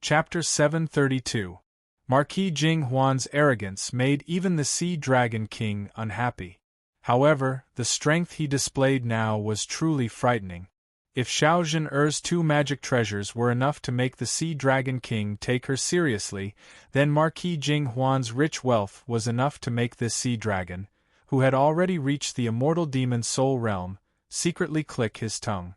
Chapter 732. Marquis Jing Huan's arrogance made even the Sea Dragon King unhappy. However, the strength he displayed now was truly frightening. If Xiao Zhen'er's 2 magic treasures were enough to make the Sea Dragon King take her seriously, then Marquis Jing Huan's rich wealth was enough to make this sea dragon, who had already reached the immortal demon soul realm, secretly click his tongue.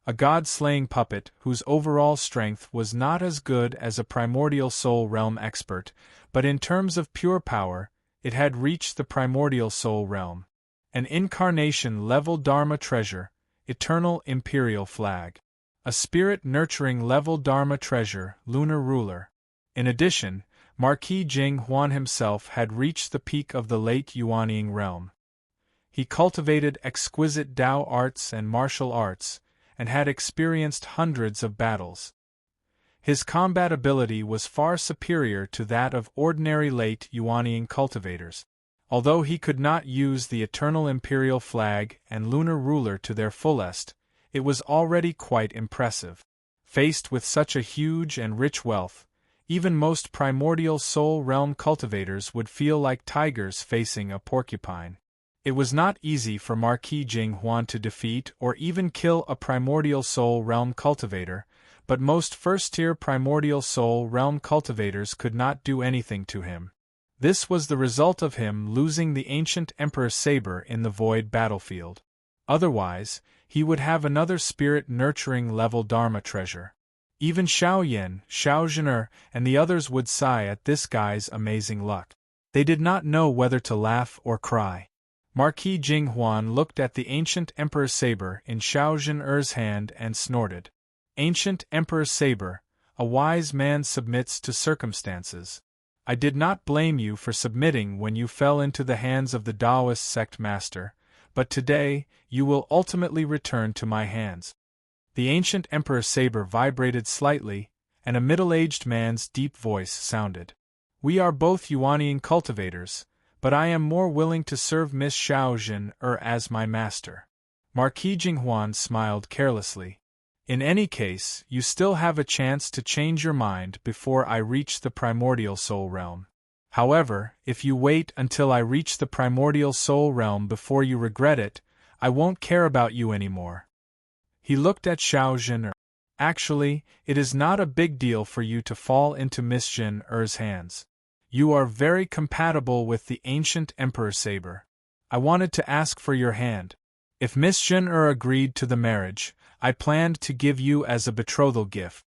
A god-slaying puppet whose overall strength was not as good as a primordial soul realm expert, but in terms of pure power, it had reached the primordial soul realm. An incarnation-level Dharma treasure, eternal imperial flag. A spirit-nurturing level Dharma treasure, lunar ruler. In addition, Marquis Jing Huan himself had reached the peak of the late Yuanying realm. He cultivated exquisite Dao arts and martial arts, and had experienced hundreds of battles. His combat ability was far superior to that of ordinary late Yuanying cultivators. Although he could not use the eternal imperial flag and lunar ruler to their fullest, it was already quite impressive. Faced with such a huge and rich wealth, even most primordial soul realm cultivators would feel like tigers facing a porcupine. It was not easy for Marquis Jing Huan to defeat or even kill a primordial soul realm cultivator, but most first-tier primordial soul realm cultivators could not do anything to him. This was the result of him losing the ancient Emperor Saber in the Void battlefield. Otherwise, he would have another spirit-nurturing level Dharma treasure. Even Xiao Yan, Xiao Zhen'er, and the others would sigh at this guy's amazing luck. They did not know whether to laugh or cry. Marquis Jing Huan looked at the ancient Emperor Saber in Xiao Zhen'er's hand and snorted. Ancient Emperor Saber, a wise man submits to circumstances. I did not blame you for submitting when you fell into the hands of the Taoist sect master, but today, you will ultimately return to my hands. The ancient Emperor Saber vibrated slightly, and a middle-aged man's deep voice sounded. We are both Yuanying cultivators, but I am more willing to serve Miss Xiao Zhen'er as my master. Marquis Jing Huan smiled carelessly. In any case, you still have a chance to change your mind before I reach the primordial soul realm. However, if you wait until I reach the primordial soul realm before you regret it, I won't care about you anymore. He looked at Xiao Zhen'er. Actually, it is not a big deal for you to fall into Miss Zhen'er's hands. You are very compatible with the ancient Emperor Saber. I wanted to ask for your hand. If Miss Zhen'er agreed to the marriage, I planned to give you as a betrothal gift.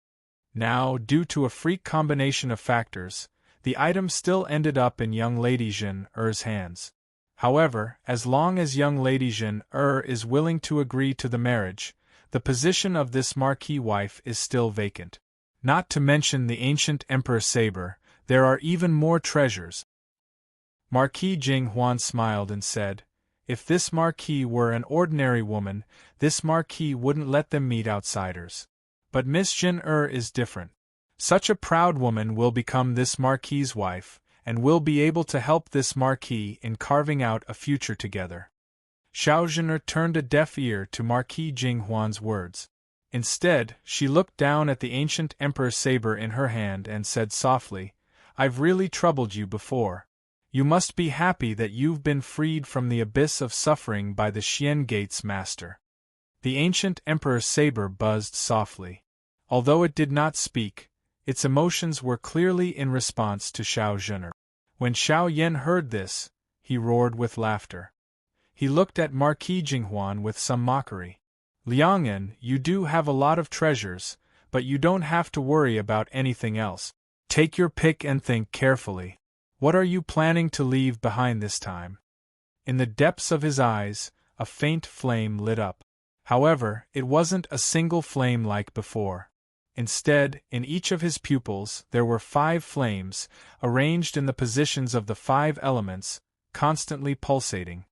Now, due to a freak combination of factors, the item still ended up in young Lady Zhen'er's hands. However, as long as young Lady Zhen'er is willing to agree to the marriage, the position of this marquis wife is still vacant. Not to mention the ancient Emperor Saber, there are even more treasures. Marquis Jing Huan smiled and said, if this marquis were an ordinary woman, this marquis wouldn't let them meet outsiders. But Miss Zhen'er is different. Such a proud woman will become this marquis's wife, and will be able to help this marquis in carving out a future together. Xiao Zhen'er turned a deaf ear to Marquis Jing Huan's words. Instead, she looked down at the ancient Emperor Saber in her hand and said softly, I've really troubled you before. You must be happy that you've been freed from the abyss of suffering by the Xian Gates master. The ancient Emperor Saber buzzed softly. Although it did not speak, its emotions were clearly in response to Xiao Zhen'er. When Xiao Yan heard this, he roared with laughter. He looked at Marquis Jing Huan with some mockery. Liang'an, you do have a lot of treasures, but you don't have to worry about anything else. Take your pick and think carefully. What are you planning to leave behind this time? In the depths of his eyes, a faint flame lit up. However, it wasn't a single flame like before. Instead, in each of his pupils, there were 5 flames, arranged in the positions of the 5 elements, constantly pulsating.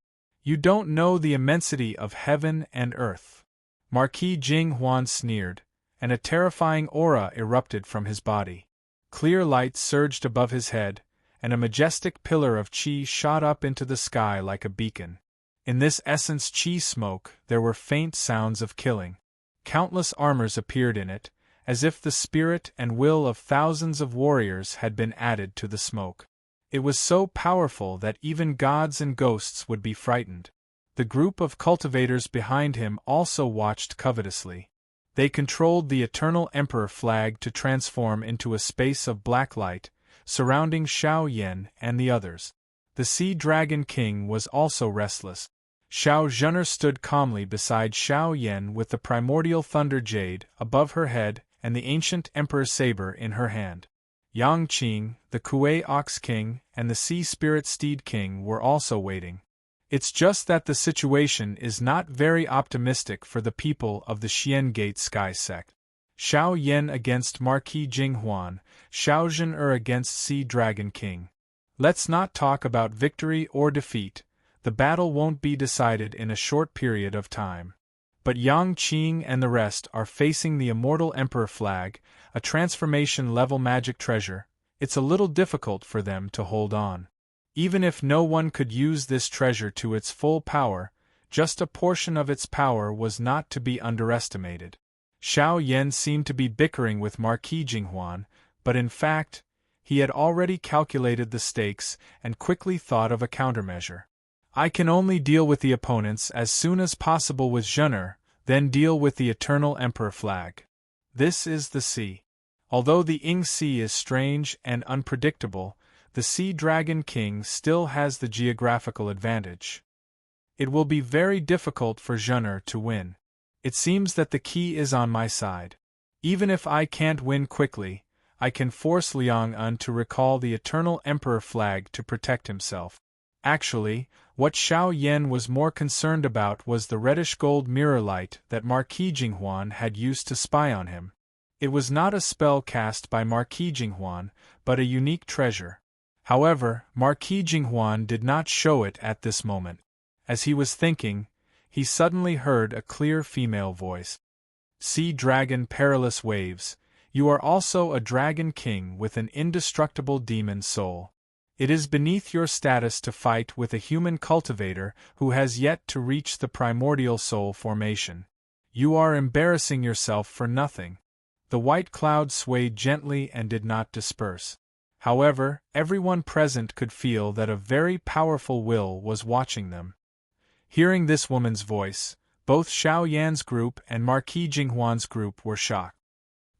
You don't know the immensity of heaven and earth. Marquis Jing Huan sneered, and a terrifying aura erupted from his body. Clear light surged above his head, and a majestic pillar of qi shot up into the sky like a beacon. In this essence qi smoke, there were faint sounds of killing. Countless armors appeared in it, as if the spirit and will of thousands of warriors had been added to the smoke. It was so powerful that even gods and ghosts would be frightened. The group of cultivators behind him also watched covetously. They controlled the Eternal Emperor flag to transform into a space of black light, surrounding Xiao Yan and the others. The Sea Dragon King was also restless. Xiao Zhen'er stood calmly beside Xiao Yan with the primordial thunder jade above her head and the ancient Emperor saber in her hand. Yang Qing, the Kuei Ox King, and the Sea Spirit Steed King were also waiting. It's just that the situation is not very optimistic for the people of the Xian Gate Sky sect. Xiao Yan against Marquis Jinghuan, Xiao Zhen'er against Sea Dragon King. Let's not talk about victory or defeat. The battle won't be decided in a short period of time. But Yang Qing and the rest are facing the Immortal Emperor flag, a transformation-level magic treasure. It's a little difficult for them to hold on. Even if no one could use this treasure to its full power, just a portion of its power was not to be underestimated. Xiao Yan seemed to be bickering with Marquis Jinghuan, but in fact, he had already calculated the stakes and quickly thought of a countermeasure. I can only deal with the opponents as soon as possible with Zhen'er, then deal with the Eternal Emperor flag. This is the sea. Although the Ying Sea is strange and unpredictable, the Sea Dragon King still has the geographical advantage. It will be very difficult for Zhen'er to win. It seems that the key is on my side. Even if I can't win quickly, I can force Liang Un to recall the Eternal Emperor flag to protect himself. Actually, what Xiao Yan was more concerned about was the reddish-gold mirror light that Marquis Jinghuan had used to spy on him. It was not a spell cast by Marquis Jinghuan, but a unique treasure. However, Marquis Jinghuan did not show it at this moment. As he was thinking, he suddenly heard a clear female voice. Sea Dragon Perilous Waves, you are also a Dragon King with an indestructible demon soul. It is beneath your status to fight with a human cultivator who has yet to reach the primordial soul formation. You are embarrassing yourself for nothing. The white cloud swayed gently and did not disperse. However, everyone present could feel that a very powerful will was watching them. Hearing this woman's voice, both Xiao Yan's group and Marquis Jinghuan's group were shocked.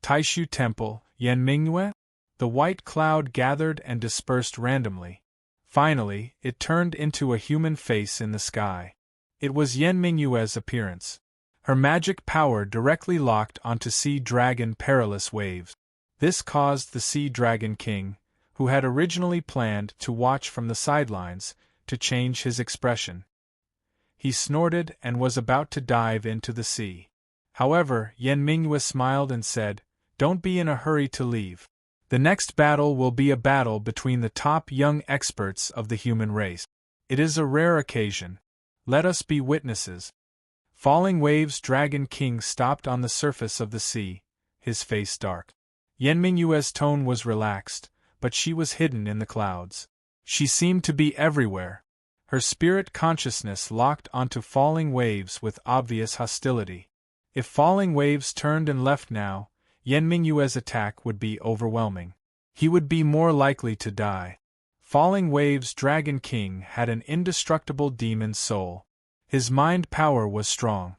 Taishu Temple, Yan Mingyue? The white cloud gathered and dispersed randomly. Finally, it turned into a human face in the sky. It was Yan Mingyue's appearance. Her magic power directly locked onto Sea Dragon Perilous Waves. This caused the Sea Dragon King, who had originally planned to watch from the sidelines, to change his expression. He snorted and was about to dive into the sea. However, Yan Mingyue smiled and said, "Don't be in a hurry to leave. The next battle will be a battle between the top young experts of the human race. It is a rare occasion. Let us be witnesses." Falling Waves Dragon King stopped on the surface of the sea, his face dark. Yan Mingyue's tone was relaxed, but she was hidden in the clouds. She seemed to be everywhere. Her spirit consciousness locked onto Falling Waves with obvious hostility. If Falling Waves turned and left now, Yan Mingyue's attack would be overwhelming. He would be more likely to die. Falling Waves Dragon King had an indestructible demon soul. His mind power was strong.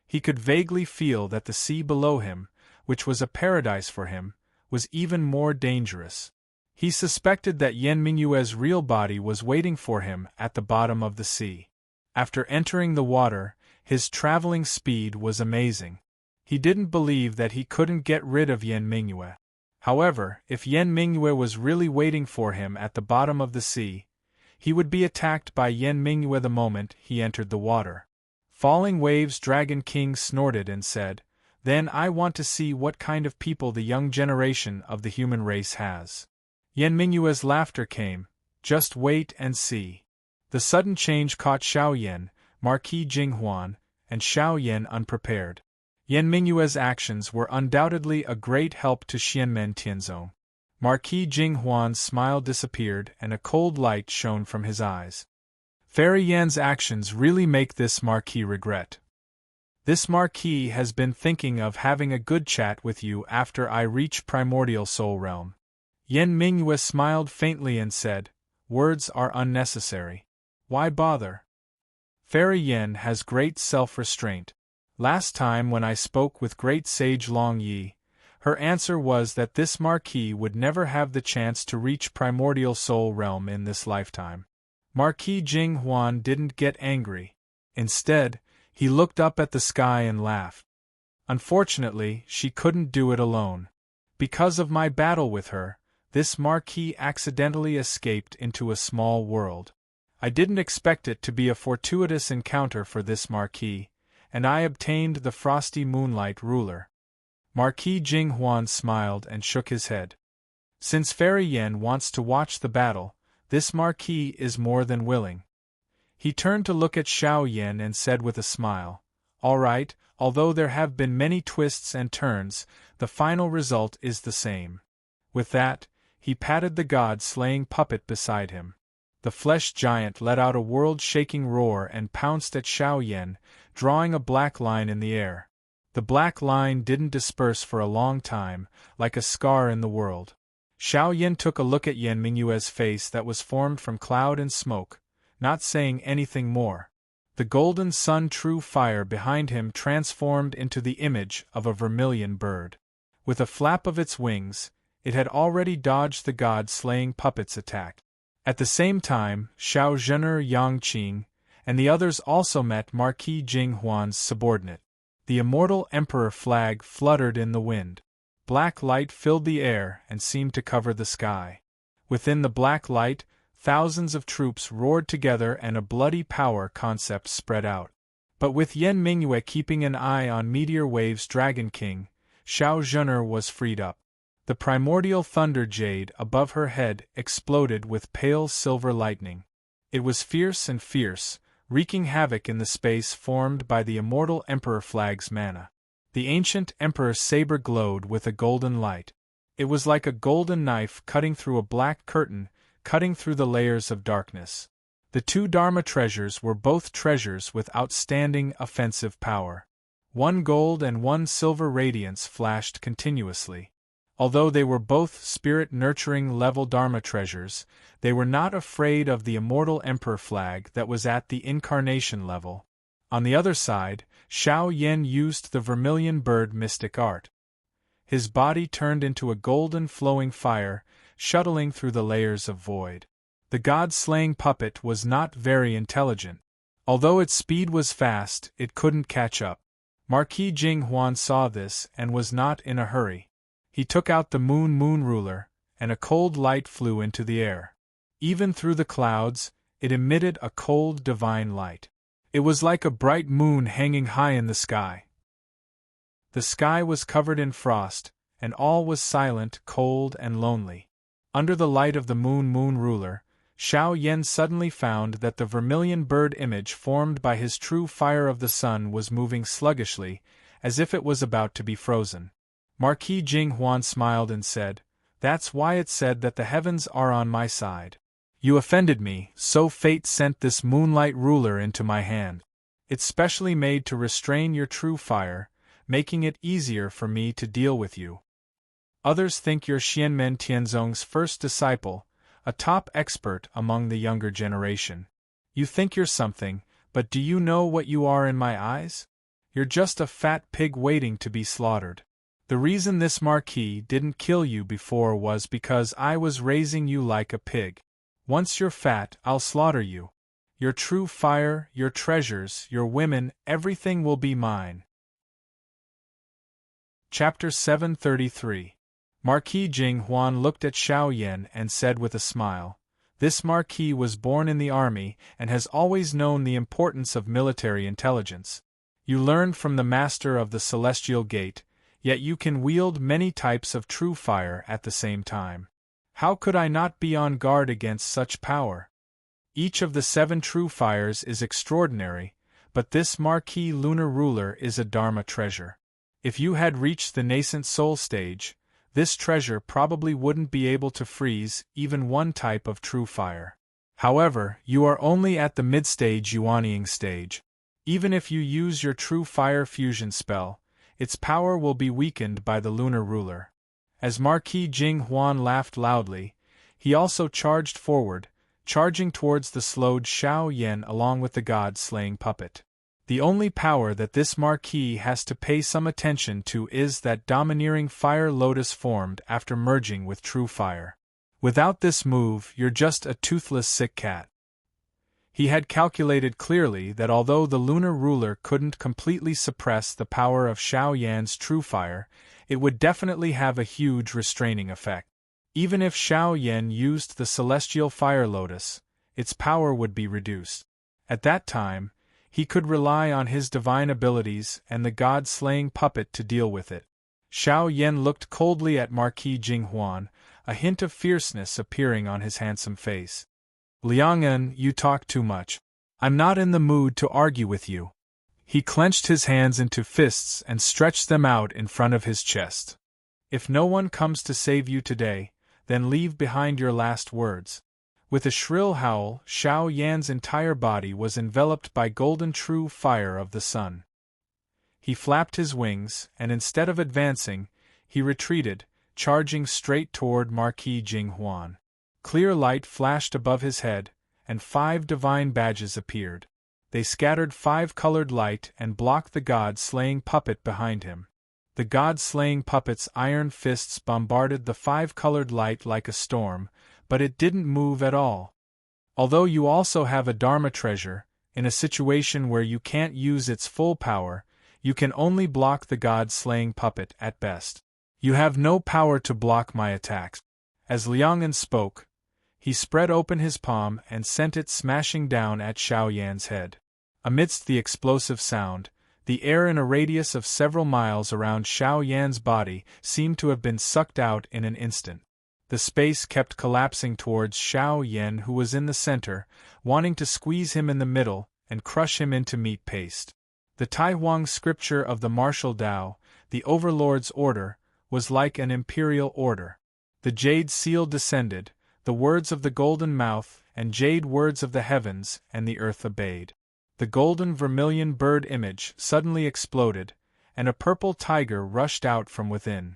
He could vaguely feel that the sea below him, which was a paradise for him, was even more dangerous. He suspected that Yan Mingyue's real body was waiting for him at the bottom of the sea. After entering the water, his traveling speed was amazing. He didn't believe that he couldn't get rid of Yan Mingyue. However, if Yan Mingyue was really waiting for him at the bottom of the sea, he would be attacked by Yan Mingyue the moment he entered the water. Falling Waves Dragon King snorted and said, "Then I want to see what kind of people the young generation of the human race has." Yan Mingyue's laughter came, "Just wait and see." The sudden change caught Xiao Yan, Marquis Jinghuan, and Xiao Yan unprepared. Yan Mingyue's actions were undoubtedly a great help to Xianmen Tianzong. Marquis Jinghuan's smile disappeared and a cold light shone from his eyes. Fairy Yan's actions really make this Marquis regret. This Marquis has been thinking of having a good chat with you after I reach Primordial Soul Realm. Yen Mingyue smiled faintly and said, "Words are unnecessary. Why bother? Fairy Yen has great self-restraint. Last time when I spoke with great sage Long Yi, her answer was that this Marquis would never have the chance to reach Primordial Soul Realm in this lifetime." Marquis Jing Huan didn't get angry. Instead, he looked up at the sky and laughed. "Unfortunately, she couldn't do it alone. Because of my battle with her, this Marquis accidentally escaped into a small world. I didn't expect it to be a fortuitous encounter for this Marquis, and I obtained the Frosty Moonlight Ruler." Marquis Jing Huan smiled and shook his head. "Since Fairy Yen wants to watch the battle, this Marquis is more than willing." He turned to look at Xiao Yen and said with a smile, "All right, although there have been many twists and turns, the final result is the same." With that, he patted the god-slaying puppet beside him. The flesh giant let out a world-shaking roar and pounced at Xiao Yen, drawing a black line in the air. The black line didn't disperse for a long time, like a scar in the world. Xiao Yen took a look at Yen Mingyue's face that was formed from cloud and smoke, not saying anything more. The golden sun true fire behind him transformed into the image of a vermilion bird. With a flap of its wings, it had already dodged the god-slaying puppet's attack. At the same time, Xiao Zhener Yangqing and the others also met Marquis Jing Huan's subordinate. The immortal emperor flag fluttered in the wind. Black light filled the air and seemed to cover the sky. Within the black light, thousands of troops roared together and a bloody power concept spread out. But with Yen Mingyue keeping an eye on Meteor Wave's Dragon King, Xiao Zhener was freed up. The primordial thunder jade above her head exploded with pale silver lightning. It was fierce and fierce, wreaking havoc in the space formed by the immortal emperor flag's mana. The ancient emperor's saber glowed with a golden light. It was like a golden knife cutting through a black curtain, cutting through the layers of darkness. The two Dharma treasures were both treasures with outstanding offensive power. One gold and one silver radiance flashed continuously. Although they were both spirit-nurturing level Dharma treasures, they were not afraid of the immortal emperor flag that was at the incarnation level. On the other side, Xiao Yen used the vermilion bird mystic art. His body turned into a golden flowing fire, shuttling through the layers of void. The god-slaying puppet was not very intelligent. Although its speed was fast, it couldn't catch up. Marquis Jing Huan saw this and was not in a hurry. He took out the moon ruler, and a cold light flew into the air. Even through the clouds, it emitted a cold divine light. It was like a bright moon hanging high in the sky. The sky was covered in frost, and all was silent, cold, and lonely. Under the light of the moon ruler, Xiao Yen suddenly found that the vermilion bird image formed by his true fire of the sun was moving sluggishly, as if it was about to be frozen. Marquis Jing Huan smiled and said, "That's why it said that the heavens are on my side. You offended me, so fate sent this moonlight ruler into my hand. It's specially made to restrain your true fire, making it easier for me to deal with you. Others think you're Xianmen Tianzong's first disciple, a top expert among the younger generation. You think you're something, but do you know what you are in my eyes? You're just a fat pig waiting to be slaughtered. The reason this Marquis didn't kill you before was because I was raising you like a pig. Once you're fat, I'll slaughter you. Your true fire, your treasures, your women, everything will be mine." Chapter 733. Marquis Jing Huan looked at Xiao Yen and said with a smile, "This Marquis was born in the army and has always known the importance of military intelligence. You learned from the master of the Celestial Gate, yet you can wield many types of true fire at the same time. How could I not be on guard against such power? Each of the 7 true fires is extraordinary, but this Marquis Lunar Ruler is a Dharma treasure. If you had reached the nascent soul stage, this treasure probably wouldn't be able to freeze even one type of true fire. However, you are only at the mid-stage Yuanying stage. Even if you use your true fire fusion spell, its power will be weakened by the lunar ruler. As Marquis Jing Huan laughed loudly, he also charged forward, charging towards the slowed Xiao Yan along with the god-slaying puppet. The only power that this marquis has to pay some attention to is that domineering fire lotus formed after merging with true fire. Without this move, you're just a toothless sick cat. He had calculated clearly that although the lunar ruler couldn't completely suppress the power of Xiao Yan's true fire, it would definitely have a huge restraining effect. Even if Xiao Yan used the celestial fire lotus, its power would be reduced. At that time, he could rely on his divine abilities and the god-slaying puppet to deal with it. Xiao Yan looked coldly at Marquis Jing Huan, a hint of fierceness appearing on his handsome face. Liang'an, you talk too much. I'm not in the mood to argue with you. He clenched his hands into fists and stretched them out in front of his chest. If no one comes to save you today, then leave behind your last words. With a shrill howl, Xiao Yan's entire body was enveloped by golden true fire of the sun. He flapped his wings, and instead of advancing, he retreated, charging straight toward Marquis Jing Huan. Clear light flashed above his head, and 5 divine badges appeared. They scattered 5-colored light and blocked the god-slaying puppet behind him. The god-slaying puppet's iron fists bombarded the 5-colored light like a storm, but it didn't move at all. Although you also have a Dharma treasure, in a situation where you can't use its full power, you can only block the god-slaying puppet at best. You have no power to block my attacks. As Liang'an spoke, he spread open his palm and sent it smashing down at Xiao Yan's head. Amidst the explosive sound, the air in a radius of several miles around Xiao Yan's body seemed to have been sucked out in an instant. The space kept collapsing towards Xiao Yan, who was in the center, wanting to squeeze him in the middle and crush him into meat paste. The Tai Huang scripture of the martial Tao, the Overlord's order, was like an imperial order. The jade seal descended, the words of the golden mouth and jade words of the heavens, and the earth obeyed. The golden vermilion bird image suddenly exploded, and a purple tiger rushed out from within.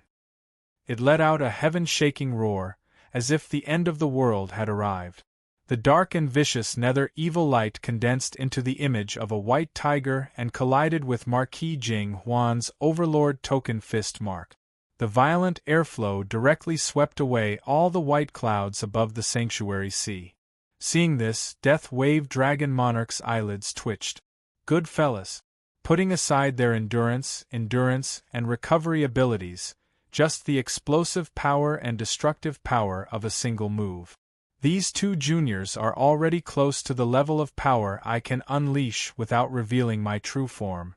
It let out a heaven-shaking roar, as if the end of the world had arrived. The dark and vicious nether evil light condensed into the image of a white tiger and collided with Marquis Jing Huan's Overlord token fist mark. The violent airflow directly swept away all the white clouds above the sanctuary sea. Seeing this, Death Wave Dragon Monarch's eyelids twitched. Good fellas. Putting aside their endurance, and recovery abilities, just the explosive power and destructive power of a single move. These 2 juniors are already close to the level of power I can unleash without revealing my true form.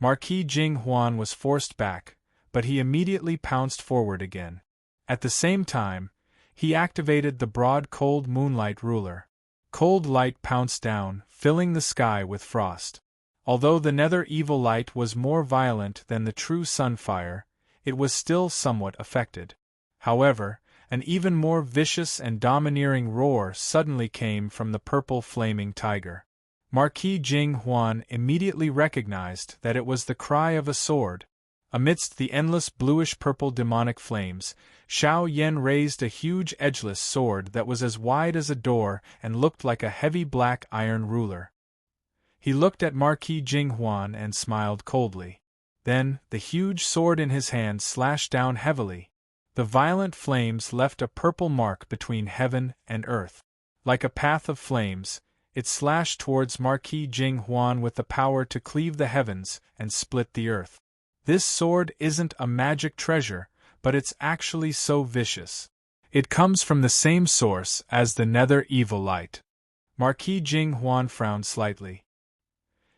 Marquis Jing Huan was forced back, but he immediately pounced forward again. At the same time, he activated the broad cold moonlight ruler. Cold light pounced down, filling the sky with frost. Although the nether evil light was more violent than the true sunfire, it was still somewhat affected. However, an even more vicious and domineering roar suddenly came from the purple flaming tiger. Marquis Jing Huan immediately recognized that it was the cry of a sword. Amidst the endless bluish-purple demonic flames, Xiao Yan raised a huge edgeless sword that was as wide as a door and looked like a heavy black iron ruler. He looked at Marquis Jing Huan and smiled coldly. Then, the huge sword in his hand slashed down heavily. The violent flames left a purple mark between heaven and earth. Like a path of flames, it slashed towards Marquis Jing Huan with the power to cleave the heavens and split the earth. This sword isn't a magic treasure, but it's actually so vicious. It comes from the same source as the nether evil light. Marquis Jing Huan frowned slightly.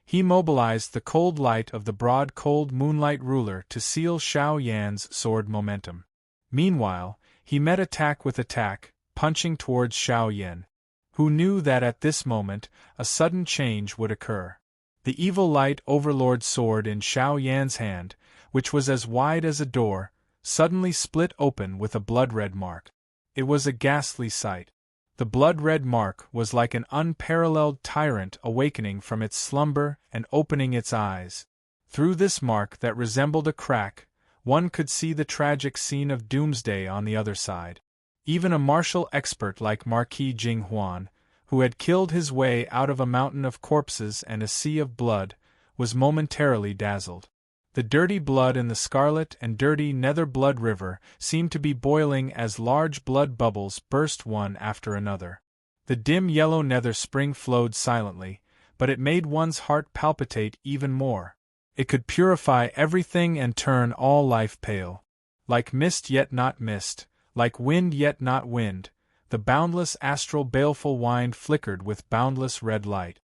He mobilized the cold light of the broad cold moonlight ruler to seal Xiao Yan's sword momentum. Meanwhile, he met attack with attack, punching towards Xiao Yan, who knew that at this moment, a sudden change would occur. The evil light overlord sword in Xiao Yan's hand, which was as wide as a door, suddenly split open with a blood-red mark. It was a ghastly sight. The blood-red mark was like an unparalleled tyrant awakening from its slumber and opening its eyes. Through this mark that resembled a crack, one could see the tragic scene of doomsday on the other side. Even a martial expert like Marquis Jing Huan, who had killed his way out of a mountain of corpses and a sea of blood, was momentarily dazzled. The dirty blood in the scarlet and dirty nether blood river seemed to be boiling as large blood bubbles burst one after another. The dim yellow nether spring flowed silently, but it made one's heart palpitate even more. It could purify everything and turn all life pale. Like mist yet not mist, like wind yet not wind, the boundless astral baleful wind flickered with boundless red light.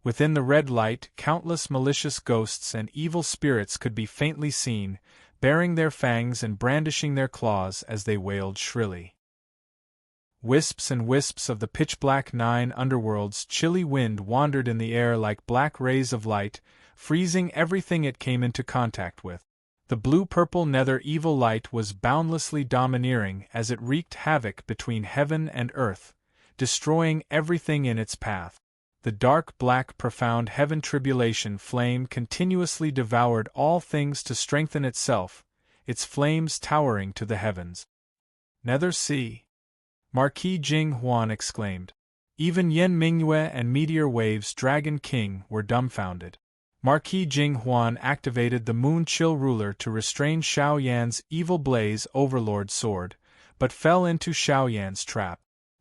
Within the red light, countless malicious ghosts and evil spirits could be faintly seen, baring their fangs and brandishing their claws as they wailed shrilly. Wisps and wisps of the pitch-black nine underworld's chilly wind wandered in the air like black rays of light, freezing everything it came into contact with. The blue-purple nether evil light was boundlessly domineering as it wreaked havoc between heaven and earth, destroying everything in its path. The dark black profound heaven tribulation flame continuously devoured all things to strengthen itself, its flames towering to the heavens. Nether Sea! Marquis Jing Huan exclaimed. Even Yen Mingyue and Meteor Wave's Dragon King were dumbfounded. Marquis Jing Huan activated the Moon Chill Ruler to restrain Xiao Yan's evil blaze overlord sword, but fell into Xiao Yan's trap.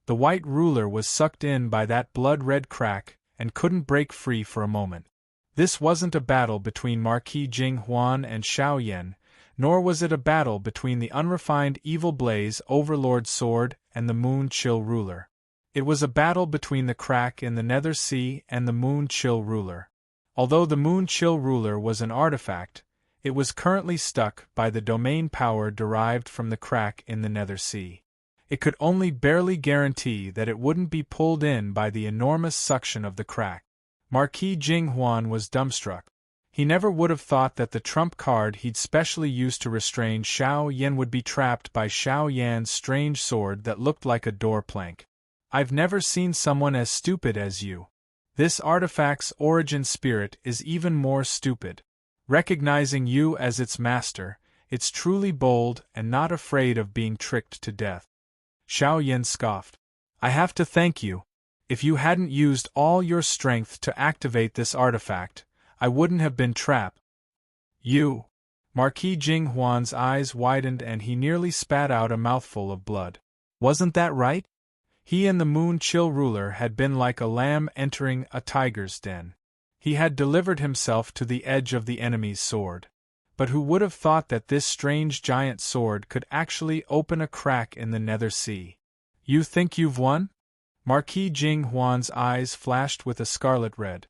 The white ruler was sucked in by that blood-red crack and couldn't break free for a moment. This wasn't a battle between Marquis Jing Huan and Xiao Yan, nor was it a battle between the unrefined evil blaze overlord sword and the Moon Chill Ruler. It was a battle between the crack in the Nether Sea and the Moon Chill Ruler. Although the Moon Chill Ruler was an artifact, it was currently stuck by the domain power derived from the crack in the Nether Sea. It could only barely guarantee that it wouldn't be pulled in by the enormous suction of the crack. Marquis Jing Huan was dumbstruck. He never would have thought that the trump card he'd specially used to restrain Xiao Yan would be trapped by Xiao Yan's strange sword that looked like a door plank. I've never seen someone as stupid as you. This artifact's origin spirit is even more stupid. Recognizing you as its master, it's truly bold and not afraid of being tricked to death. Xiao Yan scoffed. I have to thank you. If you hadn't used all your strength to activate this artifact, I wouldn't have been trapped. You! Marquis Jing Huan's eyes widened and he nearly spat out a mouthful of blood. Wasn't that right? He and the Moon Chill Ruler had been like a lamb entering a tiger's den. He had delivered himself to the edge of the enemy's sword. But who would have thought that this strange giant sword could actually open a crack in the Nether Sea? You think you've won? Marquis Jing Huan's eyes flashed with a scarlet red.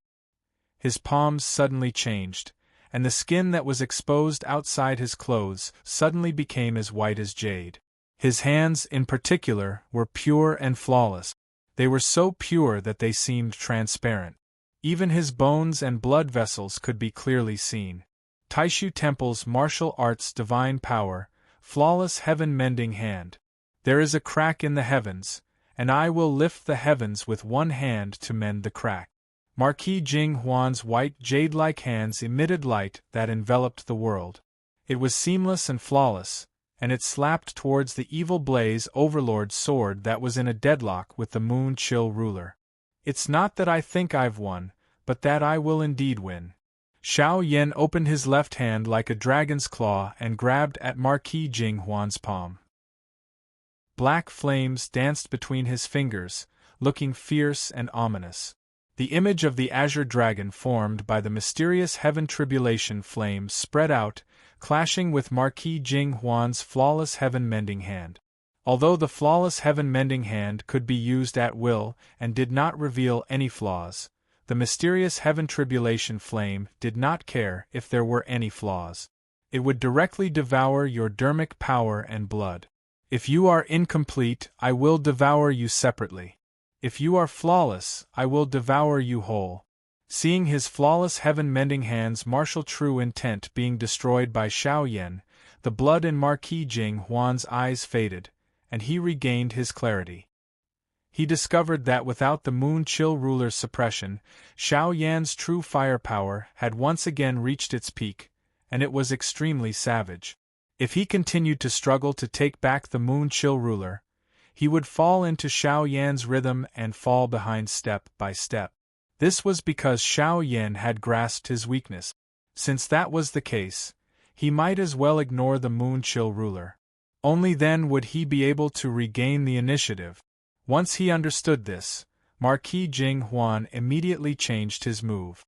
His palms suddenly changed, and the skin that was exposed outside his clothes suddenly became as white as jade. His hands, in particular, were pure and flawless. They were so pure that they seemed transparent. Even his bones and blood vessels could be clearly seen. Taishu Temple's martial arts divine power, flawless heaven-mending hand. There is a crack in the heavens, and I will lift the heavens with one hand to mend the crack. Marquis Jing Huan's white jade-like hands emitted light that enveloped the world. It was seamless and flawless, and it slapped towards the evil blaze overlord's sword that was in a deadlock with the Moon Chill Ruler. It's not that I think I've won, but that I will indeed win. Xiao Yan opened his left hand like a dragon's claw and grabbed at Marquis Jing Huan's palm. Black flames danced between his fingers, looking fierce and ominous. The image of the azure dragon formed by the mysterious heaven tribulation flame spread out, clashing with Marquis Jing Huan's flawless heaven-mending hand. Although the flawless heaven-mending hand could be used at will and did not reveal any flaws, the mysterious heaven tribulation flame did not care if there were any flaws. It would directly devour your dermic power and blood. If you are incomplete, I will devour you separately. If you are flawless, I will devour you whole. Seeing his flawless heaven-mending hand's martial true intent being destroyed by Xiao Yan, the blood in Marquis Jing Huan's eyes faded, and he regained his clarity. he discovered that without the Moon Chill ruler's suppression, Xiao Yan's true firepower had once again reached its peak, and it was extremely savage. If he continued to struggle to take back the Moon Chill ruler, he would fall into Xiao Yan's rhythm and fall behind step by step. This was because Xiao Yan had grasped his weakness. Since that was the case, he might as well ignore the Moon Chill ruler. Only then would he be able to regain the initiative. Once he understood this, Marquis Jing Huan immediately changed his move.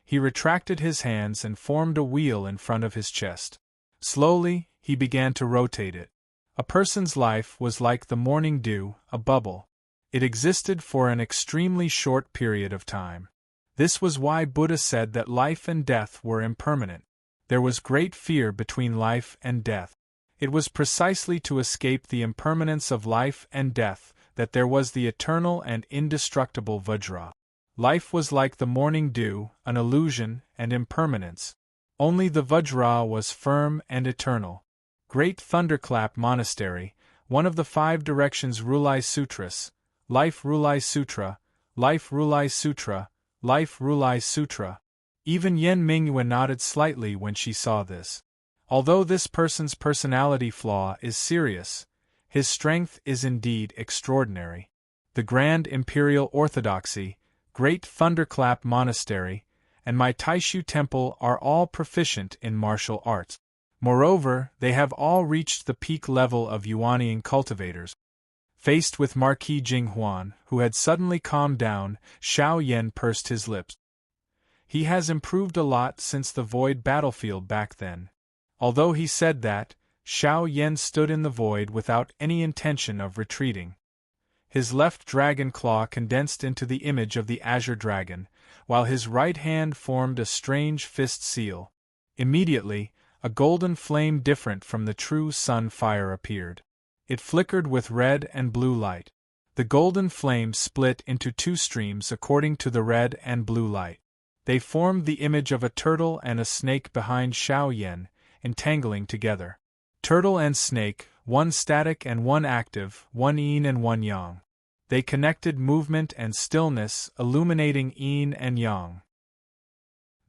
He retracted his hands and formed a wheel in front of his chest. Slowly, he began to rotate it. A person's life was like the morning dew, a bubble. It existed for an extremely short period of time. This was why Buddha said that life and death were impermanent. There was great fear between life and death. It was precisely to escape the impermanence of life and death that there was the eternal and indestructible Vajra. Life was like the morning dew, an illusion and impermanence. Only the Vajra was firm and eternal. Great Thunderclap Monastery, one of the 5 directions Rulai Sutras, Life Rulai Sutra, Life Rulai Sutra, Life Rulai Sutra. Even Yen Mingyue nodded slightly when she saw this. Although this person's personality flaw is serious, his strength is indeed extraordinary. The Grand Imperial Orthodoxy, Great Thunderclap Monastery, and my Taishu Temple are all proficient in martial arts. Moreover, they have all reached the peak level of Yuanying cultivators. Faced with Marquis Jing Huan, who had suddenly calmed down, Xiao Yan pursed his lips. He has improved a lot since the void battlefield back then. Although he said that, Xiao Yan stood in the void without any intention of retreating. His left dragon claw condensed into the image of the azure dragon, while his right hand formed a strange fist seal. Immediately, a golden flame different from the true sun fire appeared. It flickered with red and blue light. The golden flame split into 2 streams according to the red and blue light. They formed the image of a turtle and a snake behind Xiao Yan, entangling together. Turtle and snake, one static and one active, one yin and one yang. They connected movement and stillness, illuminating yin and yang.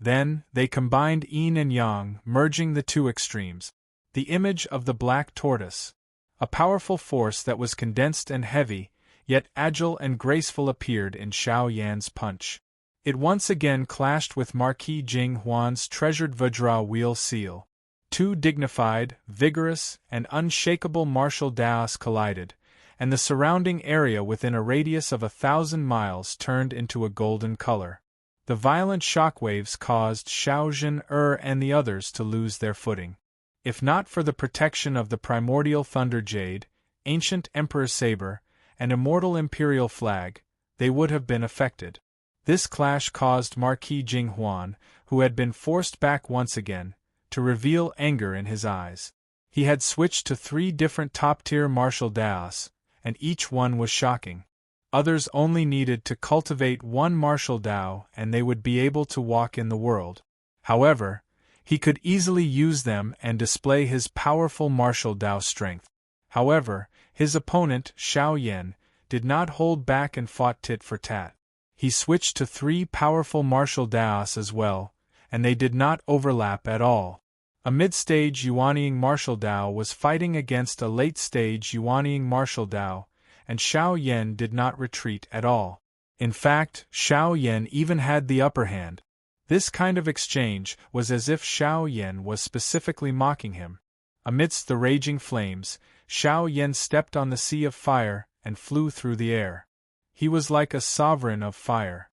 Then, they combined yin and yang, merging the 2 extremes. The image of the black tortoise, a powerful force that was condensed and heavy, yet agile and graceful, appeared in Xiao Yan's punch. It once again clashed with Marquis Jing Huan's treasured Vajra wheel seal. 2 dignified, vigorous, and unshakable martial daos collided, and the surrounding area within a radius of 1,000 miles turned into a golden color. The violent shockwaves caused Xiaozhen and the others to lose their footing. If not for the protection of the primordial thunder jade, ancient emperor saber, and immortal imperial flag, they would have been affected. This clash caused Marquis Jing Huan, who had been forced back once again, to reveal anger in his eyes. He had switched to 3 different top-tier martial daos, and each one was shocking. Others only needed to cultivate 1 martial dao and they would be able to walk in the world. However, he could easily use them and display his powerful martial dao strength. However, his opponent, Xiao Yan, did not hold back and fought tit for tat. He switched to 3 powerful martial daos as well, and they did not overlap at all. A mid-stage Yuanying martial dao was fighting against a late-stage Yuanying martial dao, and Xiao Yan did not retreat at all. In fact, Xiao Yan even had the upper hand. This kind of exchange was as if Xiao Yan was specifically mocking him. Amidst the raging flames, Xiao Yan stepped on the sea of fire and flew through the air. He was like a sovereign of fire.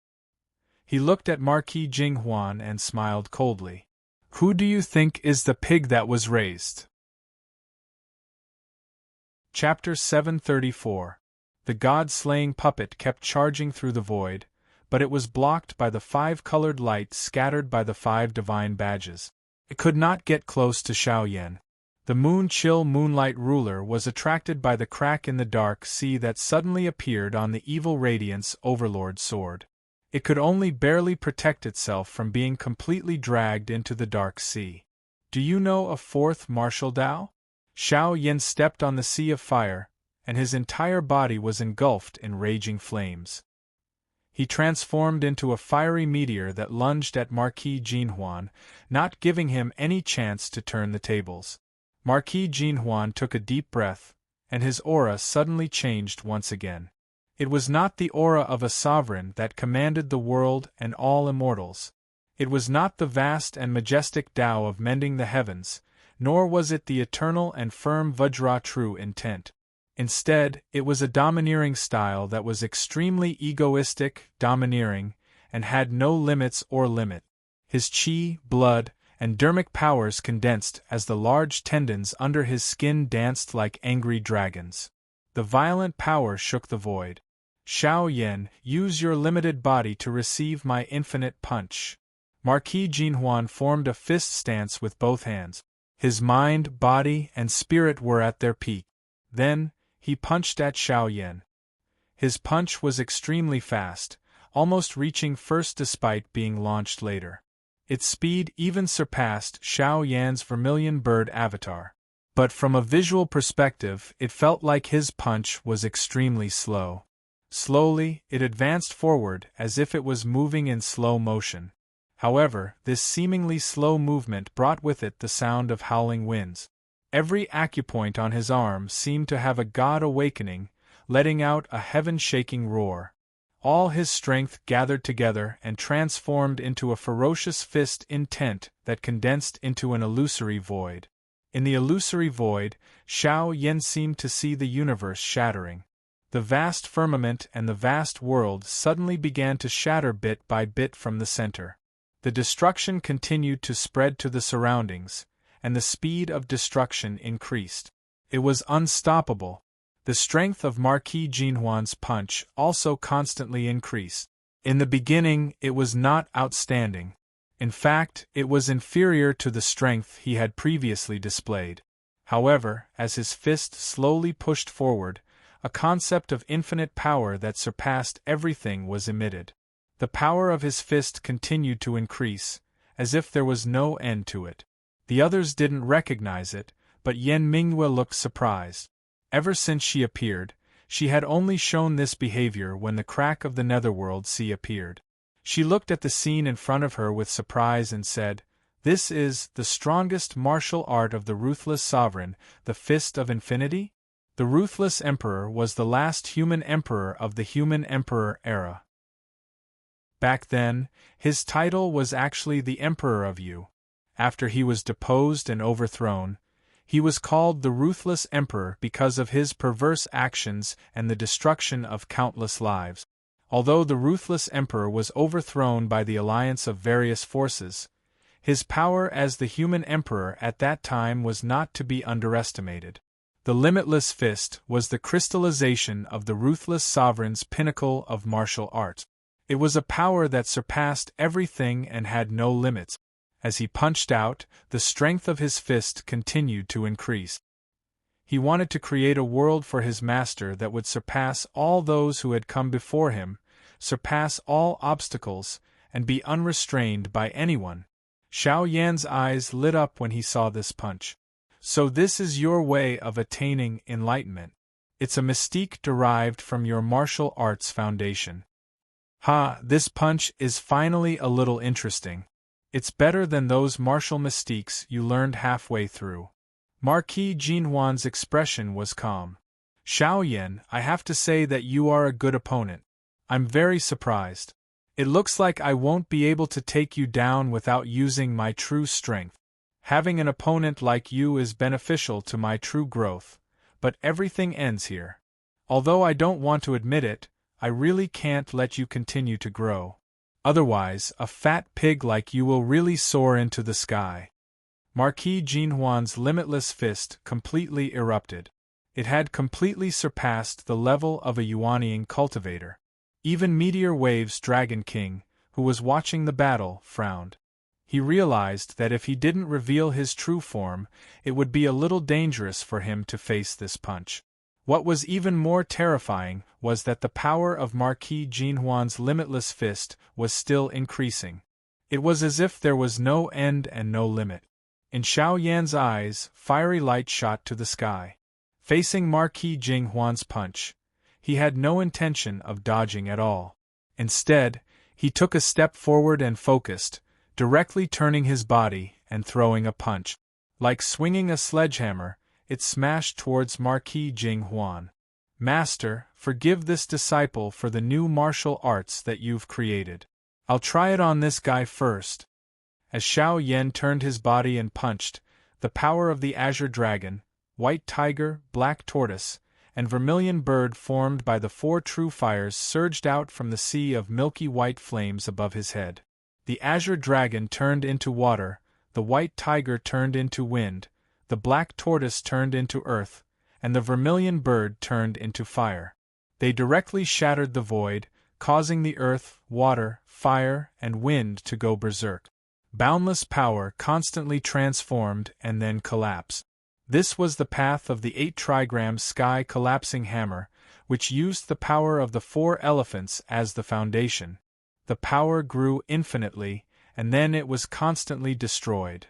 He looked at Marquis Jing Huan and smiled coldly. "Who do you think is the pig that was raised?" Chapter 734. The god-slaying puppet kept charging through the void, but it was blocked by the 5 colored lights scattered by the 5 divine badges. It could not get close to Xiao Yan. The moon-chill moonlight ruler was attracted by the crack in the dark sea that suddenly appeared on the evil radiance overlord sword. It could only barely protect itself from being completely dragged into the dark sea. "Do you know a 4th martial dao?" Xiao Yan stepped on the sea of fire, and his entire body was engulfed in raging flames. He transformed into a fiery meteor that lunged at Marquis Jinhuan, not giving him any chance to turn the tables. Marquis Jinhuan took a deep breath, and his aura suddenly changed once again. It was not the aura of a sovereign that commanded the world and all immortals. It was not the vast and majestic Tao of mending the heavens, nor was it the eternal and firm Vajra true intent. Instead, it was a domineering style that was extremely egoistic, domineering, and had no limits or limit. His chi, blood, and dermic powers condensed as the large tendons under his skin danced like angry dragons. The violent power shook the void. Xiao Yan, use your limited body to receive my infinite punch. Marquis Jinhuan formed a fist stance with both hands. His mind, body, and spirit were at their peak. Then, he punched at Xiao Yan. His punch was extremely fast, almost reaching first despite being launched later. Its speed even surpassed Xiao Yan's vermilion bird avatar. But from a visual perspective, it felt like his punch was extremely slow. Slowly, it advanced forward as if it was moving in slow motion. However, this seemingly slow movement brought with it the sound of howling winds. Every acupoint on his arm seemed to have a god awakening, letting out a heaven-shaking roar. All his strength gathered together and transformed into a ferocious fist intent that condensed into an illusory void. In the illusory void, Xiao Yan seemed to see the universe shattering. The vast firmament and the vast world suddenly began to shatter bit by bit from the center. The destruction continued to spread to the surroundings, and the speed of destruction increased. It was unstoppable. The strength of Marquis Jinhuan's punch also constantly increased. In the beginning, it was not outstanding. In fact, it was inferior to the strength he had previously displayed. However, as his fist slowly pushed forward, a concept of infinite power that surpassed everything was emitted. The power of his fist continued to increase, as if there was no end to it. The others didn't recognize it, but Yan Mingyue looked surprised. Ever since she appeared, she had only shown this behavior when the crack of the netherworld sea appeared. She looked at the scene in front of her with surprise and said, "This is the strongest martial art of the ruthless sovereign, the Fist of Infinity?" The ruthless emperor was the last human emperor of the human emperor era. Back then, his title was actually the Emperor of Yu. After he was deposed and overthrown, he was called the Ruthless Emperor because of his perverse actions and the destruction of countless lives. Although the Ruthless Emperor was overthrown by the alliance of various forces, his power as the human emperor at that time was not to be underestimated. The Limitless Fist was the crystallization of the ruthless sovereign's pinnacle of martial art. It was a power that surpassed everything and had no limits. As he punched out, the strength of his fist continued to increase. He wanted to create a world for his master that would surpass all those who had come before him, surpass all obstacles, and be unrestrained by anyone. Xiao Yan's eyes lit up when he saw this punch. So this is your way of attaining enlightenment. It's a mystique derived from your martial arts foundation. Ha, this punch is finally a little interesting. It's better than those martial mystiques you learned halfway through. Marquis Jinhuan's expression was calm. Xiao Yan, I have to say that you are a good opponent. I'm very surprised. It looks like I won't be able to take you down without using my true strength. Having an opponent like you is beneficial to my true growth, but everything ends here. Although I don't want to admit it, I really can't let you continue to grow. Otherwise, a fat pig like you will really soar into the sky. Marquis Jinhuan's limitless fist completely erupted. It had completely surpassed the level of a Yuanian cultivator. Even Meteor Wave's Dragon King, who was watching the battle, frowned. He realized that if he didn't reveal his true form, it would be a little dangerous for him to face this punch. What was even more terrifying was that the power of Marquis Jinhuan's limitless fist was still increasing. It was as if there was no end and no limit. In Xiao Yan's eyes, fiery light shot to the sky. Facing Marquis Jinghuan's punch, he had no intention of dodging at all. Instead, he took a step forward and focused, directly turning his body and throwing a punch. Like swinging a sledgehammer, it smashed towards Marquis Jinghuan. Master, forgive this disciple for the new martial arts that you've created. I'll try it on this guy first. As Xiao Yan turned his body and punched, the power of the azure dragon, white tiger, black tortoise, and vermilion bird formed by the 4 true fires surged out from the sea of milky white flames above his head. The azure dragon turned into water, the white tiger turned into wind, the black tortoise turned into earth, and the vermilion bird turned into fire. They directly shattered the void, causing the earth, water, fire, and wind to go berserk. Boundless power constantly transformed and then collapsed. This was the path of the 8 trigram sky collapsing hammer, which used the power of the 4 elephants as the foundation. The power grew infinitely, and then it was constantly destroyed.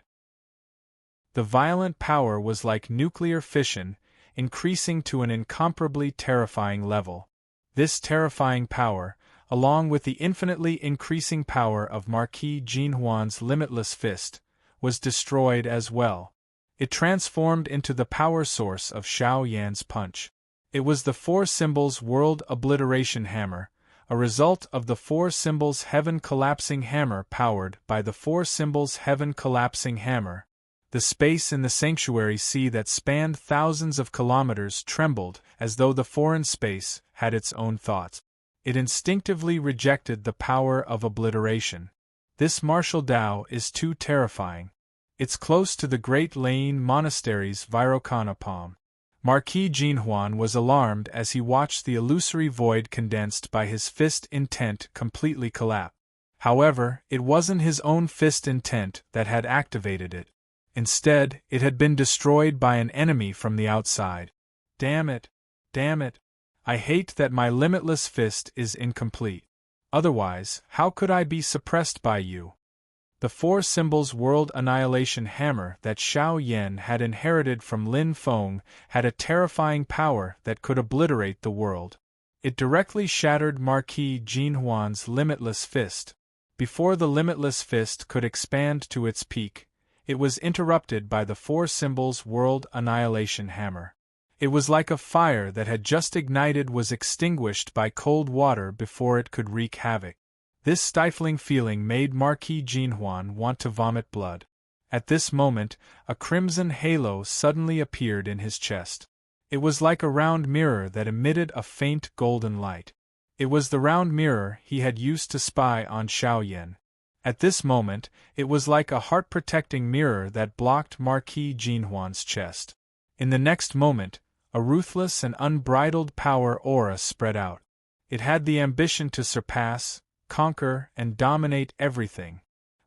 The violent power was like nuclear fission, increasing to an incomparably terrifying level. This terrifying power, along with the infinitely increasing power of Marquis Jinghuan's limitless fist, was destroyed as well. It transformed into the power source of Xiao Yan's punch. It was the 4 symbols world obliteration hammer, a result of the 4 symbols heaven collapsing hammer powered by the 4 symbols heaven collapsing hammer. The space in the sanctuary sea that spanned thousands of kilometers trembled as though the foreign space had its own thoughts. It instinctively rejected the power of obliteration. This martial Tao is too terrifying. It's close to the great Lane Monastery's Vairokanapam. Marquis Jinghuan was alarmed as he watched the illusory void condensed by his fist intent completely collapse. However, it wasn't his own fist intent that had activated it. Instead, it had been destroyed by an enemy from the outside. Damn it! Damn it! I hate that my limitless fist is incomplete. Otherwise, how could I be suppressed by you? The 4 symbols world annihilation hammer that Xiao Yan had inherited from Lin Feng had a terrifying power that could obliterate the world. It directly shattered Marquis Jinghuan's limitless fist. Before the limitless fist could expand to its peak, it was interrupted by the 4 symbols world annihilation hammer. It was like a fire that had just ignited was extinguished by cold water before it could wreak havoc. This stifling feeling made Marquis Jinghuan want to vomit blood. At this moment, a crimson halo suddenly appeared in his chest. It was like a round mirror that emitted a faint golden light. It was the round mirror he had used to spy on Xiao Yan. At this moment, it was like a heart-protecting mirror that blocked Marquis Jinghuan's chest. In the next moment, a ruthless and unbridled power aura spread out. It had the ambition to surpass, conquer, and dominate everything.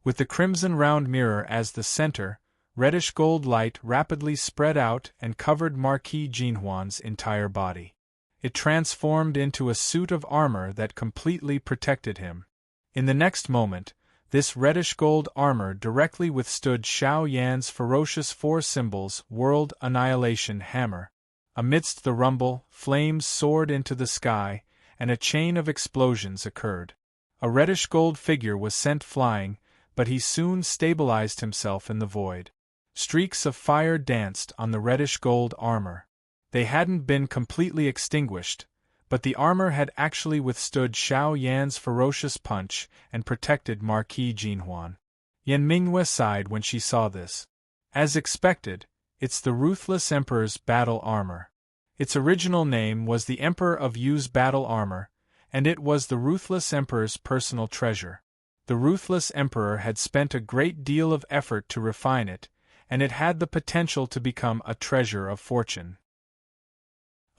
With the crimson round mirror as the center, reddish gold light rapidly spread out and covered Marquis Jinghuan's entire body. It transformed into a suit of armor that completely protected him. In the next moment, this reddish gold armor directly withstood Xiao Yan's ferocious 4 symbols world annihilation hammer. Amidst the rumble, flames soared into the sky, and a chain of explosions occurred. A reddish gold figure was sent flying, but he soon stabilized himself in the void. Streaks of fire danced on the reddish gold armor. They hadn't been completely extinguished, but the armor had actually withstood Xiao Yan's ferocious punch and protected Marquis Jinghuan. Yan Mingyue sighed when she saw this. As expected, it's the Ruthless Emperor's battle armor. Its original name was the Emperor of Yu's battle armor, and it was the Ruthless Emperor's personal treasure. The Ruthless Emperor had spent a great deal of effort to refine it, and it had the potential to become a treasure of fortune.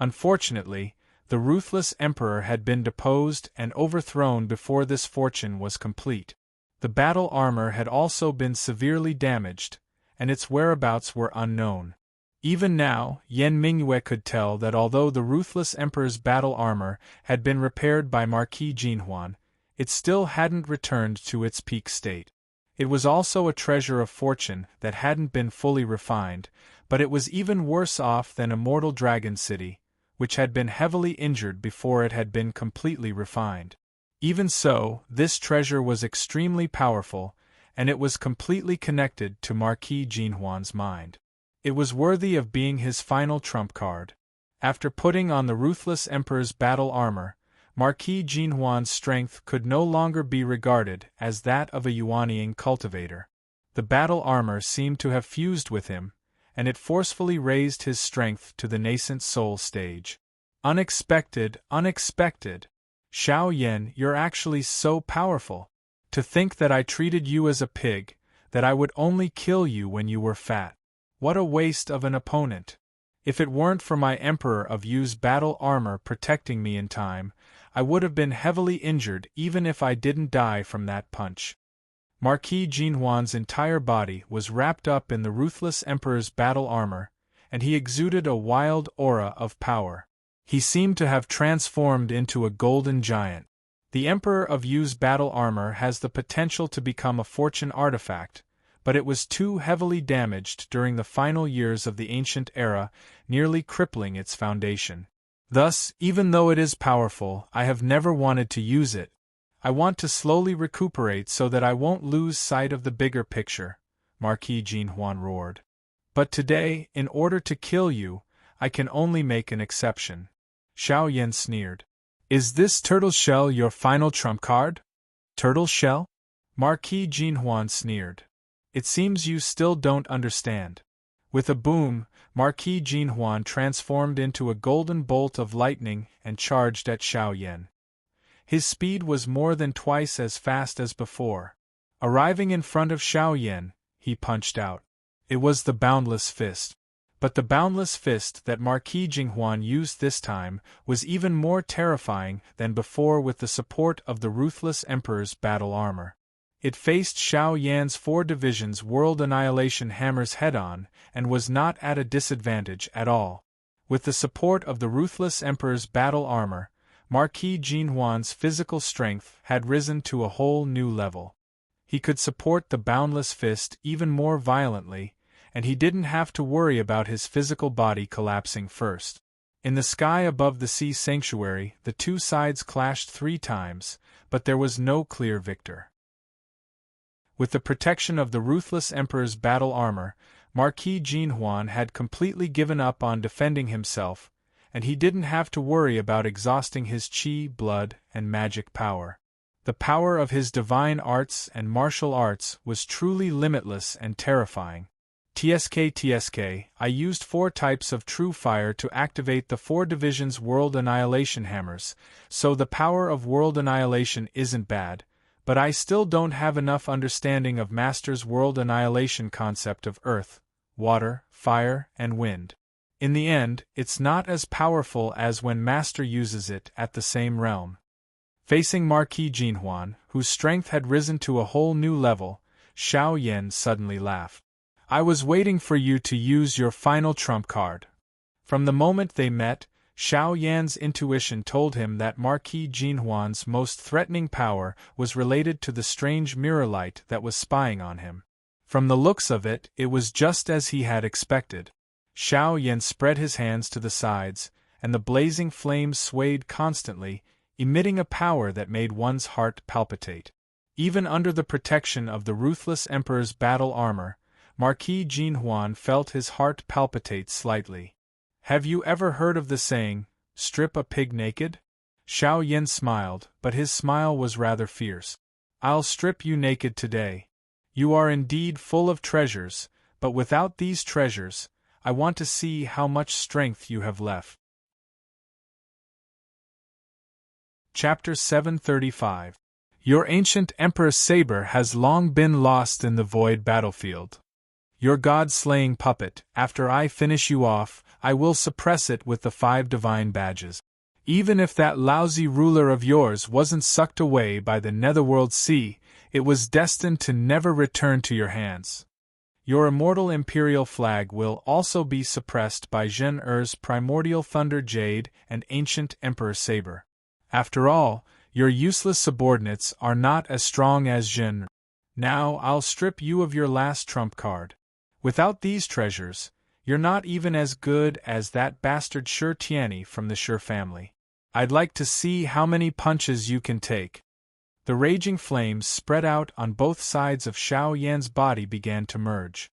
Unfortunately, the Ruthless Emperor had been deposed and overthrown before this fortune was complete. The battle armor had also been severely damaged, and its whereabouts were unknown. Even now, Yan Mingyue could tell that although the Ruthless Emperor's battle armor had been repaired by Marquis Jinghuan, it still hadn't returned to its peak state. It was also a treasure of fortune that hadn't been fully refined, But it was even worse off than Immortal Dragon City, which had been heavily injured before it had been completely refined. Even so, this treasure was extremely powerful, and it was completely connected to Marquis Jinhuan's mind. It was worthy of being his final trump card. After putting on the ruthless Emperor's battle armor, Marquis Jinhuan's strength could no longer be regarded as that of a Yuanying cultivator. The battle armor seemed to have fused with him, and it forcefully raised his strength to the nascent soul stage. Unexpected, unexpected! Xiao Yan, you're actually so powerful. To think that I treated you as a pig, that I would only kill you when you were fat. What a waste of an opponent! If it weren't for my Emperor of Yu's battle armor protecting me in time, I would have been heavily injured even if I didn't die from that punch. Marquis Jinhuan's entire body was wrapped up in the ruthless Emperor's battle armor, and he exuded a wild aura of power. He seemed to have transformed into a golden giant. The Emperor of Yu's battle armor has the potential to become a fortune artifact, but it was too heavily damaged during the final years of the ancient era, nearly crippling its foundation. Thus, even though it is powerful, I have never wanted to use it. I want to slowly recuperate so that I won't lose sight of the bigger picture, Marquis Jinhuan roared. But today, in order to kill you, I can only make an exception. Xiao Yan sneered. Is this turtle shell your final trump card? Turtle shell? Marquis Jinhuan sneered. It seems you still don't understand. With a boom, Marquis Jinhuan transformed into a golden bolt of lightning and charged at Xiao Yan. His speed was more than twice as fast as before. Arriving in front of Xiao Yan, he punched out. It was the Boundless Fist. But the Boundless Fist that Marquis Jinhuan used this time was even more terrifying than before with the support of the ruthless Emperor's battle armor. It faced Xiao Yan's 4 divisions World Annihilation hammers head-on, and was not at a disadvantage at all. With the support of the ruthless Emperor's battle armor, Marquis Jinhuan's physical strength had risen to a whole new level. He could support the Boundless Fist even more violently, and he didn't have to worry about his physical body collapsing first. In the sky above the sea sanctuary, the two sides clashed 3 times, but there was no clear victor. With the protection of the ruthless Emperor's battle armor, Marquis Jinhuan had completely given up on defending himself, and he didn't have to worry about exhausting his qi, blood, and magic power. The power of his divine arts and martial arts was truly limitless and terrifying. TSK, I used 4 types of true fire to activate the 4 divisions World Annihilation hammers, so the power of World Annihilation isn't bad, but I still don't have enough understanding of Master's World Annihilation concept of earth, water, fire, and wind. In the end, it's not as powerful as when Master uses it at the same realm. Facing Marquis Jinhuan, whose strength had risen to a whole new level, Xiao Yan suddenly laughed. I was waiting for you to use your final trump card. From the moment they met, Xiao Yan's intuition told him that Marquis Jinhuan's most threatening power was related to the strange mirror light that was spying on him. From the looks of it, it was just as he had expected. Xiao Yan spread his hands to the sides, and the blazing flames swayed constantly, emitting a power that made one's heart palpitate. Even under the protection of the ruthless Emperor's battle armor, Marquis Jinhuan felt his heart palpitate slightly. Have you ever heard of the saying, strip a pig naked? Xiao Yan smiled, but his smile was rather fierce. I'll strip you naked today. You are indeed full of treasures, but without these treasures, I want to see how much strength you have left. Chapter 735. Your ancient Emperor's saber has long been lost in the void battlefield. Your god-slaying puppet, after I finish you off, I will suppress it with the 5 divine badges. Even if that lousy ruler of yours wasn't sucked away by the netherworld sea, it was destined to never return to your hands. Your immortal imperial flag will also be suppressed by Zhen Er's primordial thunder jade and ancient emperor saber. After all, your useless subordinates are not as strong as Zhen. Now I'll strip you of your last trump card. Without these treasures, You're not even as good as that bastard Shi Tianyi from the Shi family. I'd like to see how many punches you can take." The raging flames spread out on both sides of Xiao Yan's body began to merge.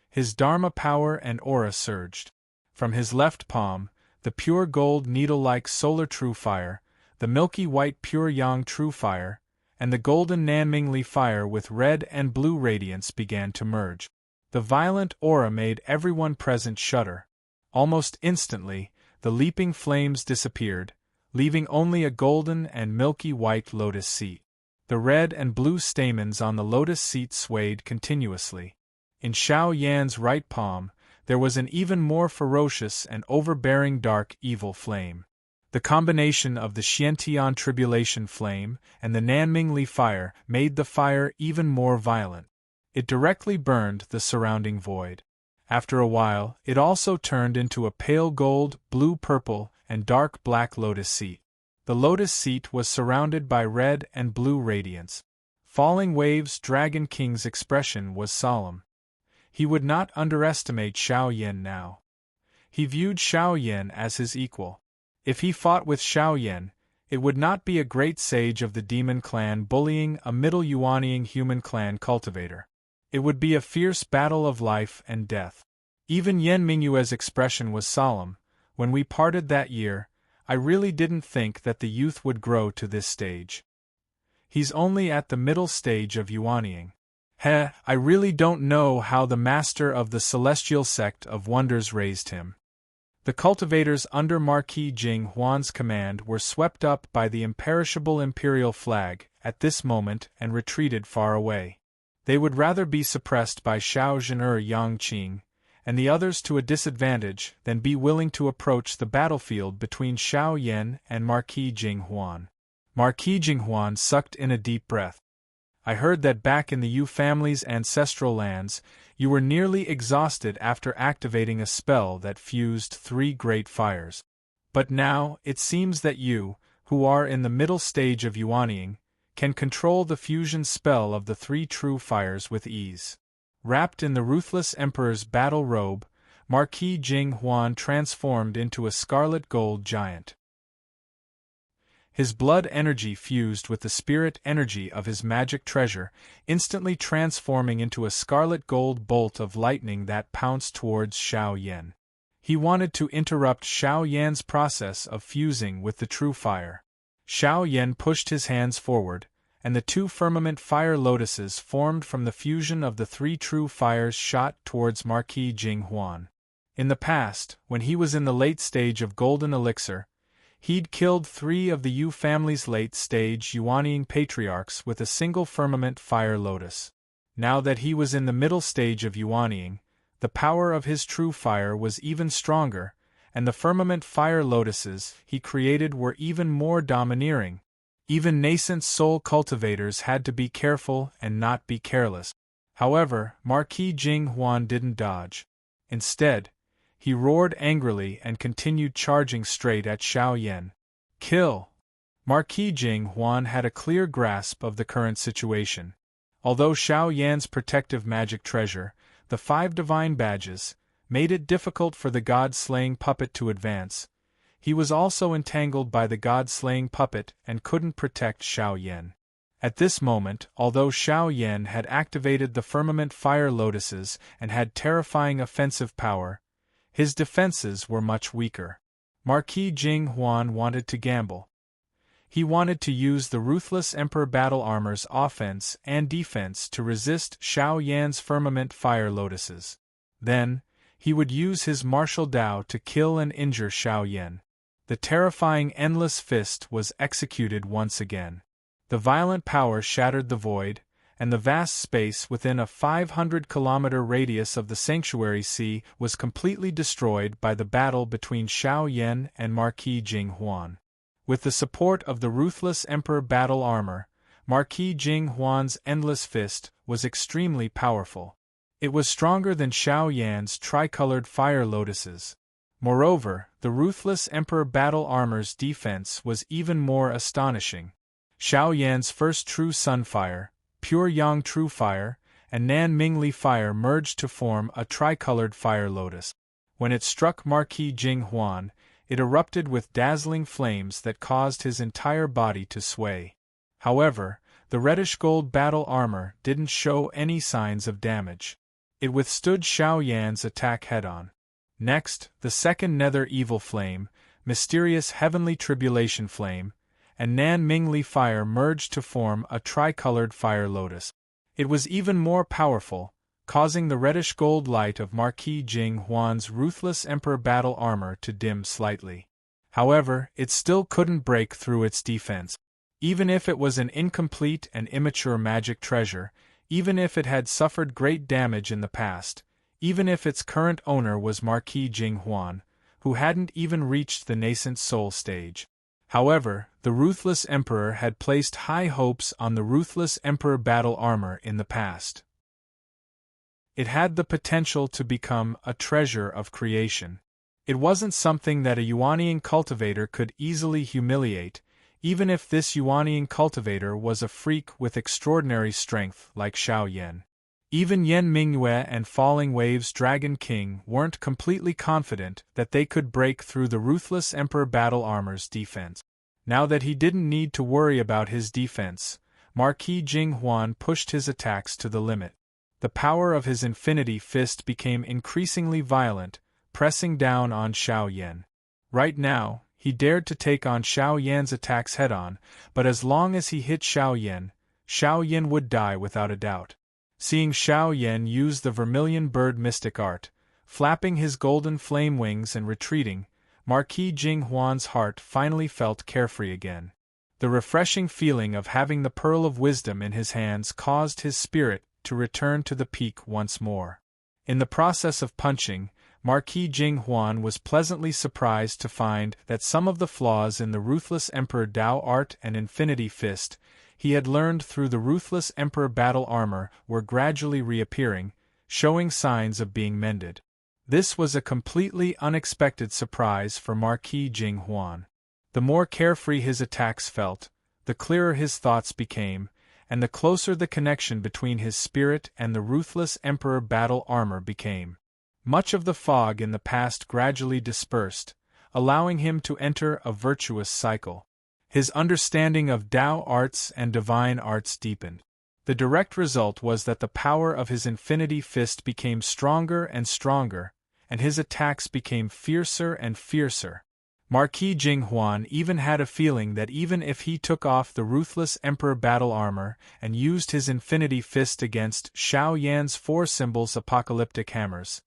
His Dharma power and aura surged. From his left palm, the pure gold needle-like solar true fire, the milky white pure yang true fire, and the golden Nanming Li fire with red and blue radiance began to merge. The violent aura made everyone present shudder. Almost instantly, the leaping flames disappeared, leaving only a golden and milky white lotus seat. The red and blue stamens on the lotus seat swayed continuously. In Xiao Yan's right palm, there was an even more ferocious and overbearing dark evil flame. The combination of the Xiantian tribulation flame and the Nanming Li fire made the fire even more violent. It directly burned the surrounding void. After a while, it also turned into a pale gold, blue-purple, and dark black lotus seat. The lotus seat was surrounded by red and blue radiance. Falling Wave's Dragon King's expression was solemn. He would not underestimate Xiao Yan now. He viewed Xiao Yan as his equal. If he fought with Xiao Yan, it would not be a great sage of the demon clan bullying a middle Yuanying human clan cultivator. It would be a fierce battle of life and death. Even Yan Mingyue's expression was solemn. When we parted that year, I really didn't think that the youth would grow to this stage. He's only at the middle stage of Yuanying. I really don't know how the master of the celestial sect of wonders raised him. The cultivators under Marquis Jing Huan's command were swept up by the imperishable imperial flag at this moment and retreated far away. They would rather be suppressed by Xiao Zhen'er Yangqing and the others to a disadvantage than be willing to approach the battlefield between Xiao Yan and Marquis Jing Huan. Marquis Jing Huan sucked in a deep breath. I heard that back in the Yu family's ancestral lands, you were nearly exhausted after activating a spell that fused 3 great fires. But now, it seems that you, who are in the middle stage of Yuanying, can control the fusion spell of the 3 true fires with ease. Wrapped in the ruthless emperor's battle robe, Marquis Jing Huan transformed into a scarlet gold giant. His blood energy fused with the spirit energy of his magic treasure, instantly transforming into a scarlet gold bolt of lightning that pounced towards Xiao Yan. He wanted to interrupt Xiao Yan's process of fusing with the true fire. Xiao Yan pushed his hands forward, and the 2 firmament fire lotuses formed from the fusion of the 3 true fires shot towards Marquis Jing Huan. In the past, when he was in the late stage of golden elixir, he'd killed 3 of the Yu family's late-stage Yuanying patriarchs with a single firmament fire lotus. Now that he was in the middle stage of Yuanying, the power of his true fire was even stronger, and the firmament fire lotuses he created were even more domineering. Even nascent soul cultivators had to be careful and not be careless. However, Marquis Jing Huan didn't dodge. Instead, he roared angrily and continued charging straight at Xiao Yan. Kill! Marquis Jing Huan had a clear grasp of the current situation. Although Xiao Yan's protective magic treasure, the 5 divine badges, made it difficult for the god-slaying puppet to advance, he was also entangled by the god-slaying puppet and couldn't protect Xiao Yan. At this moment, although Xiao Yan had activated the firmament fire lotuses and had terrifying offensive power, his defenses were much weaker. Marquis Jing Huan wanted to gamble. He wanted to use the ruthless Emperor battle armor's offense and defense to resist Xiao Yan's firmament fire lotuses. Then, he would use his martial Dao to kill and injure Xiao Yan. The terrifying Endless Fist was executed once again. The violent power shattered the void, and the vast space within a 500-kilometer radius of the Sanctuary Sea was completely destroyed by the battle between Xiao Yan and Marquis Jing Huan. With the support of the ruthless Emperor battle armor, Marquis Jing Huan's Endless Fist was extremely powerful. It was stronger than Xiao Yan's tricolored fire lotuses. Moreover, the ruthless Emperor battle armor's defense was even more astonishing. Xiao Yan's first true Sunfire, Pure Yang True Fire, and Nanming Li Fire merged to form a tricolored fire lotus. When it struck Marquis Jing Huan, it erupted with dazzling flames that caused his entire body to sway. However, the reddish-gold battle armor didn't show any signs of damage. It withstood Xiao Yan's attack head-on. Next, the second nether evil flame, mysterious heavenly tribulation flame, and Nan Mingli fire merged to form a tricolored fire lotus. It was even more powerful, causing the reddish-gold light of Marquis Jing Huan's ruthless emperor battle armor to dim slightly. However, it still couldn't break through its defense. Even if it was an incomplete and immature magic treasure, even if it had suffered great damage in the past, even if its current owner was Marquis Jing Huan, who hadn't even reached the nascent soul stage. However, the ruthless emperor had placed high hopes on the ruthless emperor battle armor in the past. It had the potential to become a treasure of creation. It wasn't something that a Yuanian cultivator could easily humiliate, even if this Yuanian cultivator was a freak with extraordinary strength like Xiao Yan. Even Yan Mingyue and Falling Wave's Dragon King weren't completely confident that they could break through the ruthless Emperor battle armor's defense. Now that he didn't need to worry about his defense, Marquis Jing Huan pushed his attacks to the limit. The power of his infinity fist became increasingly violent, pressing down on Xiao Yan. Right now, he dared to take on Xiao Yan's attacks head-on, but as long as he hit Xiao Yan would die without a doubt. Seeing Xiao Yan use the vermilion bird mystic art, flapping his golden flame wings and retreating, Marquis Jing Huan's heart finally felt carefree again. The refreshing feeling of having the pearl of wisdom in his hands caused his spirit to return to the peak once more. In the process of punching, Marquis Jing Huan was pleasantly surprised to find that some of the flaws in the ruthless Emperor Dao art and Infinity Fist he had learned through the ruthless Emperor battle armor were gradually reappearing, showing signs of being mended. This was a completely unexpected surprise for Marquis Jing Huan. The more carefree his attacks felt, the clearer his thoughts became, and the closer the connection between his spirit and the ruthless Emperor battle armor became. Much of the fog in the past gradually dispersed, allowing him to enter a virtuous cycle. His understanding of Tao arts and divine arts deepened. The direct result was that the power of his infinity fist became stronger and stronger, and his attacks became fiercer and fiercer. Marquis Jing Huan even had a feeling that even if he took off the ruthless Emperor battle armor and used his infinity fist against Xiao Yan's four symbols apocalyptic hammers,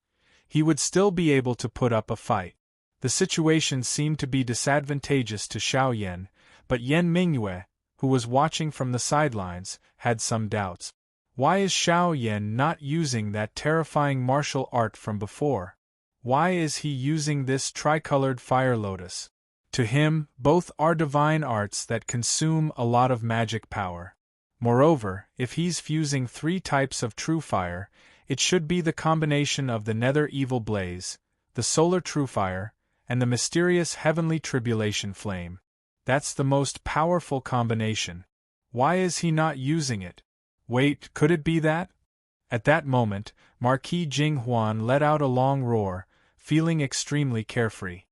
he would still be able to put up a fight. The situation seemed to be disadvantageous to Xiao Yan, but Yan Mingyue, who was watching from the sidelines, had some doubts. Why is Xiao Yan not using that terrifying martial art from before? Why is he using this tricolored fire lotus? To him, both are divine arts that consume a lot of magic power. Moreover, if he's fusing three types of true fire, it should be the combination of the nether evil blaze, the solar true fire, and the mysterious heavenly tribulation flame. That's the most powerful combination. Why is he not using it? Wait, could it be that? At that moment, Marquis Jing Huan let out a long roar, feeling extremely carefree.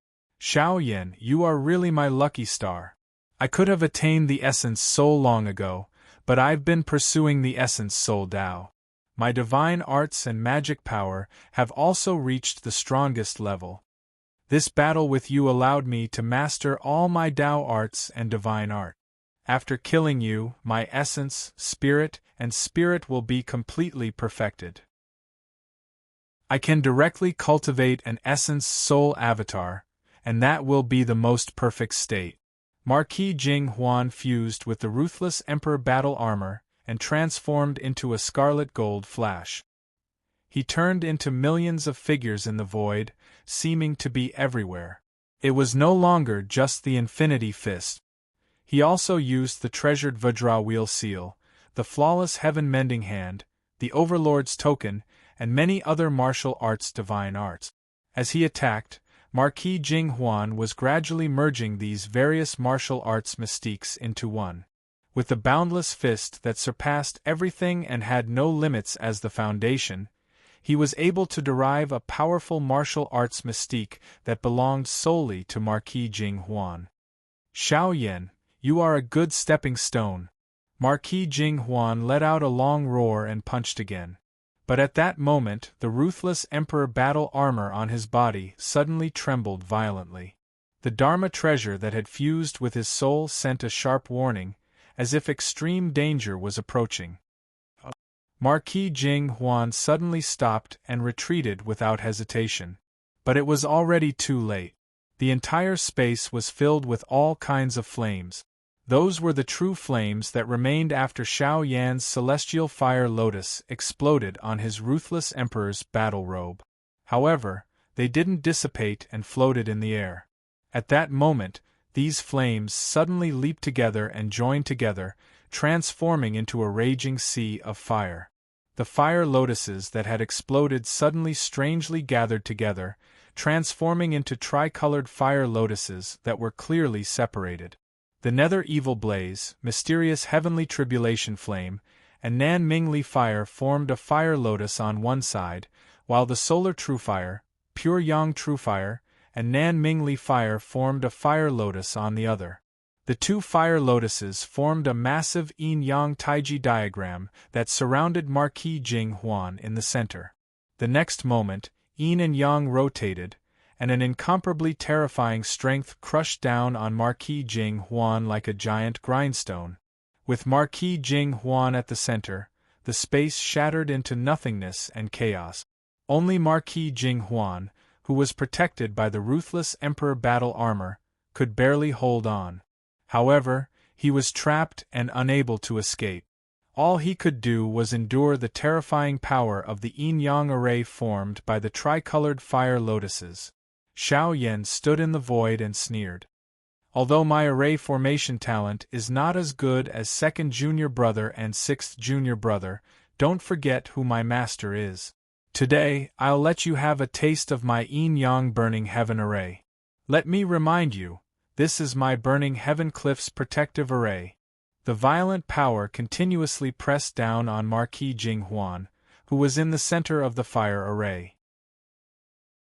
Xiao Yan, you are really my lucky star. I could have attained the essence so long ago, but I've been pursuing the essence soul Tao. My divine arts and magic power have also reached the strongest level. This battle with you allowed me to master all my Tao arts and divine art. After killing you, my essence, spirit, and spirit will be completely perfected. I can directly cultivate an essence soul avatar, and that will be the most perfect state. Marquis Jing Huan fused with the ruthless Emperor battle armor and transformed into a scarlet gold flash. He turned into millions of figures in the void, seeming to be everywhere. It was no longer just the Infinity Fist. He also used the treasured Vajra wheel seal, the flawless heaven-mending hand, the Overlord's token, and many other martial arts divine arts. As he attacked, Marquis Jing Huan was gradually merging these various martial arts mystiques into one. With the boundless fist that surpassed everything and had no limits as the foundation, he was able to derive a powerful martial arts mystique that belonged solely to Marquis Jing Huan. Xiao Yan, you are a good stepping stone. Marquis Jing Huan let out a long roar and punched again. But at that moment the ruthless emperor battle armor on his body suddenly trembled violently. The Dharma treasure that had fused with his soul sent a sharp warning, as if extreme danger was approaching. Marquis Jing Huan suddenly stopped and retreated without hesitation. But it was already too late. The entire space was filled with all kinds of flames. Those were the true flames that remained after Xiao Yan's celestial fire lotus exploded on his ruthless emperor's battle robe. However, they didn't dissipate and floated in the air. At that moment, these flames suddenly leaped together and joined together, transforming into a raging sea of fire. The fire lotuses that had exploded suddenly strangely gathered together, transforming into tricolored fire lotuses that were clearly separated. The nether evil blaze, mysterious heavenly tribulation flame, and Nan Mingli fire formed a fire lotus on one side, while the solar true fire, pure yang true fire, and Nan Mingli fire formed a fire lotus on the other. The two fire lotuses formed a massive yin-yang taiji diagram that surrounded Marquis Jing Huan in the center. The next moment, yin and yang rotated, and an incomparably terrifying strength crushed down on Marquis Jing Huan like a giant grindstone. With Marquis Jing Huan at the center, the space shattered into nothingness and chaos. Only Marquis Jing Huan, who was protected by the ruthless emperor battle armor, could barely hold on. However, he was trapped and unable to escape. All he could do was endure the terrifying power of the yin-yang array formed by the tricolored fire lotuses. Xiao Yan stood in the void and sneered. Although my array formation talent is not as good as second junior brother and sixth junior brother, don't forget who my master is. Today, I'll let you have a taste of my yin-yang burning heaven array. Let me remind you, this is my burning heaven cliff's protective array. The violent power continuously pressed down on Marquis Jing Huan, who was in the center of the fire array.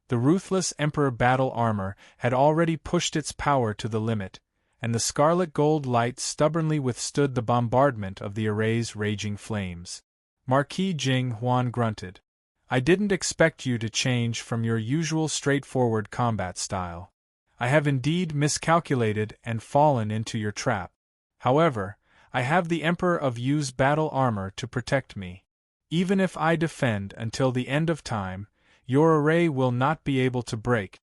The ruthless emperor battle armor had already pushed its power to the limit, and the scarlet gold light stubbornly withstood the bombardment of the array's raging flames. Marquis Jing Huan grunted. I didn't expect you to change from your usual straightforward combat style. I have indeed miscalculated and fallen into your trap. However, I have the Emperor of Yu's battle armor to protect me. Even if I defend until the end of time, your array will not be able to break.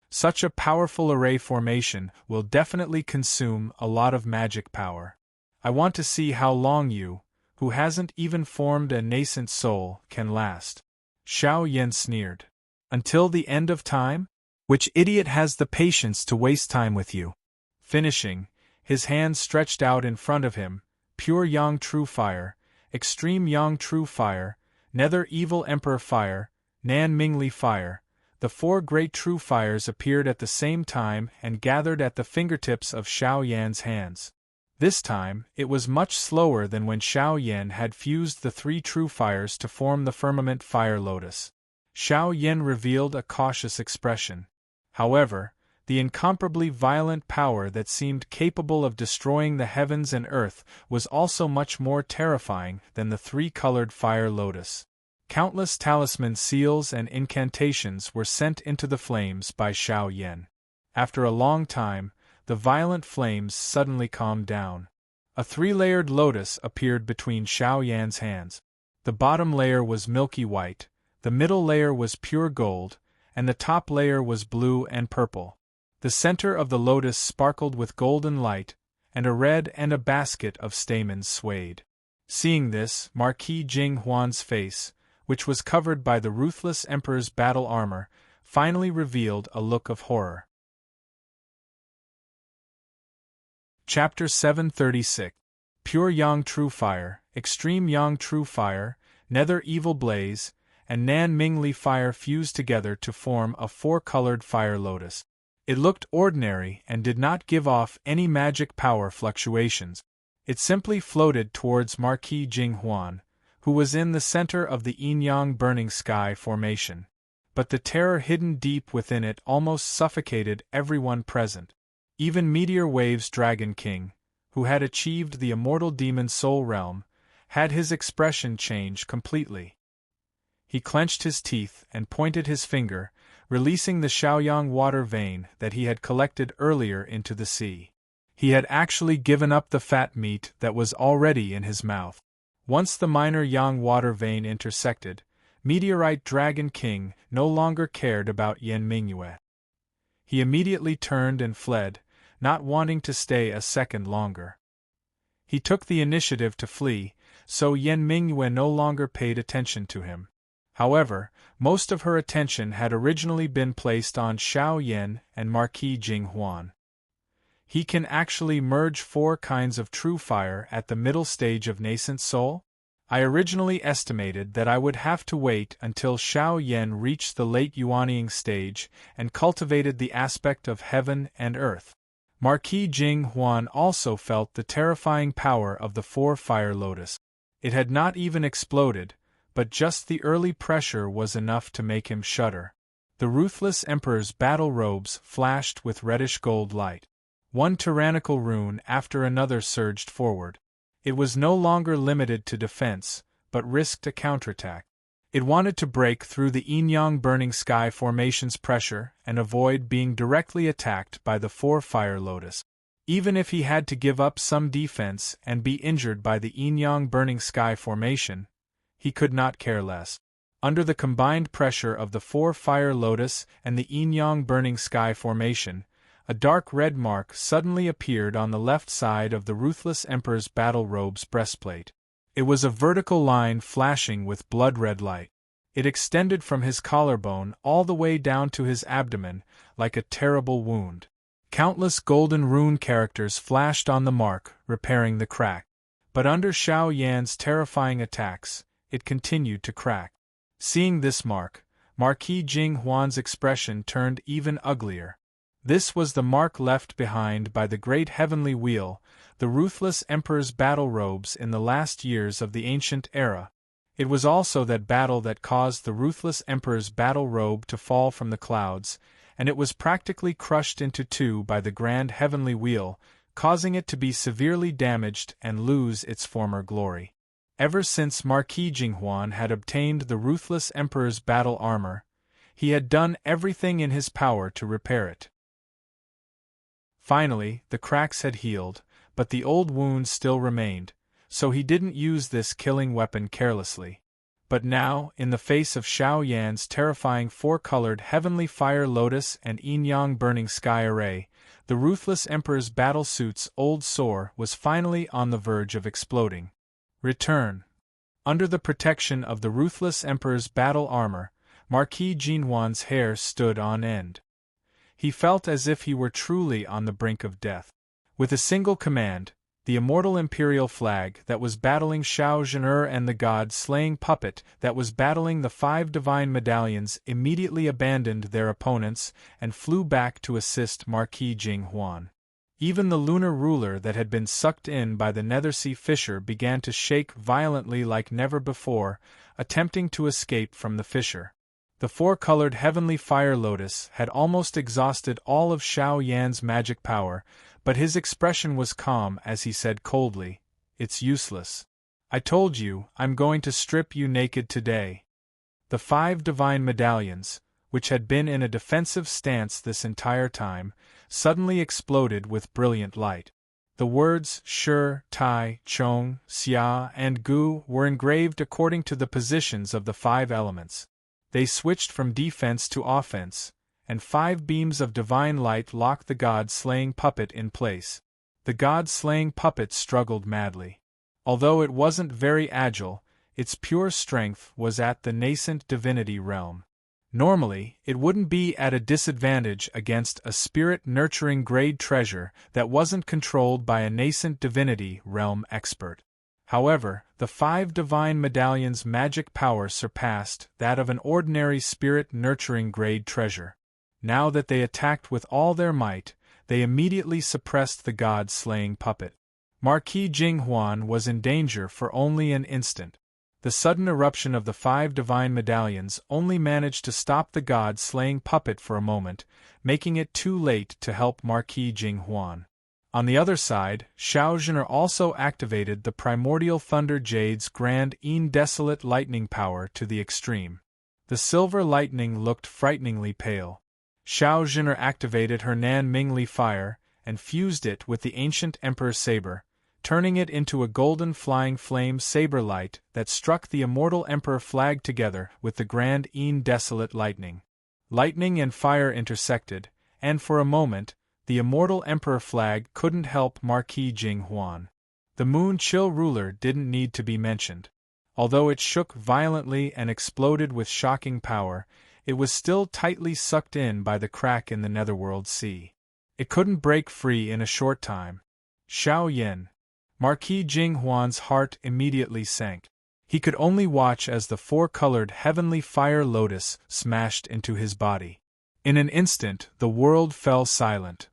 Such a powerful array formation will definitely consume a lot of magic power. I want to see how long you, who hasn't even formed a nascent soul, can last. Xiao Yan sneered. Until the end of time? Which idiot has the patience to waste time with you? Finishing, his hands stretched out in front of him, pure yang true fire, extreme yang true fire, nether evil emperor fire, Nan Mingli fire. The four great true fires appeared at the same time and gathered at the fingertips of Xiao Yan's hands. This time, it was much slower than when Xiao Yan had fused the three true fires to form the firmament fire lotus. Xiao Yan revealed a cautious expression. However, the incomparably violent power that seemed capable of destroying the heavens and earth was also much more terrifying than the three-colored fire lotus. Countless talisman seals and incantations were sent into the flames by Xiao Yan. After a long time, the violent flames suddenly calmed down. A three-layered lotus appeared between Xiao Yan's hands. The bottom layer was milky white, the middle layer was pure gold, and the top layer was blue and purple. The center of the lotus sparkled with golden light, and a red and a basket of stamens swayed. Seeing this, Marquis Jing Huan's face, which was covered by the ruthless emperor's battle armor, finally revealed a look of horror. Chapter 736. Pure Yang True Fire, Extreme Yang True Fire, Nether Evil Blaze, and Nan Mingli fire fused together to form a four-colored fire lotus. It looked ordinary and did not give off any magic power fluctuations. It simply floated towards Marquis Jing Huan, who was in the center of the yin-yang burning sky formation. But the terror hidden deep within it almost suffocated everyone present. Even Meteor Wave's Dragon King, who had achieved the immortal demon soul realm, had his expression change completely. He clenched his teeth and pointed his finger, releasing the Shaoyang water vein that he had collected earlier into the sea. He had actually given up the fat meat that was already in his mouth. Once the minor yang water vein intersected, Meteorite Dragon King no longer cared about Yan Mingyue. He immediately turned and fled, not wanting to stay a second longer. He took the initiative to flee, so Yan Mingyue no longer paid attention to him. However, most of her attention had originally been placed on Xiao Yan and Marquis Jinghuan. He can actually merge 4 kinds of true fire at the middle stage of nascent soul? I originally estimated that I would have to wait until Xiao Yan reached the late Yuanying stage and cultivated the aspect of heaven and earth. Marquis Jinghuan also felt the terrifying power of the 4 fire lotus. It had not even exploded, but just the early pressure was enough to make him shudder. The ruthless emperor's battle robes flashed with reddish gold light. One tyrannical rune after another surged forward. It was no longer limited to defense, but risked a counterattack. It wanted to break through the yin-yang burning sky formation's pressure and avoid being directly attacked by the 4 fire lotus. Even if he had to give up some defense and be injured by the yin-yang burning sky formation, he could not care less. Under the combined pressure of the 4 fire lotus and the yin-yang burning sky formation, a dark red mark suddenly appeared on the left side of the ruthless emperor's battle robe's breastplate. It was a vertical line flashing with blood-red light. It extended from his collarbone all the way down to his abdomen, like a terrible wound. Countless golden rune characters flashed on the mark, repairing the crack. But under Xiao Yan's terrifying attacks, it continued to crack. Seeing this mark, Marquis Jinghuan's expression turned even uglier. This was the mark left behind by the great heavenly wheel, the ruthless emperor's battle robes in the last years of the ancient era. It was also that battle that caused the ruthless emperor's battle robe to fall from the clouds, and it was practically crushed into 2 by the grand heavenly wheel, causing it to be severely damaged and lose its former glory. Ever since Marquis Jinghuan had obtained the ruthless emperor's battle armor, he had done everything in his power to repair it. Finally, the cracks had healed, but the old wounds still remained, so he didn't use this killing weapon carelessly. But now, in the face of Xiao Yan's terrifying 4-colored heavenly fire lotus and yin-yang burning sky array, the ruthless emperor's battle suit's old sore was finally on the verge of exploding. Return. Under the protection of the ruthless emperor's battle armor, Marquis Jinghuan's hair stood on end. He felt as if he were truly on the brink of death. With a single command, the immortal imperial flag that was battling Xiao Zhen'er and the god-slaying puppet that was battling the 5 divine medallions immediately abandoned their opponents and flew back to assist Marquis Jinghuan. Even the lunar ruler that had been sucked in by the Nethersea fissure began to shake violently like never before, attempting to escape from the fissure. The 4-colored heavenly fire lotus had almost exhausted all of Xiao Yan's magic power, but his expression was calm as he said coldly, "It's useless. I told you, I'm going to strip you naked today." The 5 divine medallions, which had been in a defensive stance this entire time, suddenly exploded with brilliant light. The words Shi, Tai, Chong, Xia, and Gu were engraved according to the positions of the 5 elements. They switched from defense to offense, and 5 beams of divine light locked the god-slaying puppet in place. The god-slaying puppet struggled madly. Although it wasn't very agile, its pure strength was at the nascent divinity realm. Normally, it wouldn't be at a disadvantage against a spirit-nurturing grade treasure that wasn't controlled by a nascent divinity realm expert. However, the 5 divine medallions' magic power surpassed that of an ordinary spirit-nurturing grade treasure. Now that they attacked with all their might, they immediately suppressed the god-slaying puppet. Marquis Jinghuan was in danger for only an instant. The sudden eruption of the 5 divine medallions only managed to stop the god-slaying puppet for a moment, making it too late to help Marquis Jinghuan. On the other side, Xiao Zhen'er also activated the primordial thunder jade's grand desolate lightning power to the extreme. The silver lightning looked frighteningly pale. Xiao Zhen'er activated her Nan Mingli fire, and fused it with the ancient Emperor's saber, turning it into a golden flying flame saber light that struck the immortal Emperor flag together with the grand desolate lightning. Lightning and fire intersected, and for a moment, the immortal Emperor flag couldn't help Marquis Jinghuan. The Moon Chill ruler didn't need to be mentioned. Although it shook violently and exploded with shocking power, it was still tightly sucked in by the crack in the Netherworld Sea. It couldn't break free in a short time. Xiao Yin. Marquis Jinghuan's heart immediately sank. He could only watch as the 4-colored heavenly fire lotus smashed into his body. In an instant, the world fell silent.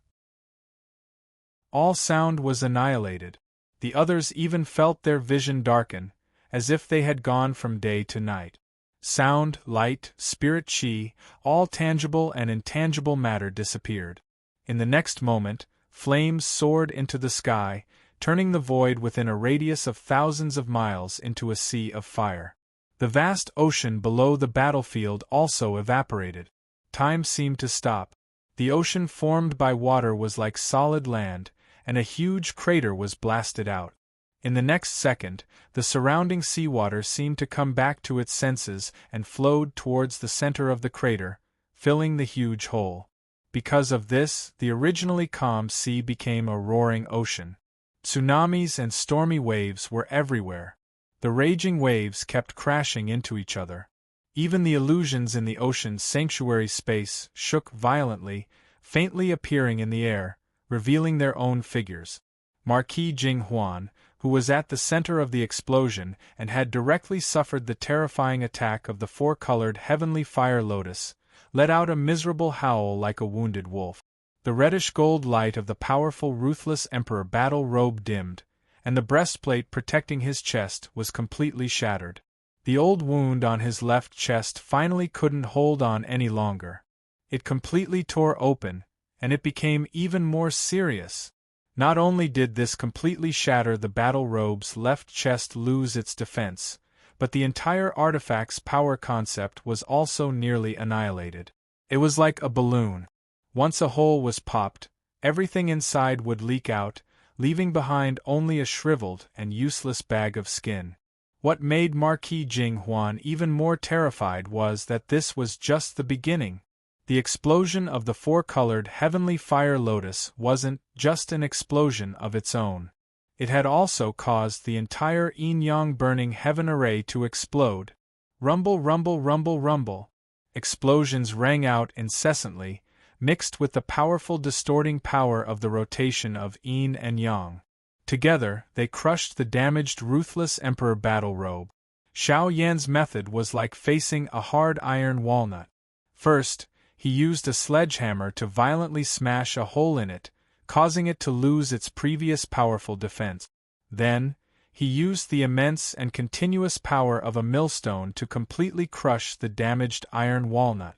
All sound was annihilated. The others even felt their vision darken, as if they had gone from day to night. Sound, light, spirit chi, all tangible and intangible matter disappeared. In the next moment, flames soared into the sky, turning the void within a radius of thousands of miles into a sea of fire. The vast ocean below the battlefield also evaporated. Time seemed to stop. The ocean formed by water was like solid land, and a huge crater was blasted out. In the next second, the surrounding seawater seemed to come back to its senses and flowed towards the center of the crater, filling the huge hole. Because of this, the originally calm sea became a roaring ocean. Tsunamis and stormy waves were everywhere. The raging waves kept crashing into each other. Even the illusions in the ocean's sanctuary space shook violently, faintly appearing in the air, revealing their own figures. Marquis Jinghuan, who was at the center of the explosion and had directly suffered the terrifying attack of the 4-colored heavenly fire lotus, let out a miserable howl like a wounded wolf. The reddish-gold light of the powerful ruthless Emperor battle robe dimmed, and the breastplate protecting his chest was completely shattered. The old wound on his left chest finally couldn't hold on any longer. It completely tore open, and it became even more serious. Not only did this completely shatter the battle robe's left chest lose its defense, but the entire artifact's power concept was also nearly annihilated. It was like a balloon. Once a hole was popped, everything inside would leak out, leaving behind only a shriveled and useless bag of skin. What made Marquis Jinghuan even more terrified was that this was just the beginning. The explosion of the 4-colored heavenly fire lotus wasn't just an explosion of its own. It had also caused the entire yin-yang burning heaven array to explode. Rumble, rumble, rumble, rumble. Explosions rang out incessantly, mixed with the powerful distorting power of the rotation of yin and yang. Together, they crushed the damaged ruthless Emperor battle robe. Xiao Yan's method was like facing a hard iron walnut. First, he used a sledgehammer to violently smash a hole in it, causing it to lose its previous powerful defense. Then, he used the immense and continuous power of a millstone to completely crush the damaged iron walnut.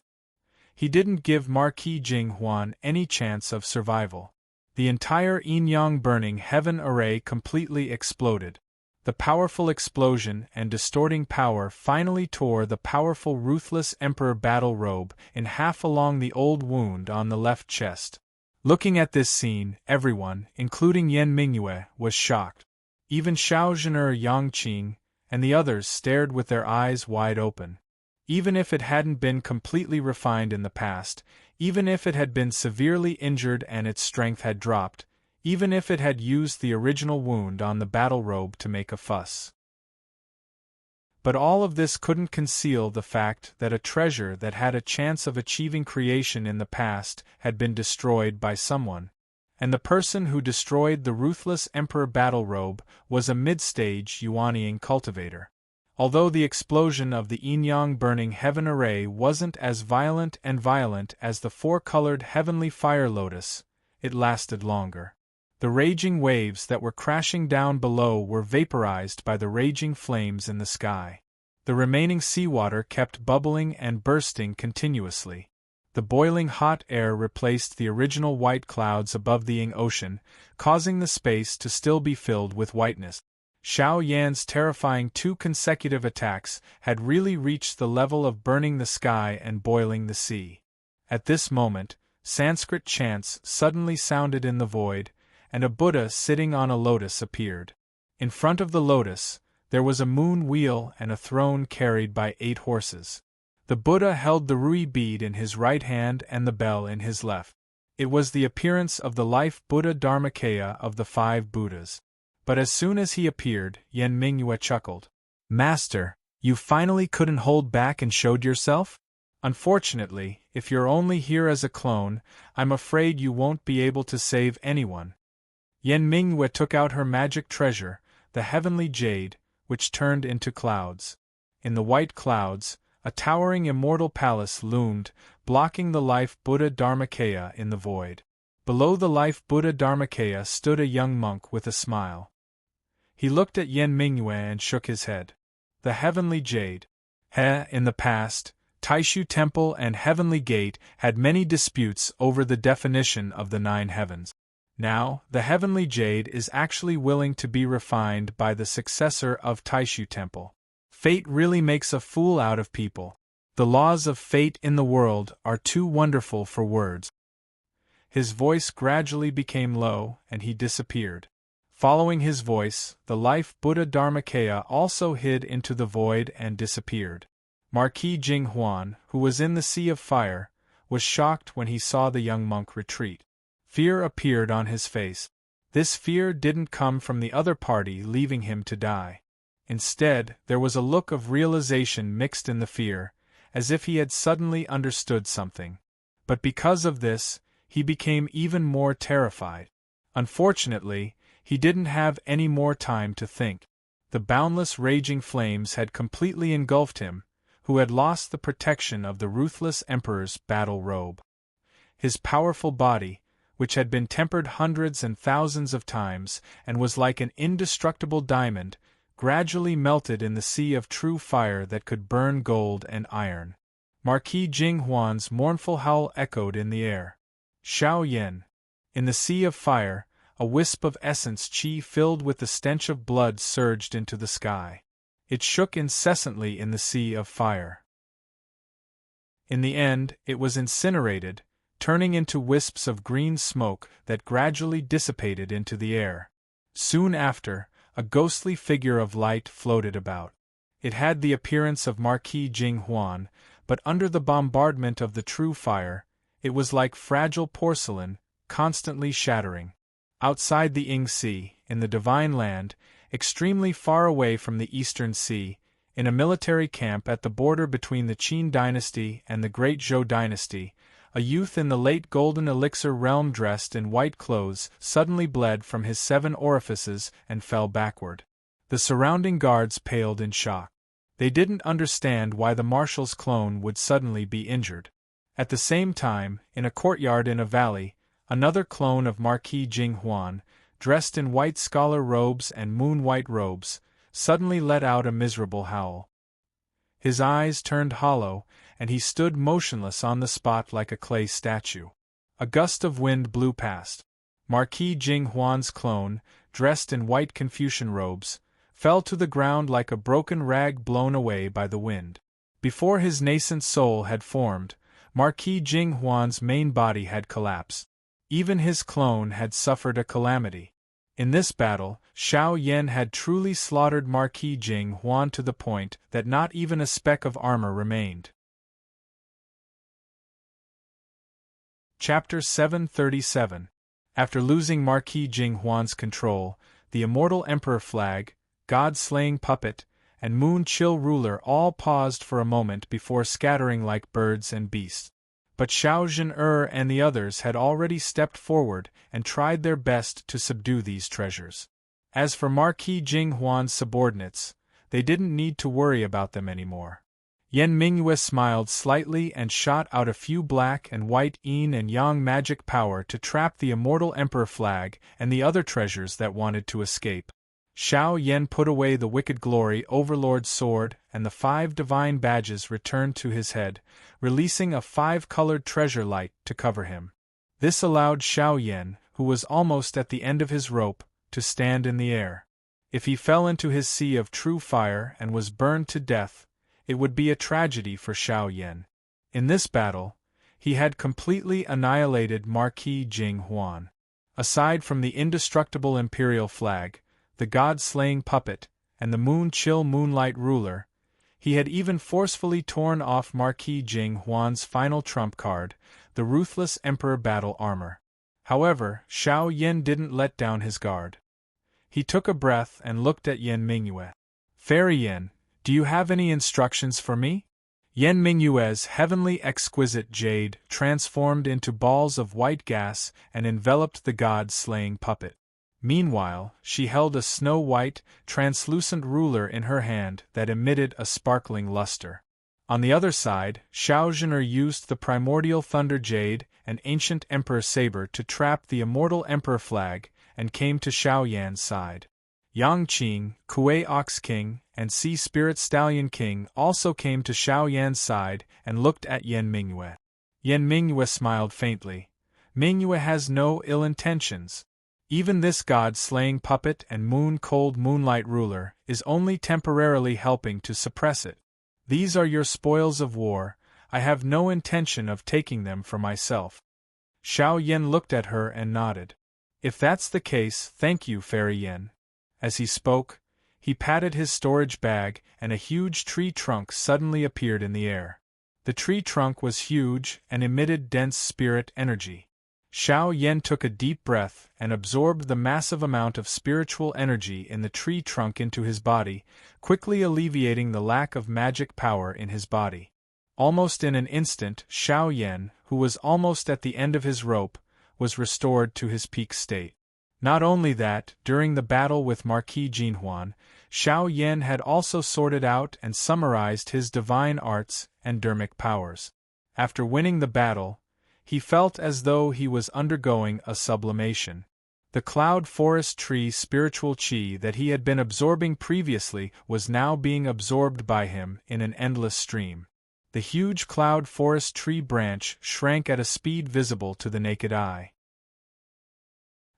He didn't give Marquis Jinghuan any chance of survival. The entire yin-yang burning heaven array completely exploded. The powerful explosion and distorting power finally tore the powerful ruthless Emperor battle robe in half along the old wound on the left chest. Looking at this scene, everyone, including Yan Mingyue, was shocked. Even Xiao Zhen'er, Yang Qing, and the others stared with their eyes wide open. Even if it hadn't been completely refined in the past, even if it had been severely injured and its strength had dropped, even if it had used the original wound on the battle robe to make a fuss. But all of this couldn't conceal the fact that a treasure that had a chance of achieving creation in the past had been destroyed by someone, and the person who destroyed the ruthless Emperor battle robe was a mid-stage Yuanian cultivator. Although the explosion of the yin-yang burning heaven array wasn't as violent as the 4-colored heavenly fire lotus, it lasted longer. The raging waves that were crashing down below were vaporized by the raging flames in the sky. The remaining seawater kept bubbling and bursting continuously. The boiling hot air replaced the original white clouds above the Ing Ocean, causing the space to still be filled with whiteness. Xiao Yan's terrifying 2 consecutive attacks had really reached the level of burning the sky and boiling the sea. At this moment, Sanskrit chants suddenly sounded in the void, and a Buddha sitting on a lotus appeared. In front of the lotus, there was a moon wheel and a throne carried by 8 horses. The Buddha held the rui bead in his right hand and the bell in his left. It was the appearance of the life Buddha Dharmakaya of the 5 Buddhas. But as soon as he appeared, Yen Mingyue chuckled. "Master, you finally couldn't hold back and showed yourself? Unfortunately, if you're only here as a clone, I'm afraid you won't be able to save anyone." Yen Mingyue took out her magic treasure, the heavenly jade, which turned into clouds. In the white clouds, a towering immortal palace loomed, blocking the life Buddha Dharmakaya in the void. Below the life Buddha Dharmakaya stood a young monk with a smile. He looked at Yen Mingyue and shook his head. The heavenly jade. In the past, Taishu Temple and Heavenly Gate had many disputes over the definition of the 9 heavens. Now, the heavenly jade is actually willing to be refined by the successor of Taishu Temple. Fate really makes a fool out of people. The laws of fate in the world are too wonderful for words. His voice gradually became low, and he disappeared. Following his voice, the life Buddha Dharmakaya also hid into the void and disappeared. Marquis Jinghuan, who was in the sea of fire, was shocked when he saw the young monk retreat. Fear appeared on his face. This fear didn't come from the other party leaving him to die. Instead, there was a look of realization mixed in the fear, as if he had suddenly understood something. But because of this, he became even more terrified. Unfortunately, he didn't have any more time to think. The boundless raging flames had completely engulfed him, who had lost the protection of the ruthless emperor's battle robe. His powerful body, which had been tempered hundreds and thousands of times and was like an indestructible diamond, gradually melted in the sea of true fire that could burn gold and iron. Marquis Jinghuan's mournful howl echoed in the air. Xiao Yan. In the sea of fire, a wisp of essence qi filled with the stench of blood surged into the sky. It shook incessantly in the sea of fire. In the end, it was incinerated, turning into wisps of green smoke that gradually dissipated into the air. Soon after, a ghostly figure of light floated about. It had the appearance of Marquis Jinghuan, but under the bombardment of the true fire, it was like fragile porcelain, constantly shattering. Outside the Ing Sea, in the Divine Land, extremely far away from the Eastern Sea, in a military camp at the border between the Qin dynasty and the Great Zhou dynasty, a youth in the late Golden Elixir realm dressed in white clothes suddenly bled from his 7 orifices and fell backward. The surrounding guards paled in shock. They didn't understand why the marshal's clone would suddenly be injured. At the same time, in a courtyard in a valley, another clone of Marquis Jinghuan, dressed in white scholar robes and moon-white robes, suddenly let out a miserable howl. His eyes turned hollow, and he stood motionless on the spot like a clay statue. A gust of wind blew past. Marquis Jinghuan's clone, dressed in white Confucian robes, fell to the ground like a broken rag blown away by the wind. Before his nascent soul had formed, Marquis Jinghuan's main body had collapsed. Even his clone had suffered a calamity. In this battle, Xiao Yan had truly slaughtered Marquis Jinghuan to the point that not even a speck of armor remained. Chapter 737. After losing Marquis Jinghuan's control, the immortal Emperor Flag, God-slaying puppet, and Moon Chill ruler all paused for a moment before scattering like birds and beasts. But Xiao Zhen and the others had already stepped forward and tried their best to subdue these treasures. As for Marquis Jinghuan's subordinates, they didn't need to worry about them anymore. Yen Mingyue smiled slightly and shot out a few black and white yin and yang magic power to trap the immortal Emperor Flag and the other treasures that wanted to escape. Xiao Yan put away the Wicked Glory Overlord's sword and the 5 divine badges returned to his head, releasing a 5-colored treasure light to cover him. This allowed Xiao Yan, who was almost at the end of his rope, to stand in the air. If he fell into his sea of true fire and was burned to death, it would be a tragedy for Xiao Yan. In this battle, he had completely annihilated Marquis Jing Huan. Aside from the indestructible imperial flag, the god-slaying puppet, and the moon-chill moonlight ruler, he had even forcefully torn off Marquis Jing Huan's final trump card, the ruthless emperor battle armor. However, Xiao Yan didn't let down his guard. He took a breath and looked at Yan Mingyue. "Fairy Yan, do you have any instructions for me?" Yan Mingyue's heavenly exquisite jade transformed into balls of white gas and enveloped the god-slaying puppet. Meanwhile, she held a snow-white, translucent ruler in her hand that emitted a sparkling luster. On the other side, Xiao Zhener used the primordial thunder jade and ancient emperor saber to trap the immortal emperor flag and came to Xiao Yan's side. Yang Qing, Kuei Ox King, and Sea Spirit Stallion King also came to Xiao Yan's side and looked at Yan Mingyue. Yan Mingyue smiled faintly. Mingyue has no ill intentions. Even this god-slaying puppet and moon-cold moonlight ruler is only temporarily helping to suppress it. These are your spoils of war. I have no intention of taking them for myself. Xiao Yan looked at her and nodded. If that's the case, thank you, Fairy Yan. As he spoke, he patted his storage bag and a huge tree trunk suddenly appeared in the air. The tree trunk was huge and emitted dense spirit energy. Xiao Yan took a deep breath and absorbed the massive amount of spiritual energy in the tree trunk into his body, quickly alleviating the lack of magic power in his body. Almost in an instant, Xiao Yan, who was almost at the end of his rope, was restored to his peak state. Not only that, during the battle with Marquis Jinhuan, Xiao Yan had also sorted out and summarized his divine arts and dermic powers. After winning the battle, he felt as though he was undergoing a sublimation. The cloud forest tree spiritual chi that he had been absorbing previously was now being absorbed by him in an endless stream. The huge cloud forest tree branch shrank at a speed visible to the naked eye.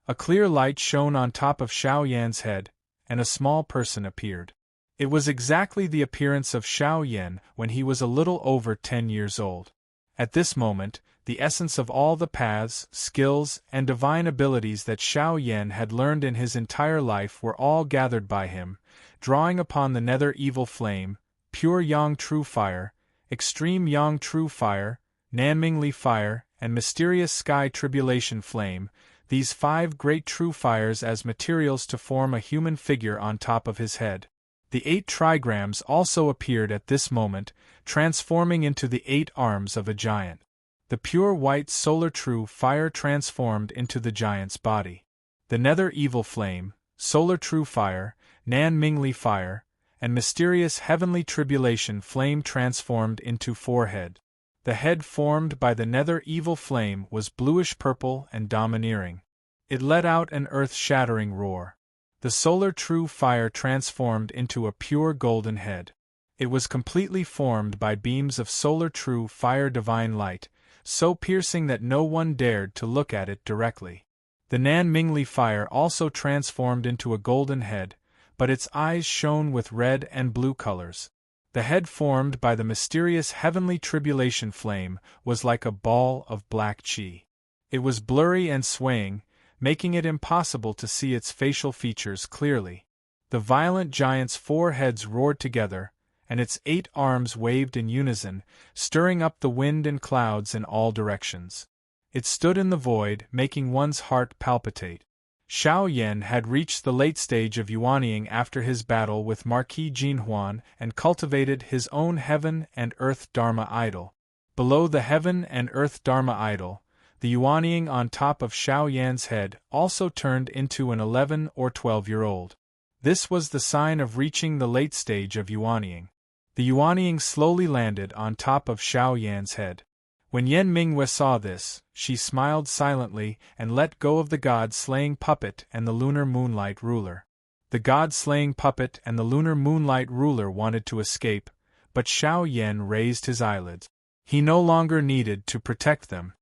A clear light shone on top of Xiao Yan's head, and a small person appeared. It was exactly the appearance of Xiao Yan when he was a little over 10 years old. At this moment, the essence of all the paths, skills, and divine abilities that Xiao Yan had learned in his entire life were all gathered by him, drawing upon the nether evil flame, pure yang true fire, extreme yang true fire, Nanmingli fire, and mysterious sky tribulation flame, these 5 great true fires as materials to form a human figure on top of his head. The 8 trigrams also appeared at this moment, transforming into the 8 arms of a giant. The pure white solar true fire transformed into the giant's body. The nether evil flame, solar true fire, Nanmingli fire, and mysterious heavenly tribulation flame transformed into 4 head. The head formed by the nether evil flame was bluish-purple and domineering. It let out an earth-shattering roar. The solar true fire transformed into a pure golden head. It was completely formed by beams of solar true fire divine light, so piercing that no one dared to look at it directly. The Nanmingli fire also transformed into a golden head, but its eyes shone with red and blue colors. The head formed by the mysterious heavenly tribulation flame was like a ball of black chi. It was blurry and swaying, making it impossible to see its facial features clearly. The violent giant's 4 heads roared together, and its 8 arms waved in unison, stirring up the wind and clouds in all directions. It stood in the void, making one's heart palpitate. Xiao Yan had reached the late stage of yuanying after his battle with Marquis Jinhuan and cultivated his own heaven and earth Dharma idol. Below the heaven and earth Dharma idol, the yuanying on top of Xiao Yan's head also turned into an 11 or 12-year-old. This was the sign of reaching the late stage of yuanying. The yuanying slowly landed on top of Xiao Yan's head. When Yan Mingyue saw this, she smiled silently and let go of the god-slaying puppet and the lunar moonlight ruler. The god-slaying puppet and the lunar moonlight ruler wanted to escape, but Xiao Yan raised his eyelids. He no longer needed to protect them.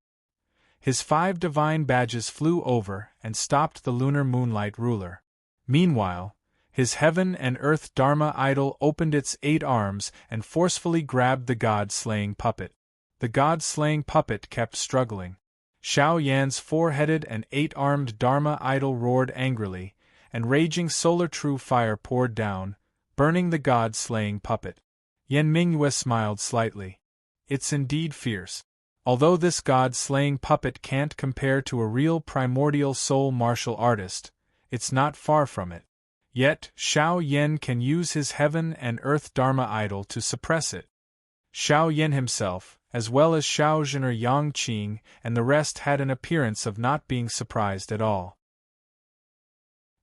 His 5 divine badges flew over and stopped the lunar moonlight ruler. Meanwhile, his heaven and earth Dharma idol opened its 8 arms and forcefully grabbed the god-slaying puppet. The god-slaying puppet kept struggling. Xiao Yan's 4-headed and 8-armed Dharma idol roared angrily, and raging solar true fire poured down, burning the god-slaying puppet. Yan Mingyue smiled slightly. It's indeed fierce. Although this god-slaying puppet can't compare to a real primordial soul martial artist, it's not far from it. Yet, Xiao Yan can use his heaven and earth Dharma idol to suppress it. Xiao Yan himself, as well as Xiao Zhen'er, Yang Qing, and the rest had an appearance of not being surprised at all.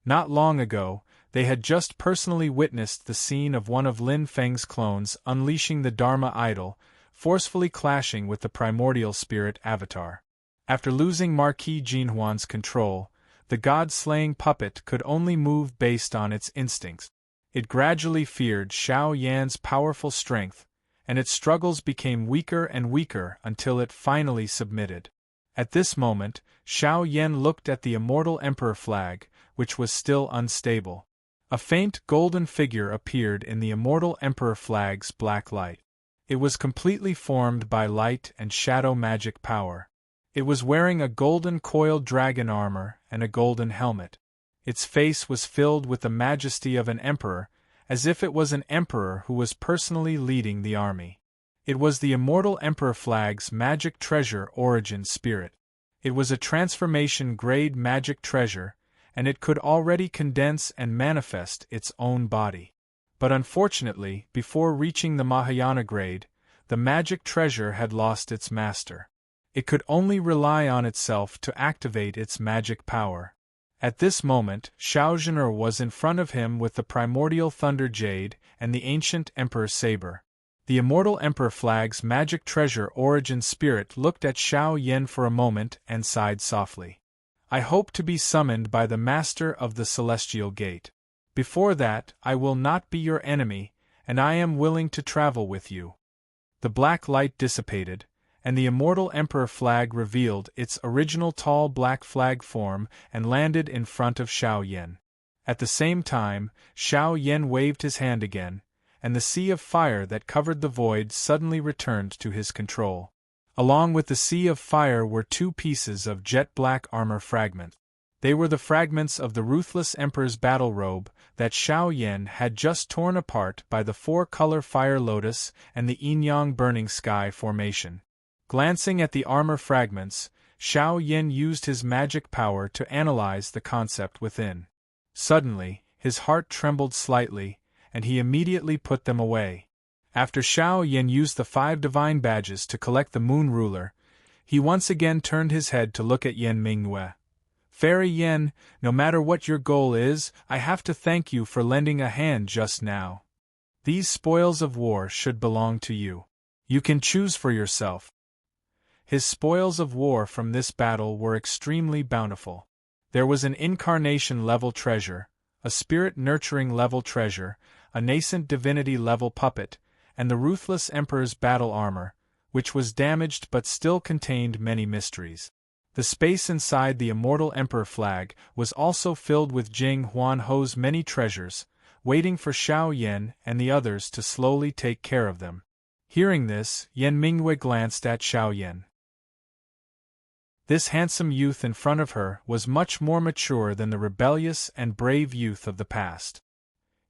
Not long ago, they had just personally witnessed the scene of one of Lin Feng's clones unleashing the Dharma idol, forcefully clashing with the primordial spirit avatar. After losing Marquis Jinhuan's control, the god-slaying puppet could only move based on its instincts. It gradually feared Xiao Yan's powerful strength, and its struggles became weaker and weaker until it finally submitted. At this moment, Xiao Yan looked at the immortal emperor flag, which was still unstable. A faint golden figure appeared in the immortal emperor flag's black light. It was completely formed by light and shadow magic power. It was wearing a golden coiled dragon armor and a golden helmet. Its face was filled with the majesty of an emperor, as if it was an emperor who was personally leading the army. It was the immortal emperor flag's magic treasure origin spirit. It was a transformation-grade magic treasure, and it could already condense and manifest its own body. But unfortunately, before reaching the Mahayana grade, the magic treasure had lost its master. It could only rely on itself to activate its magic power. At this moment, Xiao Zhen'er was in front of him with the primordial thunder jade and the ancient emperor's saber. The immortal emperor flag's magic treasure origin spirit looked at Xiao Yan for a moment and sighed softly. I hope to be summoned by the master of the celestial gate. Before that, I will not be your enemy, and I am willing to travel with you. The black light dissipated, and the immortal emperor flag revealed its original tall black flag form and landed in front of Xiao Yan. At the same time, Xiao Yan waved his hand again, and the sea of fire that covered the void suddenly returned to his control. Along with the sea of fire were 2 pieces of jet-black armor fragments. They were the fragments of the ruthless emperor's battle robe that Xiao Yan had just torn apart by the 4-color fire lotus and the yin-yang burning sky formation. Glancing at the armor fragments, Xiao Yan used his magic power to analyze the concept within. Suddenly, his heart trembled slightly, and he immediately put them away. After Xiao Yan used the 5 divine badges to collect the moon ruler, he once again turned his head to look at Yan Mingyue. Fairy Yan, no matter what your goal is, I have to thank you for lending a hand just now. These spoils of war should belong to you. You can choose for yourself. His spoils of war from this battle were extremely bountiful. There was an incarnation-level treasure, a spirit-nurturing-level treasure, a nascent divinity-level puppet, and the ruthless emperor's battle armor, which was damaged but still contained many mysteries. The space inside the immortal emperor flag was also filled with Jing Huan Ho's many treasures, waiting for Xiao Yan and the others to slowly take care of them. Hearing this, Yan Mingyue glanced at Xiao Yan. This handsome youth in front of her was much more mature than the rebellious and brave youth of the past.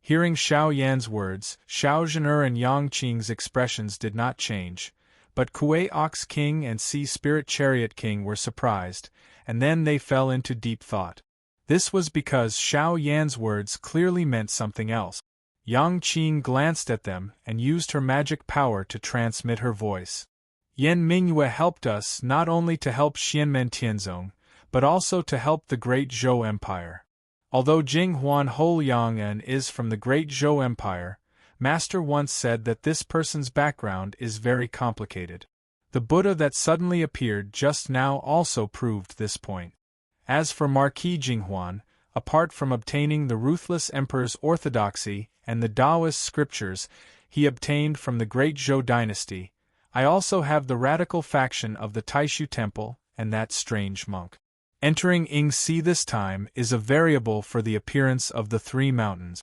Hearing Xiao Yan's words, Xiao Zhen'er and Yang Qing's expressions did not change, but Kuei Ox King and Sea Spirit Chariot King were surprised, and then they fell into deep thought. This was because Xiao Yan's words clearly meant something else. Yang Qing glanced at them and used her magic power to transmit her voice. Yan Mingyue helped us not only to help Xianmen Tianzong, but also to help the Great Zhou Empire. Although Jing Huan Ho Liangen is from the Great Zhou Empire, Master once said that this person's background is very complicated. The Buddha that suddenly appeared just now also proved this point. As for Marquis Jinghuan, apart from obtaining the ruthless emperor's orthodoxy and the Taoist scriptures he obtained from the great Zhou dynasty, I also have the radical faction of the Taishu temple and that strange monk. Entering Yingxi this time is a variable for the appearance of the three mountains.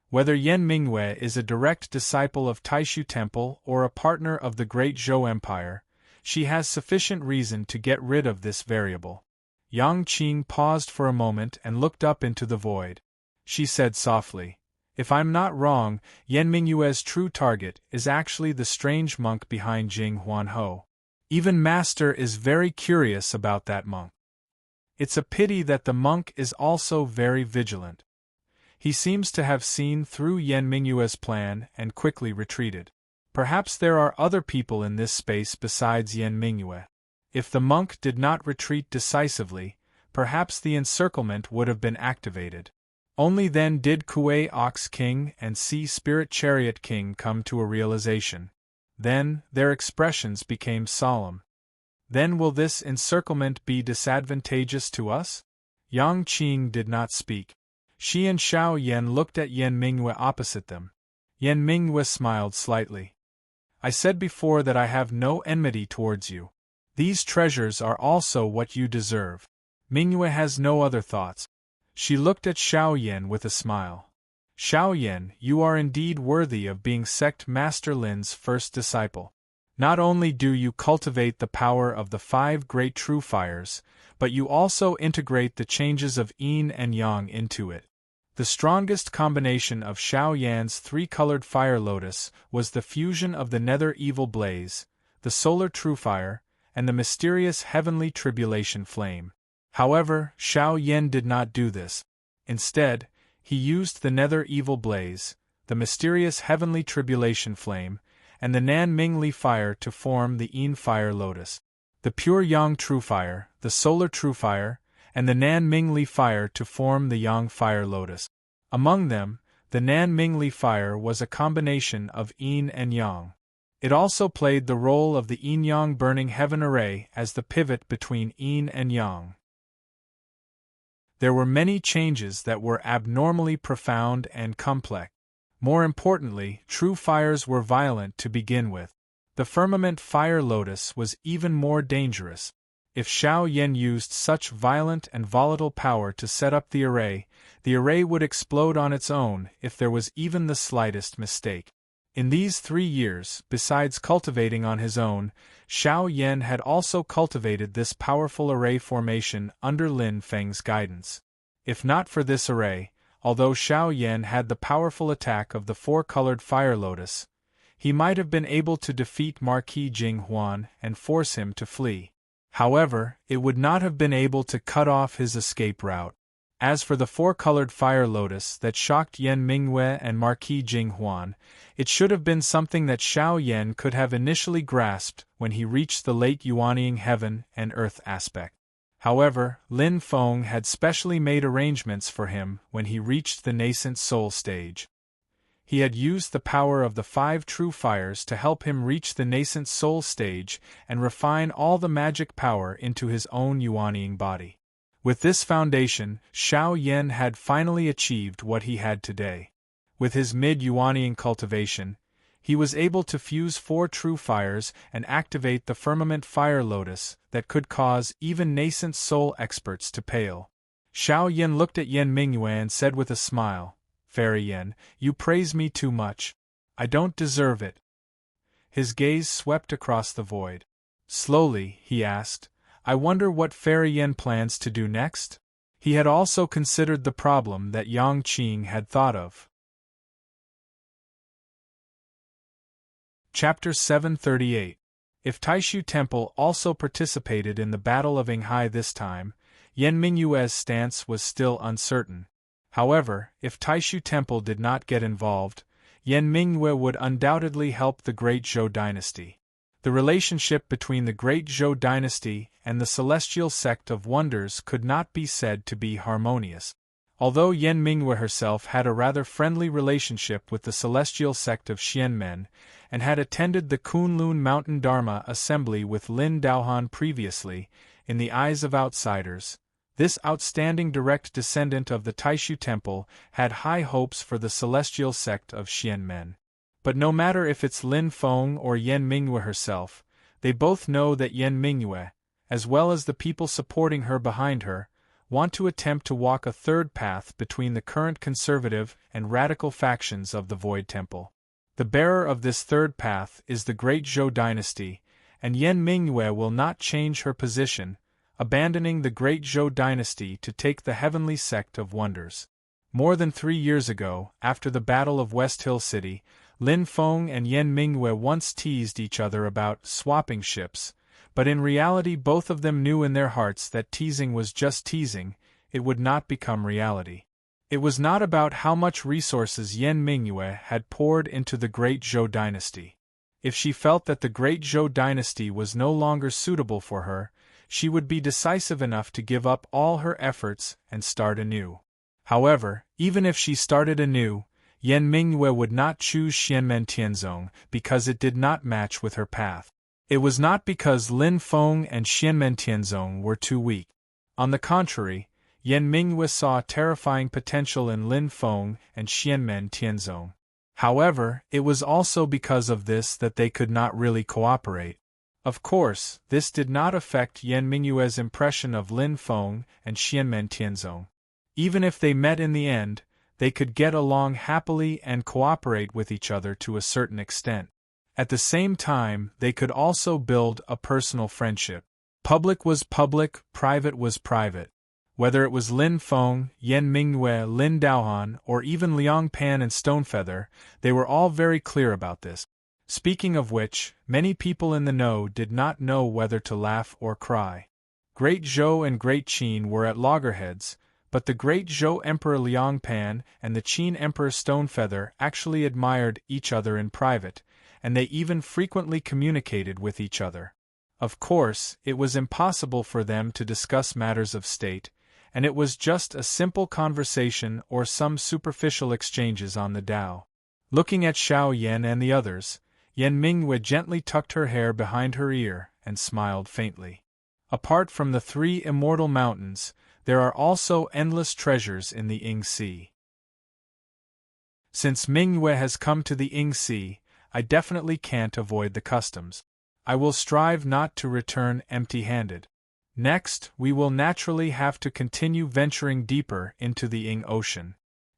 Whether Yan Mingyue is a direct disciple of Taishu temple or a partner of the great Zhou empire, she has sufficient reason to get rid of this variable. Yang Qing paused for a moment and looked up into the void. She said softly, "If I'm not wrong, Yan Mingyue's true target is actually the strange monk behind Jing Huanho. Even Master is very curious about that monk. It's a pity that the monk is also very vigilant. He seems to have seen through Yan Mingyue's plan and quickly retreated. Perhaps there are other people in this space besides Yan Mingyue. If the monk did not retreat decisively, perhaps the encirclement would have been activated. Only then did Kuei Ox King and Sea Spirit Chariot King come to a realization. Then their expressions became solemn. Then will this encirclement be disadvantageous to us?" Yang Qing did not speak. She and Xiao Yan looked at Yan Mingyue opposite them. Yan Mingyue smiled slightly. "I said before that I have no enmity towards you. These treasures are also what you deserve." Mingyue has no other thoughts. She looked at Xiao Yan with a smile. "Xiao Yan, you are indeed worthy of being Sect Master Lin's first disciple. Not only do you cultivate the power of the 5 great true fires, but you also integrate the changes of yin and yang into it. The strongest combination of Xiao Yan's 3-colored fire lotus was the fusion of the nether evil blaze, the solar true fire, and the mysterious heavenly tribulation flame. However, Xiao Yan did not do this. Instead, he used the nether evil blaze, the mysterious heavenly tribulation flame, and the Nan Mingli fire to form the Yin fire lotus. The pure Yang true fire, the solar true fire, and the Nan Mingli fire to form the Yang fire lotus. Among them, the Nan Mingli fire was a combination of Yin and Yang. It also played the role of the Yin-Yang burning heaven array as the pivot between Yin and Yang. There were many changes that were abnormally profound and complex. More importantly, true fires were violent to begin with. The firmament fire lotus was even more dangerous. If Xiao Yan used such violent and volatile power to set up the array would explode on its own if there was even the slightest mistake. In these 3 years, besides cultivating on his own, Xiao Yan had also cultivated this powerful array formation under Lin Feng's guidance. If not for this array, although Xiao Yan had the powerful attack of the 4-colored fire lotus, he might have been able to defeat Marquis Jing Huan and force him to flee. However, it would not have been able to cut off his escape route. As for the 4-colored fire lotus that shocked Yan Mingyue and Marquis Jing Huan, it should have been something that Xiao Yan could have initially grasped when he reached the late Yuanying heaven and earth aspect. However, Lin Feng had specially made arrangements for him when he reached the nascent soul stage. He had used the power of the 5 true fires to help him reach the nascent soul stage and refine all the magic power into his own Yuanying body. With this foundation, Xiao Yan had finally achieved what he had today. With his mid-Yuanying cultivation, he was able to fuse 4 true fires and activate the firmament fire lotus that could cause even nascent soul experts to pale. Xiao Yan looked at Yan Mingyue and said with a smile, "Fairy Yan, you praise me too much. I don't deserve it." His gaze swept across the void. Slowly, he asked, "I wonder what Fairy Yan plans to do next?" He had also considered the problem that Yang Qing had thought of. Chapter 738. If Taishu Temple also participated in the Battle of Yinghai this time, Yan Mingyue's stance was still uncertain. However, if Taishu Temple did not get involved, Yan Mingyue would undoubtedly help the Great Zhou dynasty. The relationship between the Great Zhou dynasty and the Celestial Sect of Wonders could not be said to be harmonious. Although Yan Mingyue herself had a rather friendly relationship with the Celestial Sect of Xianmen, and had attended the Kunlun Mountain Dharma Assembly with Lin Daohan previously, in the eyes of outsiders, This outstanding direct descendant of the Taishu Temple had high hopes for the celestial sect of Xianmen. But no matter if it's Lin Feng or Yan Mingyue herself, they both know that Yan Mingyue, as well as the people supporting her behind her, want to attempt to walk a third path between the current conservative and radical factions of the Void Temple. The bearer of this third path is the great Zhou dynasty, and Yan Mingyue will not change her position, abandoning the great Zhou dynasty to take the heavenly sect of wonders. More than 3 years ago, after the Battle of West Hill City, Lin Feng and Yan Mingyue once teased each other about swapping ships, but in reality both of them knew in their hearts that teasing was just teasing, it would not become reality. It was not about how much resources Yan Mingyue had poured into the great Zhou dynasty. If she felt that the great Zhou dynasty was no longer suitable for her, she would be decisive enough to give up all her efforts and start anew. However, even if she started anew, Yan Mingyue would not choose Xianmen Tianzong because it did not match with her path. It was not because Lin Feng and Xianmen Tianzong were too weak. On the contrary, Yan Mingyue saw terrifying potential in Lin Feng and Xianmen Tianzong. However, it was also because of this that they could not really cooperate. Of course, this did not affect Yan Mingyue's impression of Lin Feng and Xianmen Tianzong. Even if they met in the end, they could get along happily and cooperate with each other to a certain extent. At the same time, they could also build a personal friendship. Public was public, private was private. Whether it was Lin Feng, Yan Mingyue, Lin Daohan, or even Liang Pan and Stonefeather, they were all very clear about this. Speaking of which, many people in the know did not know whether to laugh or cry. Great Zhou and Great Qin were at loggerheads, but the Great Zhou Emperor Liang Pan and the Qin Emperor Stonefeather actually admired each other in private, and they even frequently communicated with each other. Of course, it was impossible for them to discuss matters of state, and it was just a simple conversation or some superficial exchanges on the Dao. Looking at Xiao Yan and the others, Yan Mingyue gently tucked her hair behind her ear and smiled faintly. Apart from the 3 immortal mountains, there are also endless treasures in the Ying Sea. Since Mingyue has come to the Ying Sea, I definitely can't avoid the customs. I will strive not to return empty-handed. Next, we will naturally have to continue venturing deeper into the Ying Ocean.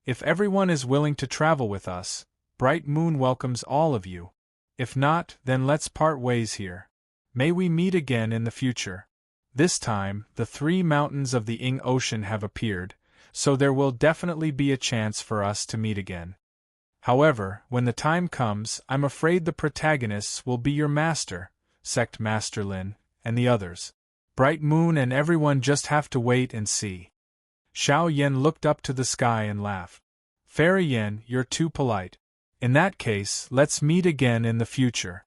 If everyone is willing to travel with us, Bright Moon welcomes all of you. If not, then let's part ways here. May we meet again in the future. This time, the 3 mountains of the Ying Ocean have appeared, so there will definitely be a chance for us to meet again. However, when the time comes, I'm afraid the protagonists will be your master, Sect Master Lin, and the others. Bright Moon and everyone just have to wait and see. Xiao Yan looked up to the sky and laughed. Fairy Yan, you're too polite. In that case, let's meet again in the future.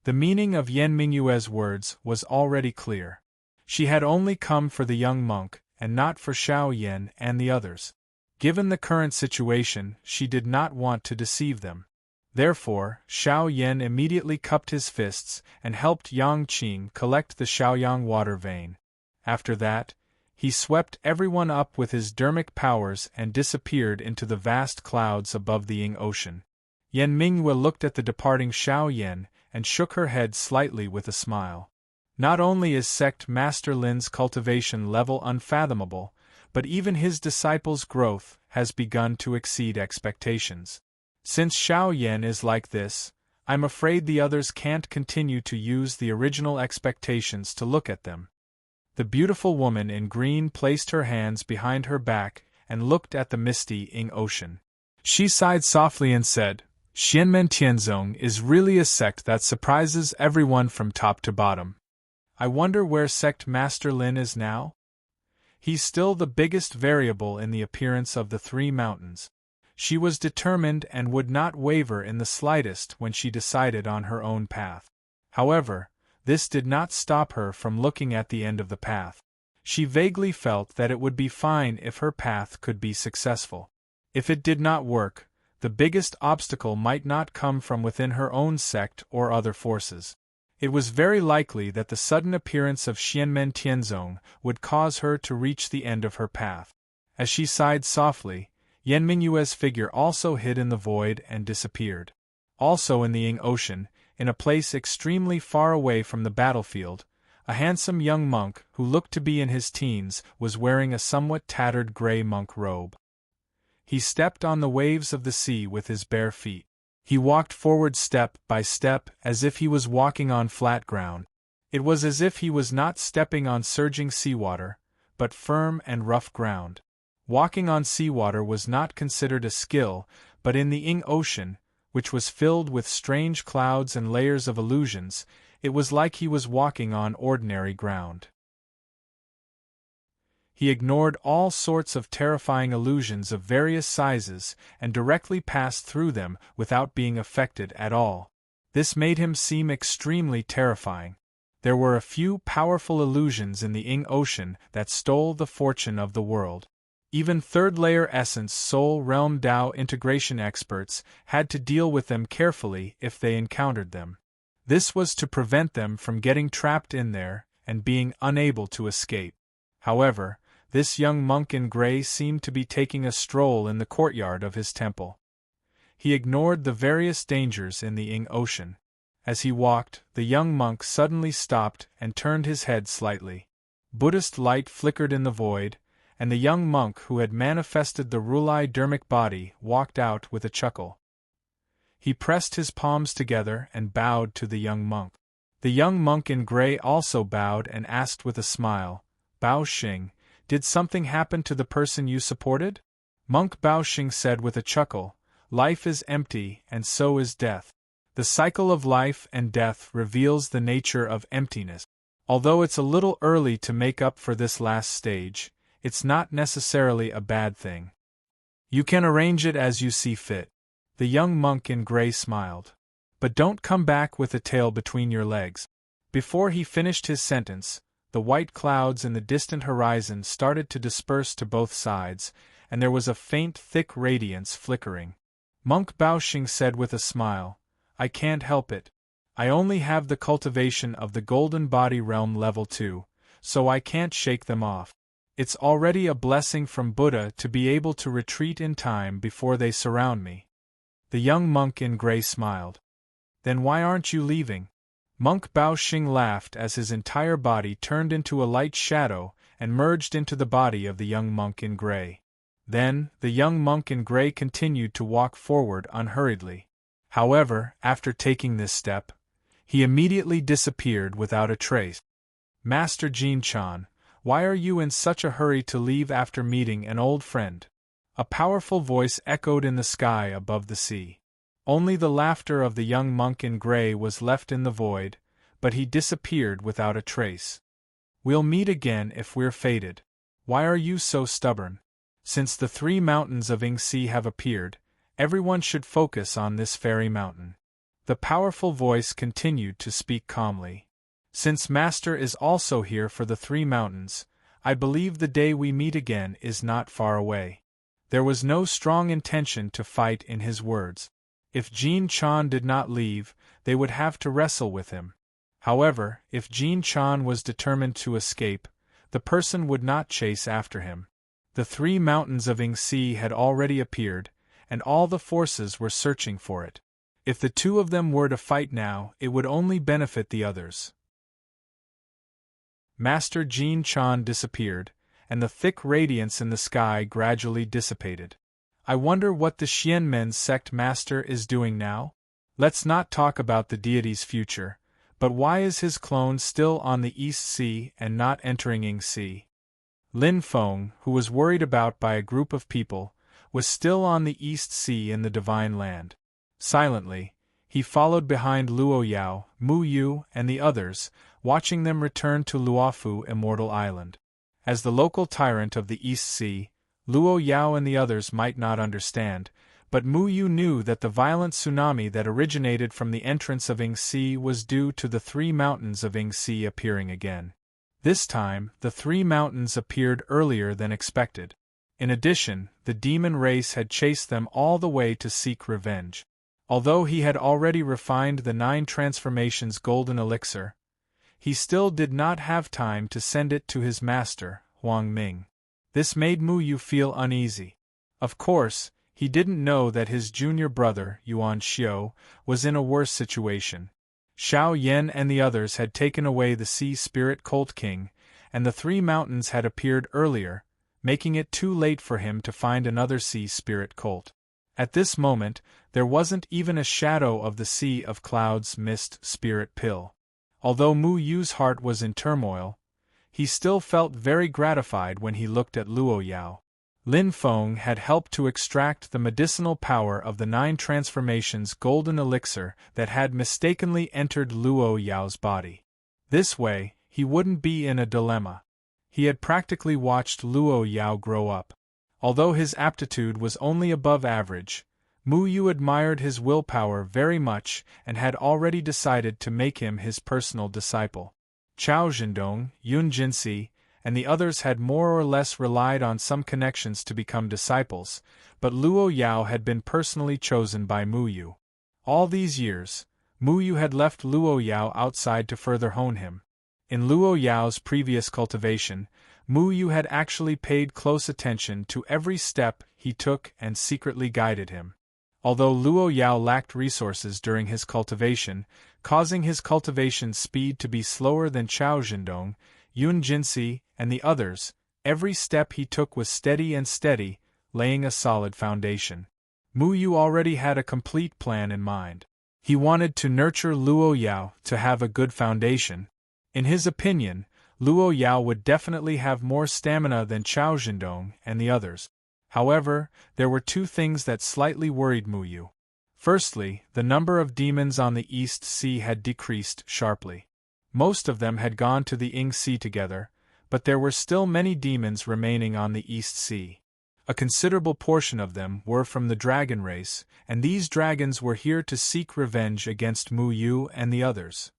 The meaning of Yan Mingyue's words was already clear. She had only come for the young monk, and not for Xiao Yan and the others. Given the current situation, she did not want to deceive them. Therefore, Xiao Yan immediately cupped his fists and helped Yang Qing collect the Xiaoyang water vein. After that, he swept everyone up with his dermic powers and disappeared into the vast clouds above the Ying Ocean. Yan Mingyue looked at the departing Xiao Yan and shook her head slightly with a smile. Not only is Sect Master Lin's cultivation level unfathomable, but even his disciples' growth has begun to exceed expectations. Since Xiao Yan is like this, I'm afraid the others can't continue to use the original expectations to look at them. The beautiful woman in green placed her hands behind her back and looked at the misty Ying Ocean. She sighed softly and said, Xianmen Tianzong is really a sect that surprises everyone from top to bottom. I wonder where Sect Master Lin is now? He's still the biggest variable in the appearance of the 3 mountains. She was determined and would not waver in the slightest when she decided on her own path. However, this did not stop her from looking at the end of the path. She vaguely felt that it would be fine if her path could be successful. If it did not work, the biggest obstacle might not come from within her own sect or other forces. It was very likely that the sudden appearance of Xianmen Tianzong would cause her to reach the end of her path. As she sighed softly, Yan Mingyue's figure also hid in the void and disappeared. Also in the Ying Ocean, in a place extremely far away from the battlefield, a handsome young monk who looked to be in his teens was wearing a somewhat tattered gray monk robe. He stepped on the waves of the sea with his bare feet. He walked forward step by step as if he was walking on flat ground. It was as if he was not stepping on surging seawater, but firm and rough ground. Walking on seawater was not considered a skill, but in the Ying Ocean, which was filled with strange clouds and layers of illusions, it was like he was walking on ordinary ground. He ignored all sorts of terrifying illusions of various sizes and directly passed through them without being affected at all. This made him seem extremely terrifying. There were a few powerful illusions in the Ying Ocean that stole the fortune of the world. Even third-layer essence soul realm Dao integration experts had to deal with them carefully if they encountered them. This was to prevent them from getting trapped in there and being unable to escape. However, this young monk in gray seemed to be taking a stroll in the courtyard of his temple. He ignored the various dangers in the Ying Ocean. As he walked, the young monk suddenly stopped and turned his head slightly. Buddhist light flickered in the void, and the young monk who had manifested the Rulai dermic body walked out with a chuckle. He pressed his palms together and bowed to the young monk. The young monk in gray also bowed and asked with a smile, "Bao Xing, did something happen to the person you supported?" Monk Bao Xing said with a chuckle, "Life is empty and so is death. The cycle of life and death reveals the nature of emptiness. Although it's a little early to make up for this last stage, it's not necessarily a bad thing. You can arrange it as you see fit." The young monk in gray smiled. "But don't come back with a tail between your legs." Before he finished his sentence, the white clouds in the distant horizon started to disperse to both sides, and there was a faint thick radiance flickering. Monk Bao Xing said with a smile, "I can't help it. I only have the cultivation of the golden body realm level 2, so I can't shake them off. It's already a blessing from Buddha to be able to retreat in time before they surround me." The young monk in gray smiled. "Then why aren't you leaving?" Monk Bao Xing laughed as his entire body turned into a light shadow and merged into the body of the young monk in gray. Then, the young monk in gray continued to walk forward unhurriedly. However, after taking this step, he immediately disappeared without a trace. "Master Jin Chan, why are you in such a hurry to leave after meeting an old friend?" A powerful voice echoed in the sky above the sea. Only the laughter of the young monk in gray was left in the void, but he disappeared without a trace. "We'll meet again if we're fated. Why are you so stubborn? Since the 3 mountains of Yingxi have appeared, everyone should focus on this fairy mountain." The powerful voice continued to speak calmly. "Since Master is also here for the 3 mountains, I believe the day we meet again is not far away." There was no strong intention to fight in his words. If Jin Chan did not leave, they would have to wrestle with him. However, if Jin Chan was determined to escape, the person would not chase after him. The 3 mountains of Yingxi had already appeared, and all the forces were searching for it. If the 2 of them were to fight now, it would only benefit the others. Master Jin Chan disappeared, and the thick radiance in the sky gradually dissipated. "I wonder what the Xianmen sect master is doing now? Let's not talk about the deity's future, but why is his clone still on the East Sea and not entering Yingxi?" Lin Feng, who was worried about by a group of people, was still on the East Sea in the Divine Land. Silently, he followed behind Luo Yao, Mu Yu, and the others, watching them return to Luofu Immortal Island. As the local tyrant of the East Sea, Luo Yao and the others might not understand, but Mu Yu knew that the violent tsunami that originated from the entrance of Yingxi was due to the 3 mountains of Yingxi appearing again. This time, the 3 mountains appeared earlier than expected. In addition, the demon race had chased them all the way to seek revenge. Although he had already refined the 9 transformations golden elixir, he still did not have time to send it to his master, Huang Ming. This made Mu Yu feel uneasy. Of course, he didn't know that his junior brother, Yuan Xiu, was in a worse situation. Xiao Yan and the others had taken away the Sea Spirit Colt King, and the 3 mountains had appeared earlier, making it too late for him to find another Sea Spirit Colt. At this moment, there wasn't even a shadow of the Sea of Clouds Mist Spirit Pill. Although Mu Yu's heart was in turmoil, he still felt very gratified when he looked at Luo Yao. Lin Feng had helped to extract the medicinal power of the 9 transformations golden elixir that had mistakenly entered Luo Yao's body. This way, he wouldn't be in a dilemma. He had practically watched Luo Yao grow up. Although his aptitude was only above average, Mu Yu admired his willpower very much and had already decided to make him his personal disciple. Chao Zhendong, Yun Jinsi, and the others had more or less relied on some connections to become disciples, but Luo Yao had been personally chosen by Mu Yu. All these years, Mu Yu had left Luo Yao outside to further hone him. In Luo Yao's previous cultivation, Mu Yu had actually paid close attention to every step he took and secretly guided him. Although Luo Yao lacked resources during his cultivation, causing his cultivation speed to be slower than Chao Zhendong, Yun Jinsi, and the others, every step he took was steady, laying a solid foundation. Mu Yu already had a complete plan in mind. He wanted to nurture Luo Yao to have a good foundation. In his opinion, Luo Yao would definitely have more stamina than Chao Zhendong and the others. However, there were 2 things that slightly worried Mu Yu. Firstly, the number of demons on the East Sea had decreased sharply. Most of them had gone to the Ying Sea together, but there were still many demons remaining on the East Sea. A considerable portion of them were from the dragon race, and these dragons were here to seek revenge against Mu Yu and the others.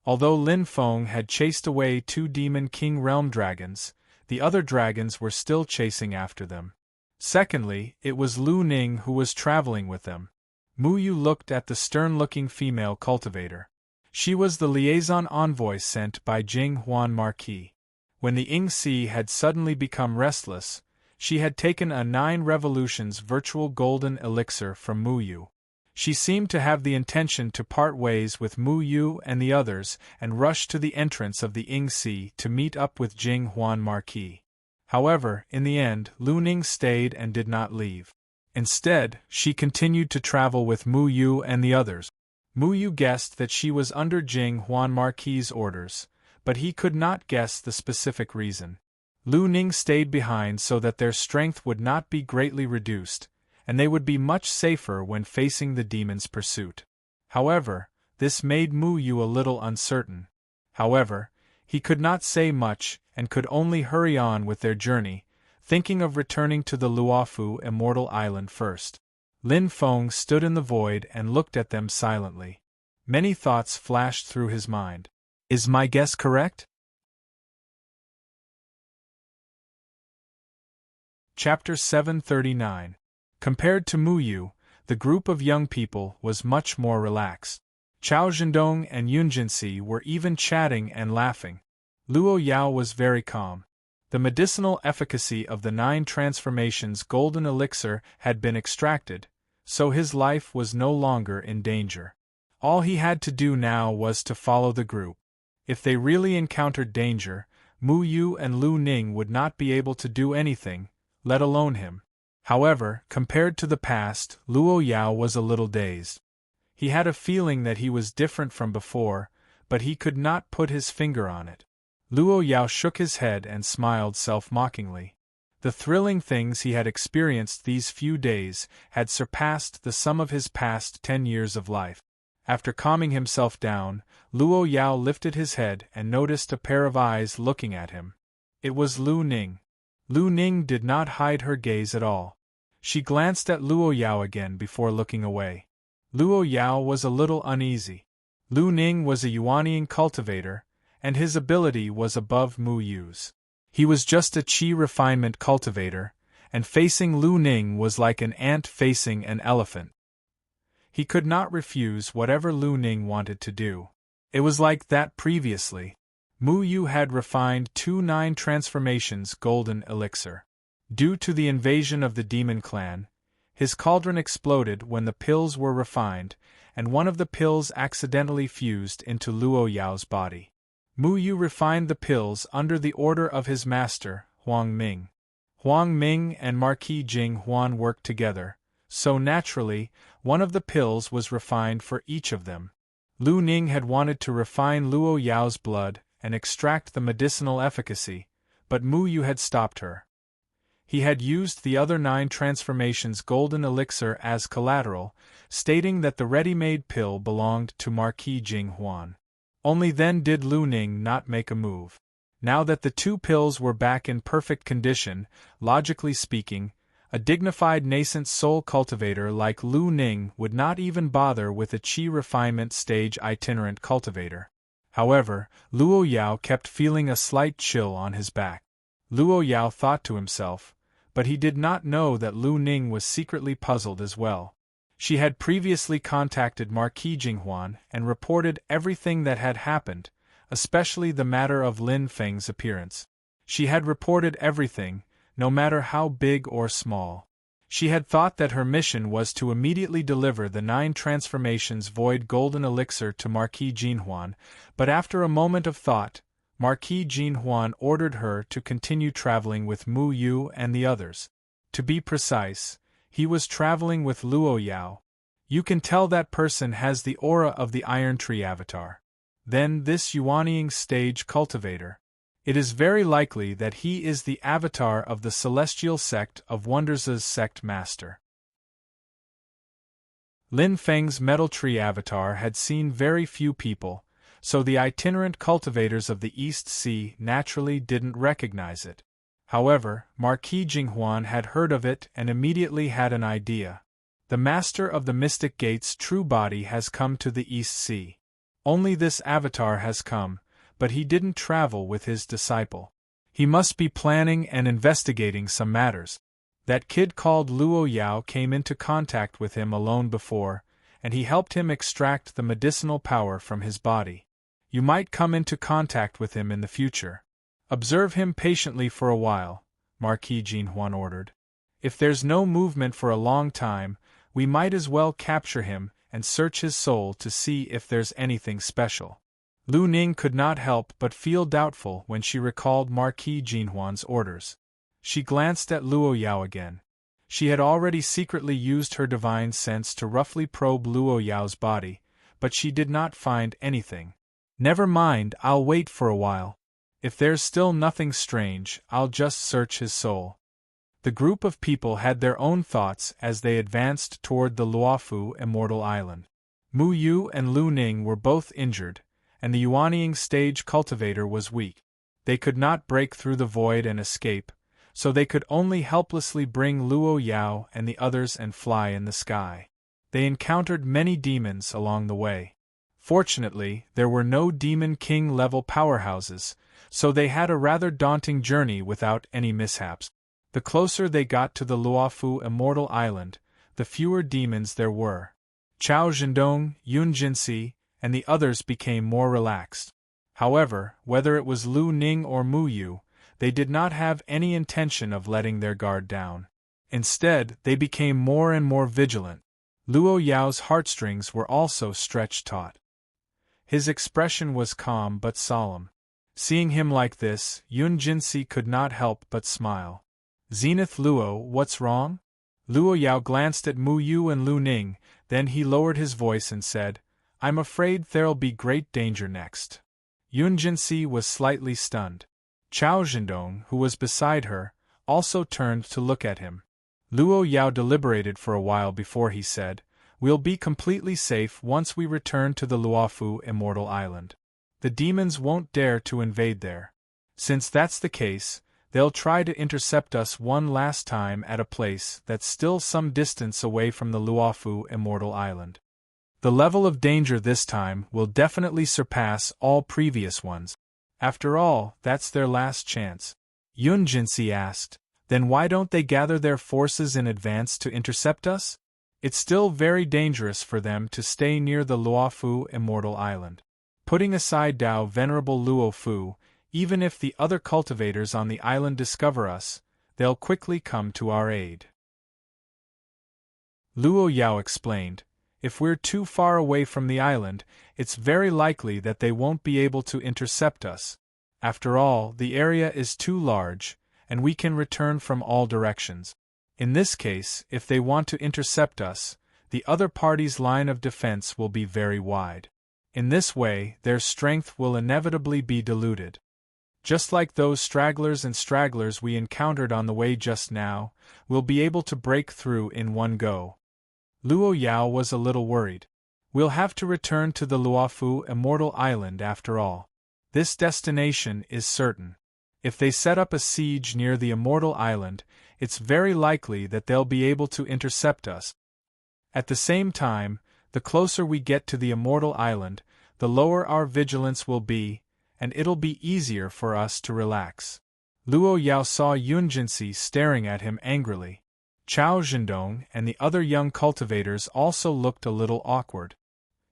Although Lin Feng had chased away 2 demon king realm dragons, the other dragons were still chasing after them. Secondly, it was Lu Ning who was traveling with them. Mu Yu looked at the stern-looking female cultivator. She was the liaison envoy sent by Jing Huan Marquis. When the Ying Sea had suddenly become restless, she had taken a 9 revolutions virtual golden elixir from Mu Yu. She seemed to have the intention to part ways with Mu Yu and the others and rush to the entrance of the Ying Sea to meet up with Jing Huan Marquis. However, in the end, Lu Ning stayed and did not leave. Instead, she continued to travel with Mu Yu and the others. Mu Yu guessed that she was under Jing Huan Marquis' orders, but he could not guess the specific reason. Lu Ning stayed behind so that their strength would not be greatly reduced, and they would be much safer when facing the demon's pursuit. However, this made Mu Yu a little uncertain. However, he could not say much and could only hurry on with their journey, thinking of returning to the Luofu Immortal Island first. Lin Feng stood in the void and looked at them silently. Many thoughts flashed through his mind. Is my guess correct? Chapter 739. Compared to Mu Yu, the group of young people was much more relaxed. Chao Zhendong and Yun Jinsi were even chatting and laughing. Luo Yao was very calm. The medicinal efficacy of the 9 transformations golden elixir had been extracted, so his life was no longer in danger. All he had to do now was to follow the group. If they really encountered danger, Mu Yu and Lu Ning would not be able to do anything, let alone him. However, compared to the past, Luo Yao was a little dazed. He had a feeling that he was different from before, but he could not put his finger on it. Luo Yao shook his head and smiled self-mockingly. The thrilling things he had experienced these few days had surpassed the sum of his past 10 years of life. After calming himself down, Luo Yao lifted his head and noticed a pair of eyes looking at him. It was Lu Ning. Lu Ning did not hide her gaze at all. She glanced at Luo Yao again before looking away. Luo Yao was a little uneasy. Lu Ning was a Yuanian cultivator, and his ability was above Mu Yu's. He was just a Qi refinement cultivator, and facing Lu Ning was like an ant facing an elephant. He could not refuse whatever Lu Ning wanted to do. It was like that previously. Mu Yu had refined 2 transformations golden elixir. Due to the invasion of the demon clan, his cauldron exploded when the pills were refined, and one of the pills accidentally fused into Luo Yao's body. Mu Yu refined the pills under the order of his master, Huang Ming. Huang Ming and Marquis Jing Huan worked together, so naturally, one of the pills was refined for each of them. Lu Ning had wanted to refine Luo Yao's blood and extract the medicinal efficacy, but Mu Yu had stopped her. He had used the other 9 transformations golden elixir as collateral, stating that the ready-made pill belonged to Marquis Jing Huan. Only then did Lu Ning not make a move. Now that the 2 pills were back in perfect condition, logically speaking, a dignified nascent soul cultivator like Lu Ning would not even bother with a qi refinement stage itinerant cultivator. However, Luo Yao kept feeling a slight chill on his back. Luo Yao thought to himself, but he did not know that Lu Ning was secretly puzzled as well. She had previously contacted Marquis Jinghuan and reported everything that had happened, especially the matter of Lin Feng's appearance. She had reported everything, no matter how big or small. She had thought that her mission was to immediately deliver the 9 transformations void golden elixir to Marquis Jinghuan, but after a moment of thought, Marquis Jinghuan ordered her to continue traveling with Mu Yu and the others. To be precise, he was traveling with Luo Yao. You can tell that person has the aura of the Iron Tree avatar. Then this Yuanying stage cultivator. It is very likely that he is the avatar of the celestial sect of Wonders' sect master. Lin Feng's metal tree avatar had seen very few people, so the itinerant cultivators of the East Sea naturally didn't recognize it. However, Marquis Jinghuan had heard of it and immediately had an idea. The master of the Mystic Gate's true body has come to the East Sea. Only this avatar has come, but he didn't travel with his disciple. He must be planning and investigating some matters. That kid called Luo Yao came into contact with him alone before, and he helped him extract the medicinal power from his body. You might come into contact with him in the future. Observe him patiently for a while, Marquis Jinghuan ordered. If there's no movement for a long time, we might as well capture him and search his soul to see if there's anything special. Lu Ning could not help but feel doubtful when she recalled Marquis Jinghuan's orders. She glanced at Luo Yao again. She had already secretly used her divine sense to roughly probe Luo Yao's body, but she did not find anything. Never mind, I'll wait for a while. If there's still nothing strange, I'll just search his soul. The group of people had their own thoughts as they advanced toward the Luofu Immortal Island. Mu Yu and Lu Ning were both injured, and the Yuanying stage cultivator was weak. They could not break through the void and escape, so they could only helplessly bring Luo Yao and the others and fly in the sky. They encountered many demons along the way. Fortunately, there were no Demon King-level powerhouses, so they had a rather daunting journey without any mishaps. The closer they got to the Luofu Immortal Island, the fewer demons there were. Chao Zhendong, Yun Jinsi, and the others became more relaxed. However, whether it was Lu Ning or Mu Yu, they did not have any intention of letting their guard down. Instead, they became more and more vigilant. Luo Yao's heartstrings were also stretched taut. His expression was calm but solemn. Seeing him like this, Yun Jinsi could not help but smile. Zenith Luo, what's wrong? Luo Yao glanced at Mu Yu and Lu Ning, then he lowered his voice and said, I'm afraid there'll be great danger next. Yun Jinsi was slightly stunned. Chao Zhendong, who was beside her, also turned to look at him. Luo Yao deliberated for a while before he said, We'll be completely safe once we return to the Luofu Immortal Island. The demons won't dare to invade there. Since that's the case, they'll try to intercept us one last time at a place that's still some distance away from the Luofu Immortal Island. The level of danger this time will definitely surpass all previous ones. After all, that's their last chance. Yun Jinsi asked, Then why don't they gather their forces in advance to intercept us? It's still very dangerous for them to stay near the Luofu Immortal Island. Putting aside Dao Venerable Luofu, even if the other cultivators on the island discover us, they'll quickly come to our aid. Luo Yao explained, if we're too far away from the island, it's very likely that they won't be able to intercept us. After all, the area is too large, and we can return from all directions. In this case, if they want to intercept us, the other party's line of defense will be very wide. In this way, their strength will inevitably be diluted. Just like those stragglers we encountered on the way just now, we'll be able to break through in one go. Luo Yao was a little worried. We'll have to return to the Luofu Immortal Island after all. This destination is certain. If they set up a siege near the Immortal Island, it's very likely that they'll be able to intercept us. At the same time, the closer we get to the Immortal Island, the lower our vigilance will be, and it'll be easier for us to relax. Luo Yao saw Yunjinsi staring at him angrily. Chao Zhendong and the other young cultivators also looked a little awkward.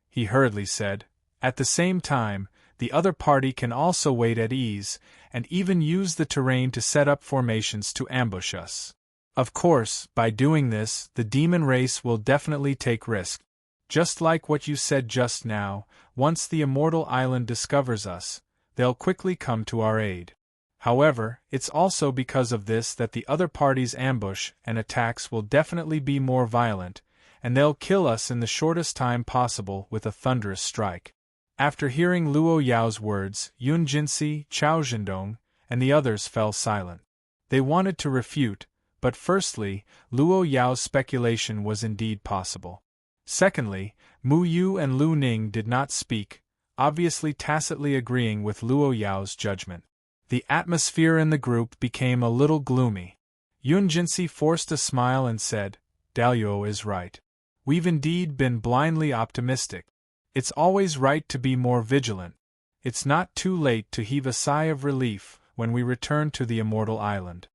He hurriedly said, at the same time, the other party can also wait at ease, and even use the terrain to set up formations to ambush us. Of course, by doing this, the demon race will definitely take risk. Just like what you said just now, once the Immortal Island discovers us, they'll quickly come to our aid. However, it's also because of this that the other party's ambush and attacks will definitely be more violent, and they'll kill us in the shortest time possible with a thunderous strike. After hearing Luo Yao's words, Yun Jinsi, Chao Zhendong, and the others fell silent. They wanted to refute, but firstly, Luo Yao's speculation was indeed possible. Secondly, Mu Yu and Lu Ning did not speak, obviously tacitly agreeing with Luo Yao's judgment. The atmosphere in the group became a little gloomy. Yun Jinsi forced a smile and said, Dalio is right. We've indeed been blindly optimistic. It's always right to be more vigilant. It's not too late to heave a sigh of relief when we return to the Immortal Island.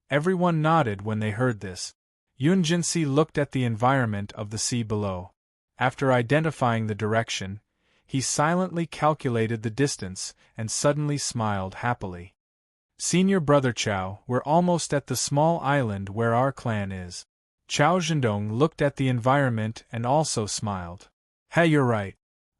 Everyone nodded when they heard this. Yun Jinsi looked at the environment of the sea below. After identifying the direction, he silently calculated the distance and suddenly smiled happily. Senior Brother Chao, we're almost at the small island where our clan is. Chao Zhendong looked at the environment and also smiled. Hey, you're right.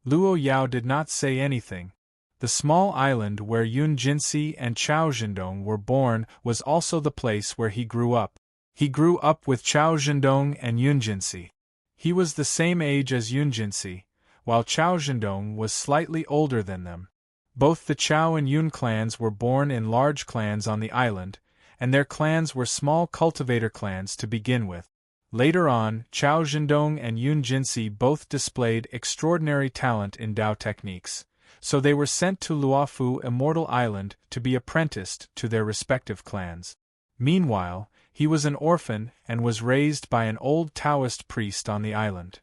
Luo Yao did not say anything. The small island where Yun Jinsi and Chao Zhendong were born was also the place where he grew up. He grew up with Chao Zhendong and Yun Jinsi. He was the same age as Yun Jinsi, while Chao Zhendong was slightly older than them. Both the Chao and Yun clans were born in large clans on the island, and their clans were small cultivator clans to begin with. Later on, Chao Zhendong and Yun Jinsi both displayed extraordinary talent in Dao techniques, so they were sent to Luofu Immortal Island to be apprenticed to their respective clans. Meanwhile, he was an orphan and was raised by an old Taoist priest on the island.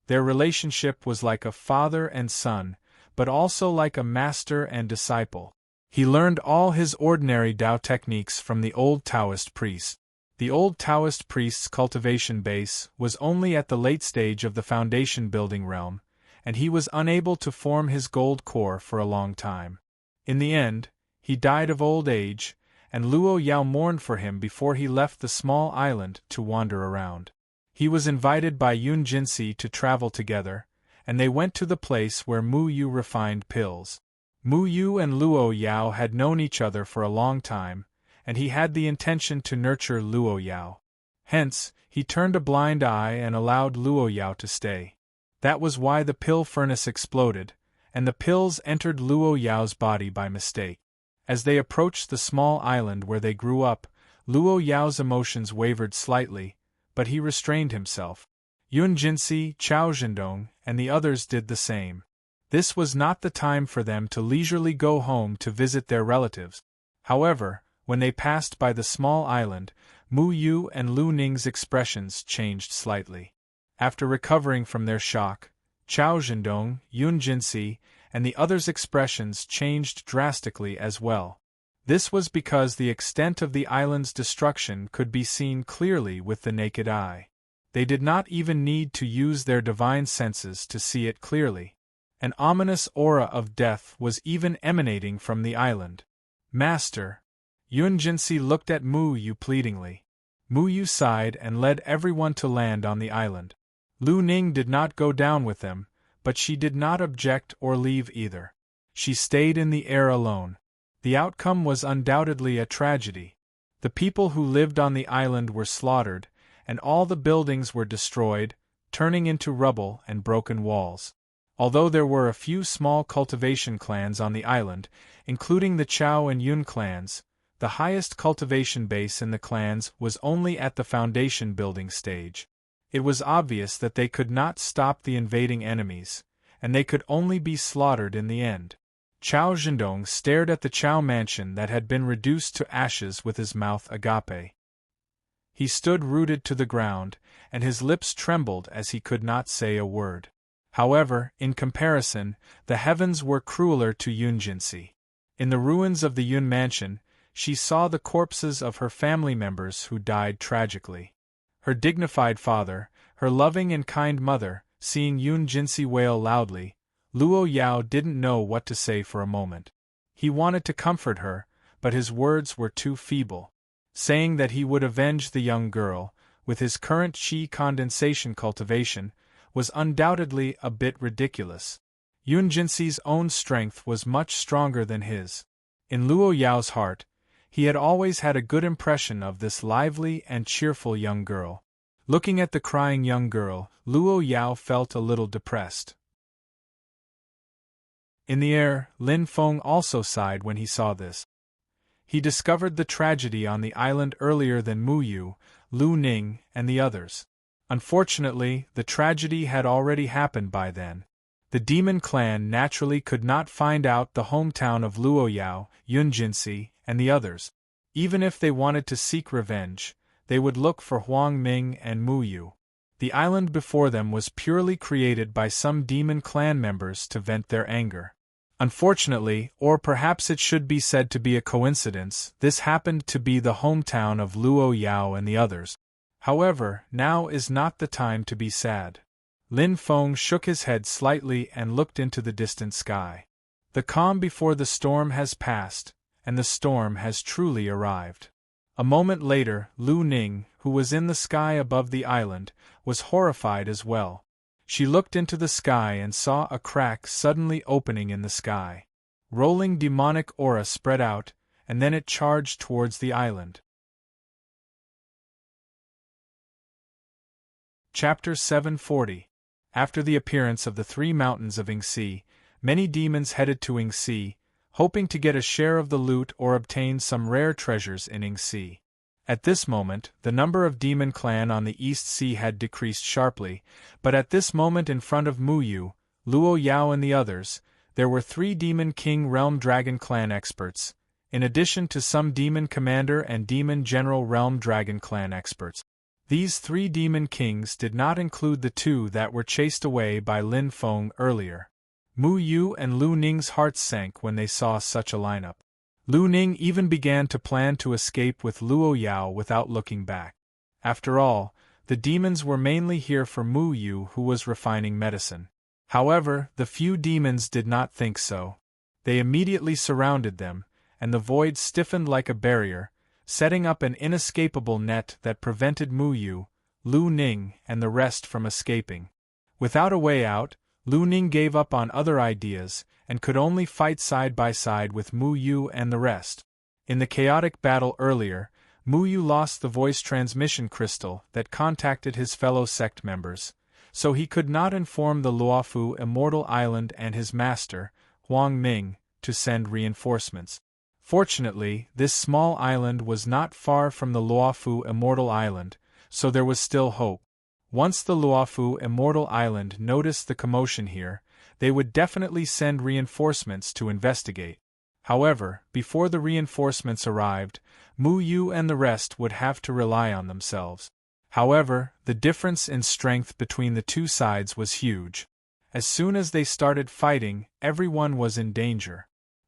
Their relationship was like a father and son, but also like a master and disciple. He learned all his ordinary Dao techniques from the old Taoist priest. The old Taoist priest's cultivation base was only at the late stage of the foundation building realm, and he was unable to form his gold core for a long time. In the end, he died of old age, and Luo Yao mourned for him before he left the small island to wander around. He was invited by Yun Jinsi to travel together, and they went to the place where Mu Yu refined pills. Mu Yu and Luo Yao had known each other for a long time, and he had the intention to nurture Luo Yao. Hence, he turned a blind eye and allowed Luo Yao to stay. That was why the pill furnace exploded, and the pills entered Luo Yao's body by mistake. As they approached the small island where they grew up, Luo Yao's emotions wavered slightly, but he restrained himself. Yun Jinsi, Chao Zhendong, and the others did the same. This was not the time for them to leisurely go home to visit their relatives. However, when they passed by the small island, Mu Yu and Lu Ning's expressions changed slightly. After recovering from their shock, Chao Zhendong, Yun Jinsi, and the others' expressions changed drastically as well. This was because the extent of the island's destruction could be seen clearly with the naked eye. They did not even need to use their divine senses to see it clearly. An ominous aura of death was even emanating from the island. Master! Yunjinsi looked at Mu Yu pleadingly. Mu Yu sighed and led everyone to land on the island. Lu Ning did not go down with them, but she did not object or leave either. She stayed in the air alone. The outcome was undoubtedly a tragedy. The people who lived on the island were slaughtered, and all the buildings were destroyed, turning into rubble and broken walls. Although there were a few small cultivation clans on the island, including the Chao and Yun clans, the highest cultivation base in the clans was only at the foundation building stage. It was obvious that they could not stop the invading enemies, and they could only be slaughtered in the end. Chao Zhendong stared at the Chao mansion that had been reduced to ashes with his mouth agape. He stood rooted to the ground, and his lips trembled as he could not say a word. However, in comparison, the heavens were crueler to Yunjinsi. In the ruins of the Yun mansion, she saw the corpses of her family members who died tragically. Her dignified father, her loving and kind mother, seeing Yunjinsi wail loudly, Luo Yao didn't know what to say for a moment. He wanted to comfort her, but his words were too feeble. Saying that he would avenge the young girl, with his current qi condensation cultivation, was undoubtedly a bit ridiculous. Yunjinsi's own strength was much stronger than his. In Luo Yao's heart, he had always had a good impression of this lively and cheerful young girl. Looking at the crying young girl, Luo Yao felt a little depressed. In the air, Lin Feng also sighed when he saw this. He discovered the tragedy on the island earlier than Mu Yu, Lu Ning, and the others. Unfortunately, the tragedy had already happened by then. The demon clan naturally could not find out the hometown of Luo Yao, Yunjinsi, and the others. Even if they wanted to seek revenge, they would look for Huang Ming and Mu Yu. The island before them was purely created by some demon clan members to vent their anger. Unfortunately, or perhaps it should be said to be a coincidence, this happened to be the hometown of Luo Yao and the others. However, now is not the time to be sad. Lin Feng shook his head slightly and looked into the distant sky. The calm before the storm has passed, and the storm has truly arrived. A moment later, Lu Ning, who was in the sky above the island, was horrified as well. She looked into the sky and saw a crack suddenly opening in the sky. Rolling demonic aura spread out, and then it charged towards the island. Chapter 740. After the appearance of the three mountains of Yingxi, many demons headed to Yingxi, hoping to get a share of the loot or obtain some rare treasures in Yingxi. At this moment, the number of demon clan on the East Sea had decreased sharply, but at this moment in front of Mu Yu, Luo Yao and the others, there were 3 Demon King Realm Dragon Clan experts, in addition to some Demon Commander and Demon General Realm Dragon Clan experts. These 3 Demon Kings did not include the 2 that were chased away by Lin Feng earlier. Mu Yu and Lu Ning's hearts sank when they saw such a lineup. Lu Ning even began to plan to escape with Luo Yao without looking back. After all, the demons were mainly here for Mu Yu, who was refining medicine. However, the few demons did not think so. They immediately surrounded them, and the void stiffened like a barrier, setting up an inescapable net that prevented Mu Yu, Lu Ning, and the rest from escaping. Without a way out, Lu Ning gave up on other ideas, and could only fight side by side with Mu Yu and the rest. In the chaotic battle earlier, Mu Yu lost the voice transmission crystal that contacted his fellow sect members, so he could not inform the Luofu Immortal Island and his master, Huang Ming, to send reinforcements. Fortunately, this small island was not far from the Luofu Immortal Island, so there was still hope. Once the Luofu Immortal Island noticed the commotion here, they would definitely send reinforcements to investigate. However, before the reinforcements arrived, Mu Yu and the rest would have to rely on themselves. However, the difference in strength between the two sides was huge. As soon as they started fighting, everyone was in danger.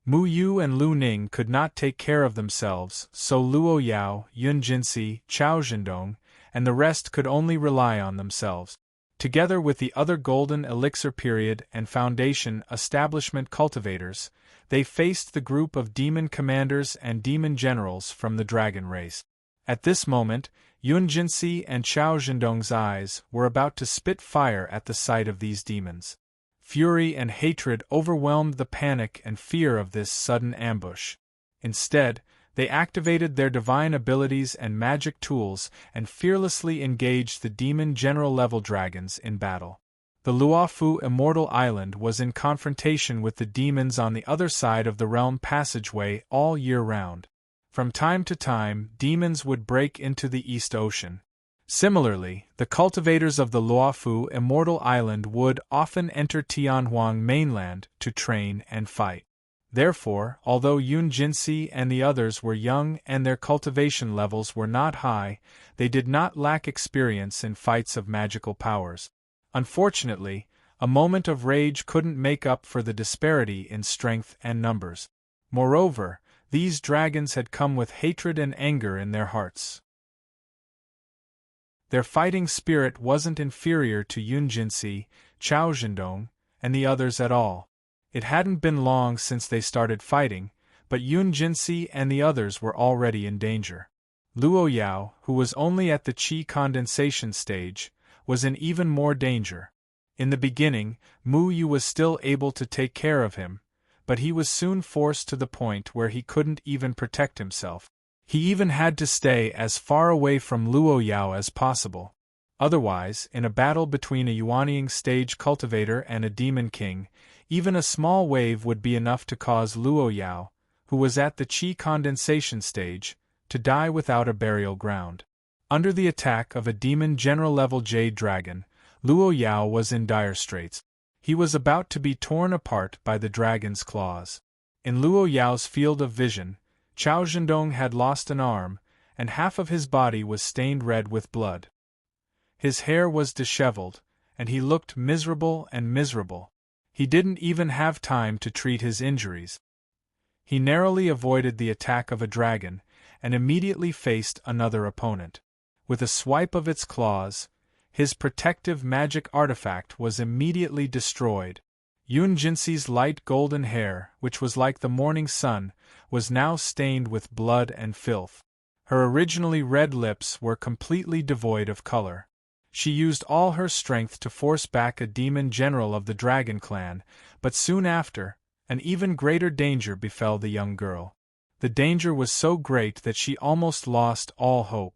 Mu Yu and Lu Ning could not take care of themselves, so Luo Yao, Yun Jinsi, Chao Zhendong, and the rest could only rely on themselves. Together with the other Golden Elixir Period and Foundation Establishment cultivators, they faced the group of demon commanders and demon generals from the dragon race. At this moment, Yun Jinsi and Chao Zhendong's eyes were about to spit fire at the sight of these demons. Fury and hatred overwhelmed the panic and fear of this sudden ambush. Instead, they activated their divine abilities and magic tools and fearlessly engaged the demon general-level dragons in battle. The Luofu Immortal Island was in confrontation with the demons on the other side of the realm passageway all year round. From time to time, demons would break into the East Ocean. Similarly, the cultivators of the Luofu Immortal Island would often enter Tianhuang mainland to train and fight. Therefore, although Yun Jinsi and the others were young and their cultivation levels were not high, they did not lack experience in fights of magical powers. Unfortunately, a moment of rage couldn't make up for the disparity in strength and numbers. Moreover, these dragons had come with hatred and anger in their hearts. Their fighting spirit wasn't inferior to Yun Jinsi, Chao Zhendong, and the others at all. It hadn't been long since they started fighting, but Yun Jinsi and the others were already in danger. Luo Yao, who was only at the qi condensation stage, was in even more danger. In the beginning, Mu Yu was still able to take care of him, but he was soon forced to the point where he couldn't even protect himself. He even had to stay as far away from Luo Yao as possible. Otherwise, in a battle between a Yuanying stage cultivator and a demon king, even a small wave would be enough to cause Luo Yao, who was at the qi condensation stage, to die without a burial ground. Under the attack of a demon general-level jade dragon, Luo Yao was in dire straits. He was about to be torn apart by the dragon's claws. In Luo Yao's field of vision, Chao Zhendong had lost an arm, and half of his body was stained red with blood. His hair was disheveled, and he looked miserable and miserable. He didn't even have time to treat his injuries. He narrowly avoided the attack of a dragon, and immediately faced another opponent. With a swipe of its claws, his protective magic artifact was immediately destroyed. Yun Jinsi's light golden hair, which was like the morning sun, was now stained with blood and filth. Her originally red lips were completely devoid of color. She used all her strength to force back a demon general of the dragon clan, but soon after, an even greater danger befell the young girl. The danger was so great that she almost lost all hope.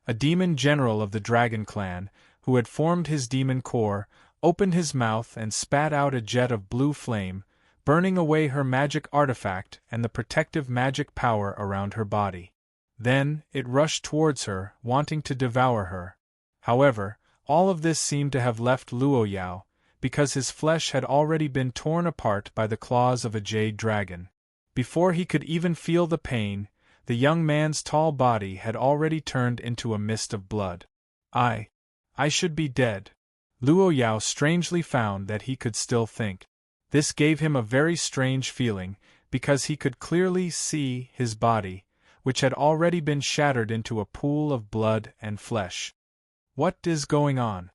A demon general of the dragon clan, who had formed his demon core, opened his mouth and spat out a jet of blue flame, burning away her magic artifact and the protective magic power around her body. Then, it rushed towards her, wanting to devour her. However, all of this seemed to have left Luo Yao, because his flesh had already been torn apart by the claws of a jade dragon. Before he could even feel the pain, the young man's tall body had already turned into a mist of blood. I should be dead. Luo Yao strangely found that he could still think. This gave him a very strange feeling, because he could clearly see his body, which had already been shattered into a pool of blood and flesh. What is going on?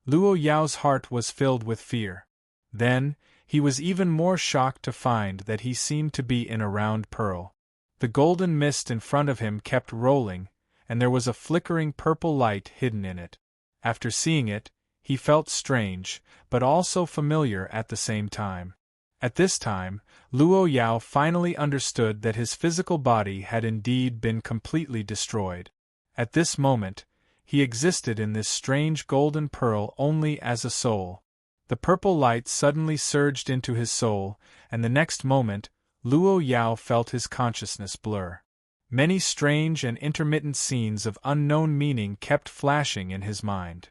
Luo Yao's heart was filled with fear. Then, he was even more shocked to find that he seemed to be in a round pearl. The golden mist in front of him kept rolling, and there was a flickering purple light hidden in it. After seeing it, he felt strange, but also familiar at the same time. At this time, Luo Yao finally understood that his physical body had indeed been completely destroyed. At this moment, he existed in this strange golden pearl only as a soul. The purple light suddenly surged into his soul, and the next moment, Luo Yao felt his consciousness blur. Many strange and intermittent scenes of unknown meaning kept flashing in his mind.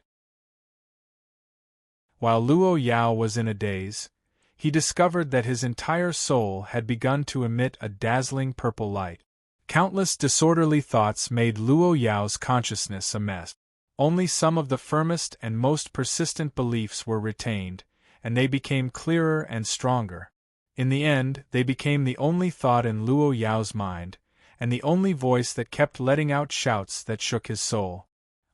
While Luo Yao was in a daze, he discovered that his entire soul had begun to emit a dazzling purple light. Countless disorderly thoughts made Luo Yao's consciousness a mess. Only some of the firmest and most persistent beliefs were retained, and they became clearer and stronger. In the end, they became the only thought in Luo Yao's mind, and the only voice that kept letting out shouts that shook his soul.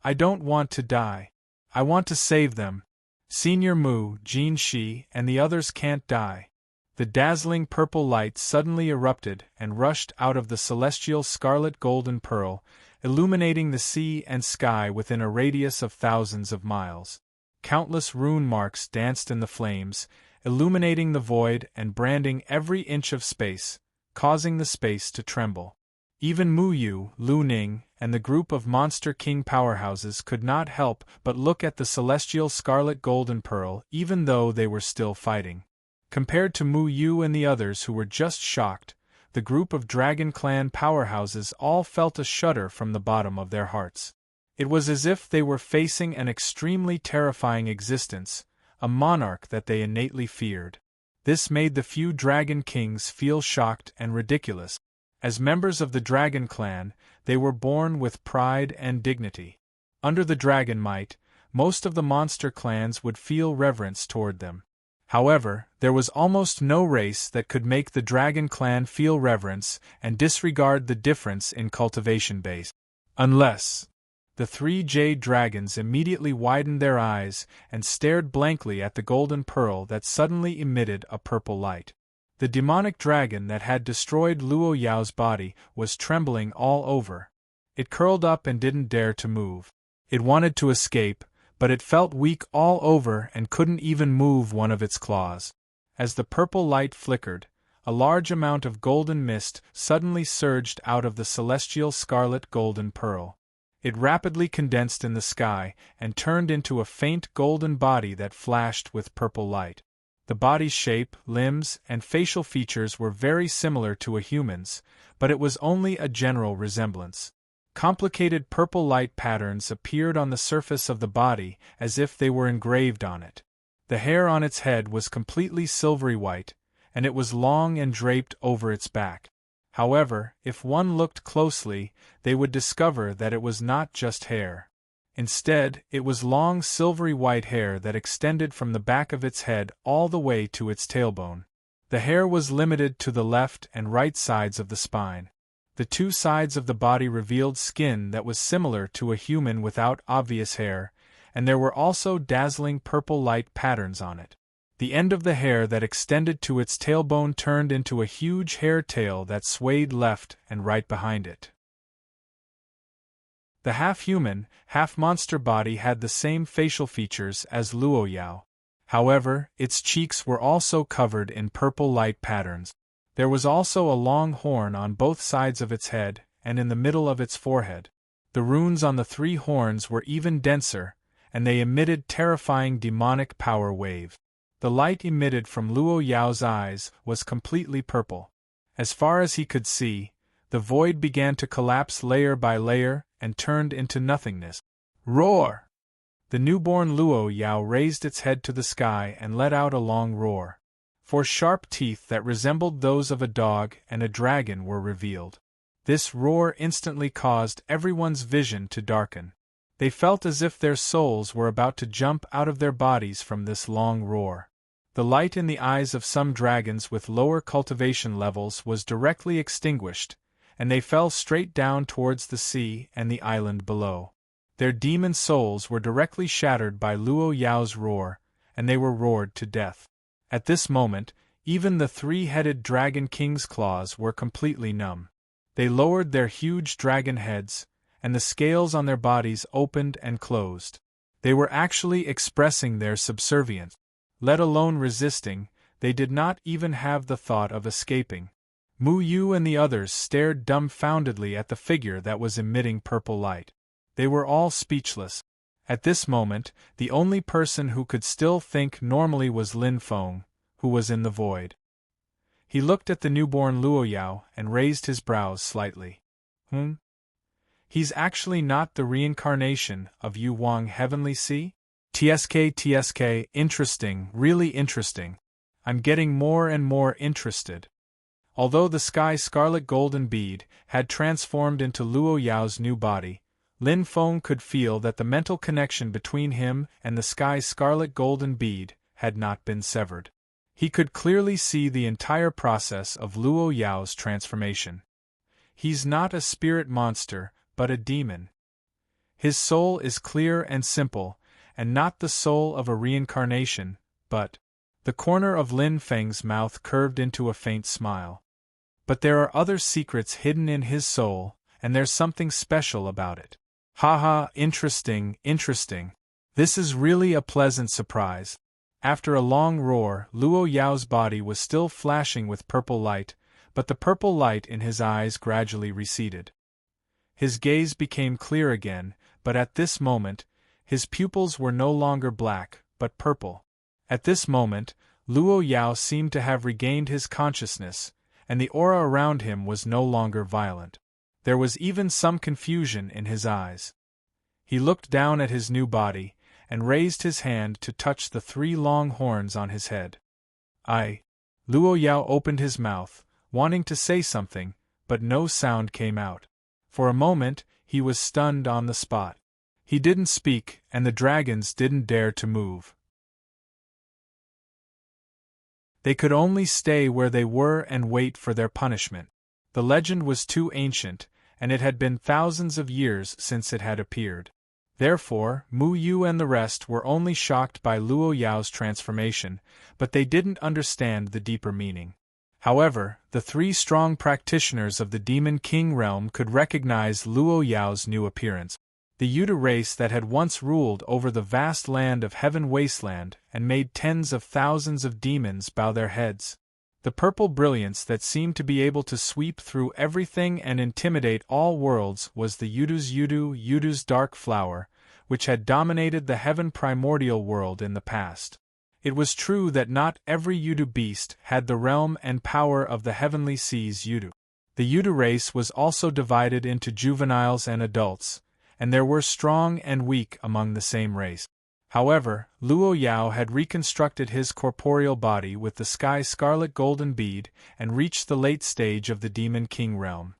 I don't want to die. I want to save them. Senior Mu, Jin Shi, and the others can't die. The dazzling purple light suddenly erupted and rushed out of the celestial scarlet golden pearl, illuminating the sea and sky within a radius of thousands of miles. Countless rune marks danced in the flames, illuminating the void and branding every inch of space, causing the space to tremble. Even Mu Yu, Lu Ning, and the group of Monster King powerhouses could not help but look at the celestial scarlet golden pearl even though they were still fighting. Compared to Mu Yu and the others who were just shocked, the group of Dragon Clan powerhouses all felt a shudder from the bottom of their hearts. It was as if they were facing an extremely terrifying existence, a monarch that they innately feared. This made the few Dragon Kings feel shocked and ridiculous. As members of the Dragon Clan, they were born with pride and dignity. Under the Dragon Might, most of the monster clans would feel reverence toward them. However, there was almost no race that could make the Dragon Clan feel reverence and disregard the difference in cultivation base. Unless the three jade dragons immediately widened their eyes and stared blankly at the golden pearl that suddenly emitted a purple light. The demonic dragon that had destroyed Luo Yao's body was trembling all over. It curled up and didn't dare to move. It wanted to escape, but it felt weak all over and couldn't even move one of its claws. As the purple light flickered, a large amount of golden mist suddenly surged out of the celestial scarlet golden pearl. It rapidly condensed in the sky and turned into a faint golden body that flashed with purple light. The body's shape, limbs, and facial features were very similar to a human's, but it was only a general resemblance. Complicated purple light patterns appeared on the surface of the body as if they were engraved on it. The hair on its head was completely silvery white, and it was long and draped over its back. However, if one looked closely, they would discover that it was not just hair. Instead, it was long silvery white hair that extended from the back of its head all the way to its tailbone. The hair was limited to the left and right sides of the spine. The two sides of the body revealed skin that was similar to a human without obvious hair, and there were also dazzling purple light patterns on it. The end of the hair that extended to its tailbone turned into a huge hair tail that swayed left and right behind it. The half-human, half-monster body had the same facial features as Luo Yao. However, its cheeks were also covered in purple light patterns. There was also a long horn on both sides of its head and in the middle of its forehead. The runes on the three horns were even denser, and they emitted terrifying demonic power waves. The light emitted from Luo Yao's eyes was completely purple. As far as he could see, the void began to collapse layer by layer and turned into nothingness. Roar! The newborn Luo Yao raised its head to the sky and let out a long roar. Four sharp teeth that resembled those of a dog and a dragon were revealed. This roar instantly caused everyone's vision to darken. They felt as if their souls were about to jump out of their bodies from this long roar. The light in the eyes of some dragons with lower cultivation levels was directly extinguished, and they fell straight down towards the sea and the island below. Their demon souls were directly shattered by Luo Yao's roar, and they were roared to death. At this moment, even the three-headed Dragon King's claws were completely numb. They lowered their huge dragon heads, and the scales on their bodies opened and closed. They were actually expressing their subservience. Let alone resisting, they did not even have the thought of escaping. Mu Yu and the others stared dumbfoundedly at the figure that was emitting purple light. They were all speechless. At this moment, the only person who could still think normally was Lin Feng, who was in the void. He looked at the newborn Luo Yao and raised his brows slightly. He's actually not the reincarnation of Yu Wang Heavenly Sea? TSK, interesting, really interesting. I'm getting more and more interested. Although the sky scarlet golden bead had transformed into Luo Yao's new body, Lin Feng could feel that the mental connection between him and the sky scarlet golden bead had not been severed. He could clearly see the entire process of Luo Yao's transformation. He's not a spirit monster, but a demon. His soul is clear and simple, and not the soul of a reincarnation, but— The corner of Lin Feng's mouth curved into a faint smile. But there are other secrets hidden in his soul, and there's something special about it. Haha, interesting, interesting. This is really a pleasant surprise. After a long roar, Luo Yao's body was still flashing with purple light, but the purple light in his eyes gradually receded. His gaze became clear again, but at this moment, his pupils were no longer black, but purple. At this moment, Luo Yao seemed to have regained his consciousness, and the aura around him was no longer violent. There was even some confusion in his eyes. He looked down at his new body, and raised his hand to touch the 3 long horns on his head. Luo Yao opened his mouth, wanting to say something, but no sound came out. For a moment, he was stunned on the spot. He didn't speak, and the dragons didn't dare to move. They could only stay where they were and wait for their punishment. The legend was too ancient, and it had been thousands of years since it had appeared. Therefore, Mu Yu and the rest were only shocked by Luo Yao's transformation, but they didn't understand the deeper meaning. However, the 3 strong practitioners of the Demon King realm could recognize Luo Yao's new appearance. The Yuta race that had once ruled over the vast land of Heaven Wasteland and made tens of thousands of demons bow their heads. The purple brilliance that seemed to be able to sweep through everything and intimidate all worlds was the Yudu's dark flower, which had dominated the Heaven Primordial world in the past. It was true that not every Yudu beast had the realm and power of the Heavenly Seas Yudu. The Yudu race was also divided into juveniles and adults, and there were strong and weak among the same race. However, Luo Yao had reconstructed his corporeal body with the sky scarlet golden bead and reached the late stage of the Demon King realm.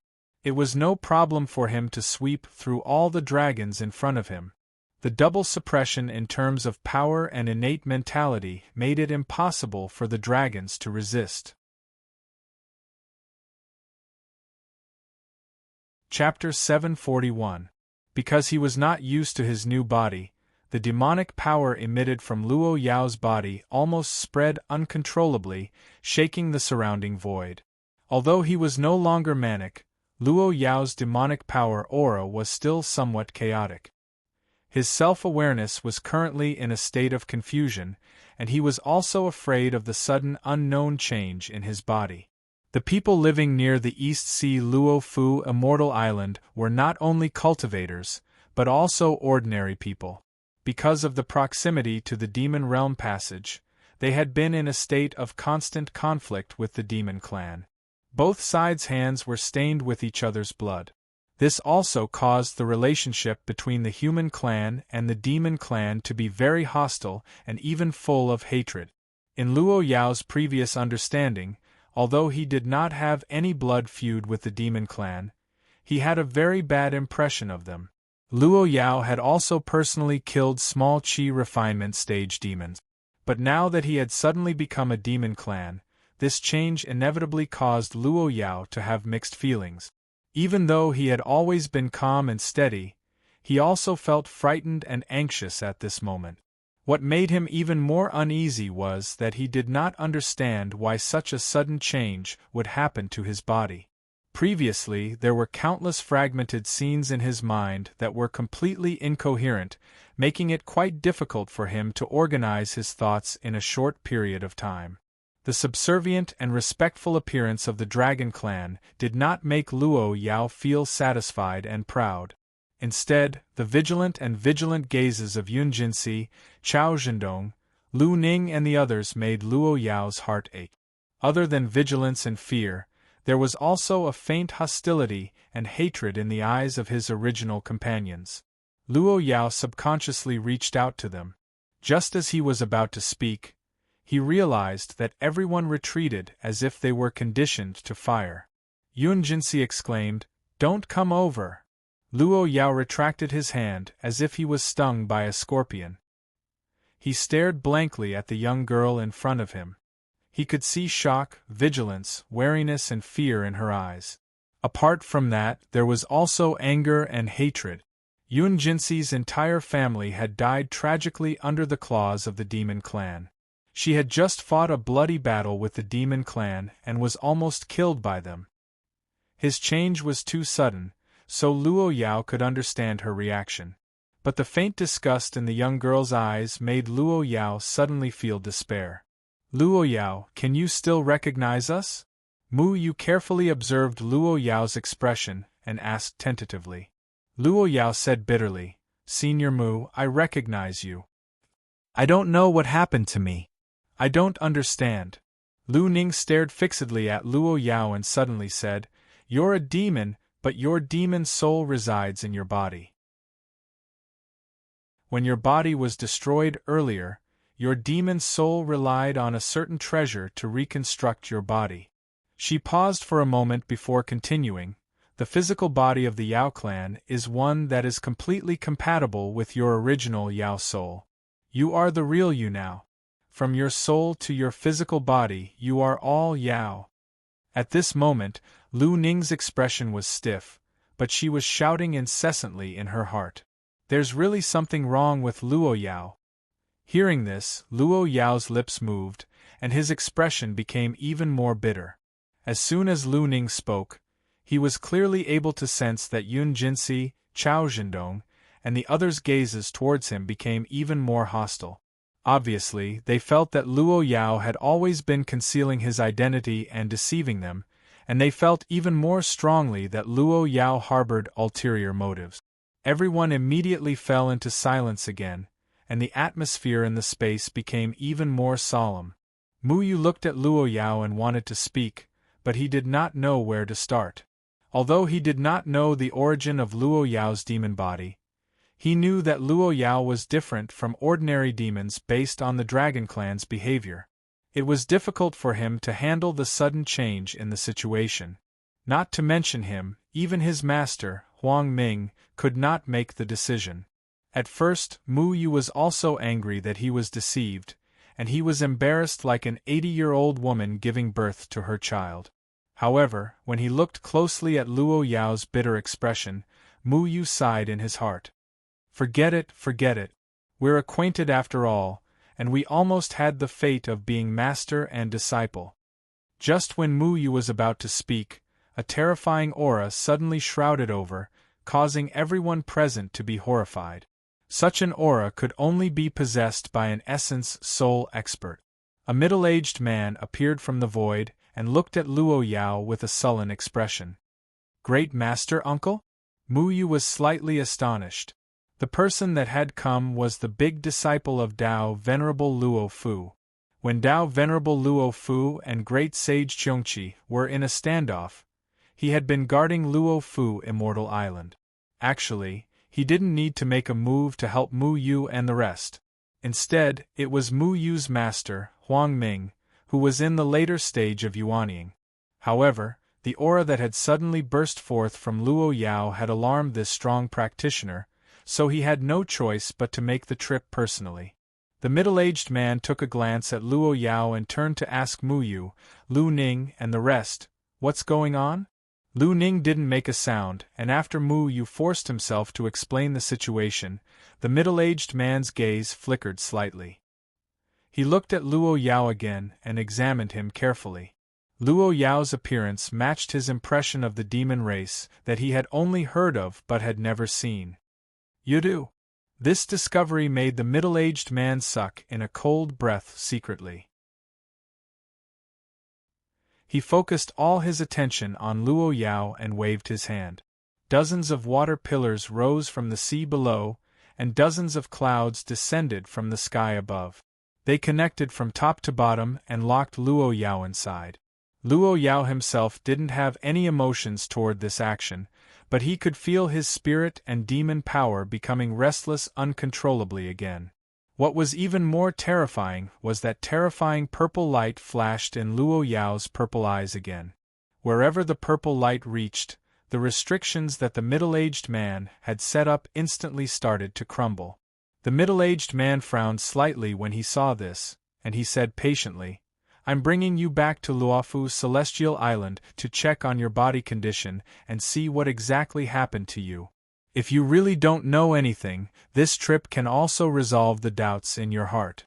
It was no problem for him to sweep through all the dragons in front of him. The double suppression in terms of power and innate mentality made it impossible for the dragons to resist. Chapter 741. Because he was not used to his new body, the demonic power emitted from Luo Yao's body almost spread uncontrollably, shaking the surrounding void. Although he was no longer manic, Luo Yao's demonic power aura was still somewhat chaotic. His self-awareness was currently in a state of confusion, and he was also afraid of the sudden unknown change in his body. The people living near the East Sea Luo Fu Immortal Island were not only cultivators, but also ordinary people. Because of the proximity to the Demon Realm Passage, they had been in a state of constant conflict with the Demon Clan. Both sides' hands were stained with each other's blood. This also caused the relationship between the human clan and the demon clan to be very hostile and even full of hatred. In Luo Yao's previous understanding, although he did not have any blood feud with the demon clan, he had a very bad impression of them. Luo Yao had also personally killed small Qi refinement stage demons. But now that he had suddenly become a demon clan, this change inevitably caused Luo Yao to have mixed feelings. Even though he had always been calm and steady, he also felt frightened and anxious at this moment. What made him even more uneasy was that he did not understand why such a sudden change would happen to his body. Previously, there were countless fragmented scenes in his mind that were completely incoherent, making it quite difficult for him to organize his thoughts in a short period of time. The subservient and respectful appearance of the Dragon Clan did not make Luo Yao feel satisfied and proud. Instead, the vigilant gazes of Yun Jinsi, Chao Zhendong, Lu Ning and the others made Luo Yao's heart ache. Other than vigilance and fear, there was also a faint hostility and hatred in the eyes of his original companions. Luo Yao subconsciously reached out to them. Just as he was about to speak, he realized that everyone retreated as if they were conditioned to fire. Yun Jinsi exclaimed, "Don't come over!" Luo Yao retracted his hand as if he was stung by a scorpion. He stared blankly at the young girl in front of him. He could see shock, vigilance, wariness and fear in her eyes. Apart from that, there was also anger and hatred. Yun Jinse's entire family had died tragically under the claws of the Demon Clan. She had just fought a bloody battle with the Demon Clan and was almost killed by them. His change was too sudden, so Luo Yao could understand her reaction. But the faint disgust in the young girl's eyes made Luo Yao suddenly feel despair. Luo Yao, can you still recognize us? Mu Yu carefully observed Luo Yao's expression and asked tentatively. Luo Yao said bitterly, Senior Mu, I recognize you. I don't know what happened to me. I don't understand. Lu Ning stared fixedly at Luo Yao and suddenly said, You're a demon, but your demon soul resides in your body. When your body was destroyed earlier, your demon soul relied on a certain treasure to reconstruct your body. She paused for a moment before continuing. The physical body of the Yao clan is one that is completely compatible with your original Yao soul. You are the real you now. From your soul to your physical body, you are all Yao. At this moment, Lu Ning's expression was stiff, but she was shouting incessantly in her heart. There's really something wrong with Luo Yao. Hearing this, Luo Yao's lips moved, and his expression became even more bitter. As soon as Lu Ning spoke, he was clearly able to sense that Yun Jinsi, Chao Zhendong, and the others' gazes towards him became even more hostile. Obviously, they felt that Luo Yao had always been concealing his identity and deceiving them, and they felt even more strongly that Luo Yao harbored ulterior motives. Everyone immediately fell into silence again, and the atmosphere in the space became even more solemn. Mu Yu looked at Luo Yao and wanted to speak, but he did not know where to start. Although he did not know the origin of Luo Yao's demon body, he knew that Luo Yao was different from ordinary demons based on the Dragon Clan's behavior. It was difficult for him to handle the sudden change in the situation. Not to mention him, even his master, Huang Ming, could not make the decision. At first, Mu Yu was also angry that he was deceived, and he was embarrassed like an 80-year-old woman giving birth to her child. However, when he looked closely at Luo Yao's bitter expression, Mu Yu sighed in his heart. Forget it, forget it. We're acquainted after all, and we almost had the fate of being master and disciple. Just when Mu Yu was about to speak, a terrifying aura suddenly shrouded over, causing everyone present to be horrified. Such an aura could only be possessed by an essence soul expert. A middle-aged man appeared from the void and looked at Luo Yao with a sullen expression. Great Master, Uncle? Mu Yu was slightly astonished. The person that had come was the big disciple of Tao Venerable Luo Fu. When Tao Venerable Luo Fu and Great Sage Qiongqi were in a standoff, he had been guarding Luo Fu Immortal Island. Actually, he didn't need to make a move to help Mu Yu and the rest. Instead, it was Mu Yu's master, Huang Ming, who was in the later stage of yuanying. However, the aura that had suddenly burst forth from Luo Yao had alarmed this strong practitioner, so he had no choice but to make the trip personally. The middle-aged man took a glance at Luo Yao and turned to ask Mu Yu, Lu Ning and the rest, what's going on? Lu Ning didn't make a sound, and after Mu Yu forced himself to explain the situation, the middle-aged man's gaze flickered slightly. He looked at Luo Yao again and examined him carefully. Luo Yao's appearance matched his impression of the demon race that he had only heard of but had never seen. You do? This discovery made the middle-aged man suck in a cold breath secretly. He focused all his attention on Luo Yao and waved his hand. Dozens of water pillars rose from the sea below, and dozens of clouds descended from the sky above. They connected from top to bottom and locked Luo Yao inside. Luo Yao himself didn't have any emotions toward this action, but he could feel his spirit and demon power becoming restless uncontrollably again. What was even more terrifying was that terrifying purple light flashed in Luo Yao's purple eyes again. Wherever the purple light reached, the restrictions that the middle-aged man had set up instantly started to crumble. The middle-aged man frowned slightly when he saw this, and he said patiently, I'm bringing you back to Luofu's celestial island to check on your body condition and see what exactly happened to you. If you really don't know anything, this trip can also resolve the doubts in your heart.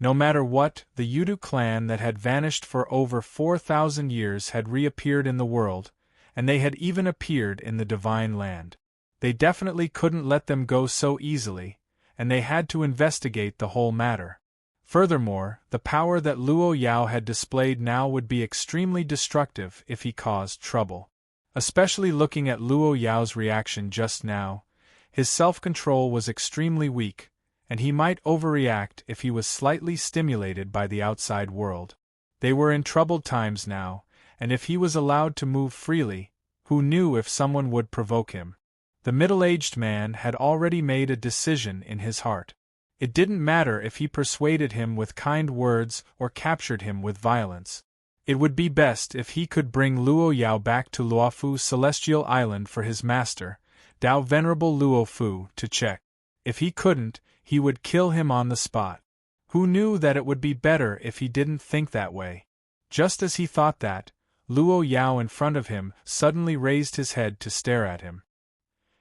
No matter what, the Yudu clan that had vanished for over 4,000 years had reappeared in the world, and they had even appeared in the divine land. They definitely couldn't let them go so easily, and they had to investigate the whole matter. Furthermore, the power that Luo Yao had displayed now would be extremely destructive if he caused trouble. Especially looking at Luo Yao's reaction just now, his self-control was extremely weak, and he might overreact if he was slightly stimulated by the outside world. They were in troubled times now, and if he was allowed to move freely, who knew if someone would provoke him? The middle-aged man had already made a decision in his heart. It didn't matter if he persuaded him with kind words or captured him with violence. It would be best if he could bring Luo Yao back to Luofu's celestial island for his master, Dao Venerable Luofu, to check. If he couldn't, he would kill him on the spot. Who knew that it would be better if he didn't think that way? Just as he thought that, Luo Yao in front of him suddenly raised his head to stare at him.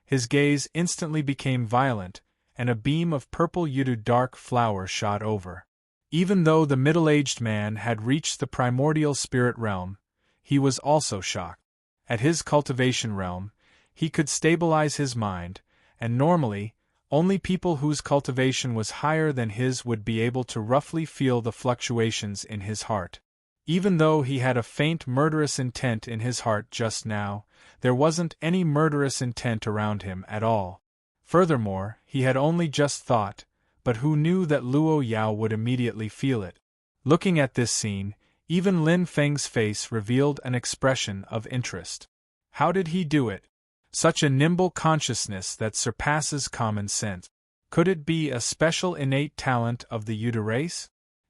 His gaze instantly became violent, and a beam of purple Yudu dark flower shot over. Even though the middle-aged man had reached the primordial spirit realm, he was also shocked. At his cultivation realm, he could stabilize his mind, and normally, only people whose cultivation was higher than his would be able to roughly feel the fluctuations in his heart. Even though he had a faint murderous intent in his heart just now, there wasn't any murderous intent around him at all. Furthermore, he had only just thought, but who knew that Luo Yao would immediately feel it? Looking at this scene, even Lin Feng's face revealed an expression of interest. How did he do it? Such a nimble consciousness that surpasses common sense. Could it be a special innate talent of the Yudu race?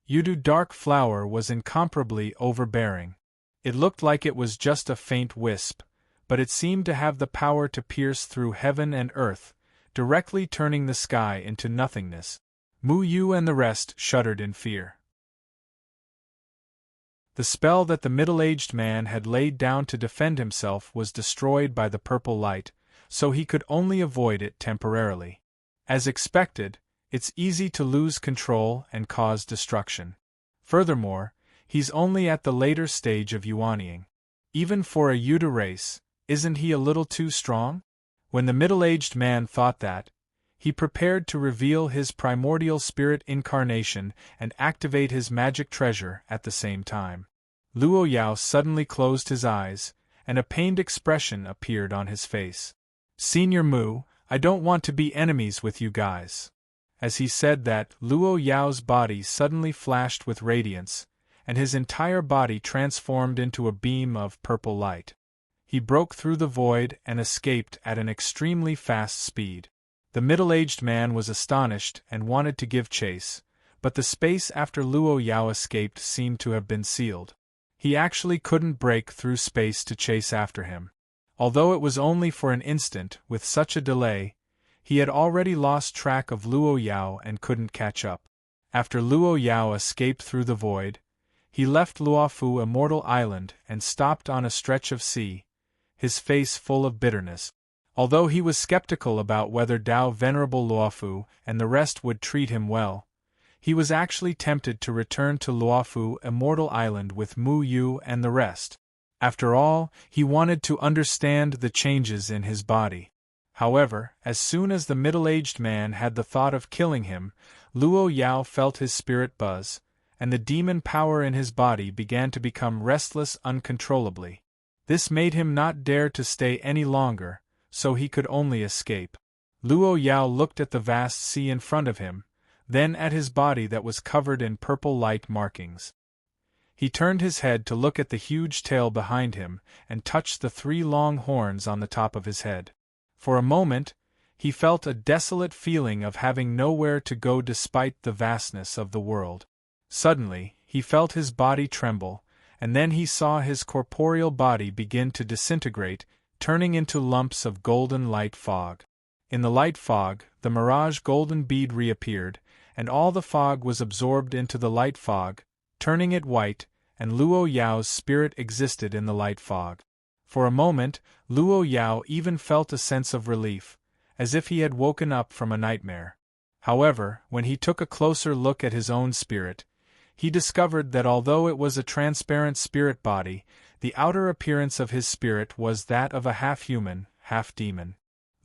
Yudu dark flower was incomparably overbearing. It looked like it was just a faint wisp, but it seemed to have the power to pierce through heaven and earth, directly turning the sky into nothingness. Mu Yu and the rest shuddered in fear. The spell that the middle-aged man had laid down to defend himself was destroyed by the purple light, so he could only avoid it temporarily. As expected, it's easy to lose control and cause destruction. Furthermore, he's only at the later stage of yuanying. Even for a Yudu race, isn't he a little too strong? When the middle-aged man thought that, he prepared to reveal his primordial spirit incarnation and activate his magic treasure at the same time. Luo Yao suddenly closed his eyes, and a pained expression appeared on his face. "Senior Mu, I don't want to be enemies with you guys." As he said that, Luo Yao's body suddenly flashed with radiance, and his entire body transformed into a beam of purple light. He broke through the void and escaped at an extremely fast speed. The middle-aged man was astonished and wanted to give chase, but the space after Luo Yao escaped seemed to have been sealed. He actually couldn't break through space to chase after him. Although it was only for an instant, with such a delay, he had already lost track of Luo Yao and couldn't catch up. After Luo Yao escaped through the void, he left Luofu Immortal Island and stopped on a stretch of sea, his face full of bitterness. Although he was skeptical about whether Dao Venerable Luofu and the rest would treat him well, he was actually tempted to return to Luofu Immortal Island with Mu Yu and the rest. After all, he wanted to understand the changes in his body. However, as soon as the middle-aged man had the thought of killing him, Luo Yao felt his spirit buzz, and the demon power in his body began to become restless uncontrollably. This made him not dare to stay any longer, so he could only escape. Luo Yao looked at the vast sea in front of him, then at his body that was covered in purple light markings. He turned his head to look at the huge tail behind him and touched the 3 long horns on the top of his head. For a moment, he felt a desolate feeling of having nowhere to go despite the vastness of the world. Suddenly, he felt his body tremble, and then he saw his corporeal body begin to disintegrate, turning into lumps of golden light fog. In the light fog, the mirage golden bead reappeared, and all the fog was absorbed into the light fog, turning it white, and Luo Yao's spirit existed in the light fog. For a moment, Luo Yao even felt a sense of relief, as if he had woken up from a nightmare. However, when he took a closer look at his own spirit, he discovered that although it was a transparent spirit body, the outer appearance of his spirit was that of a half-human, half-demon.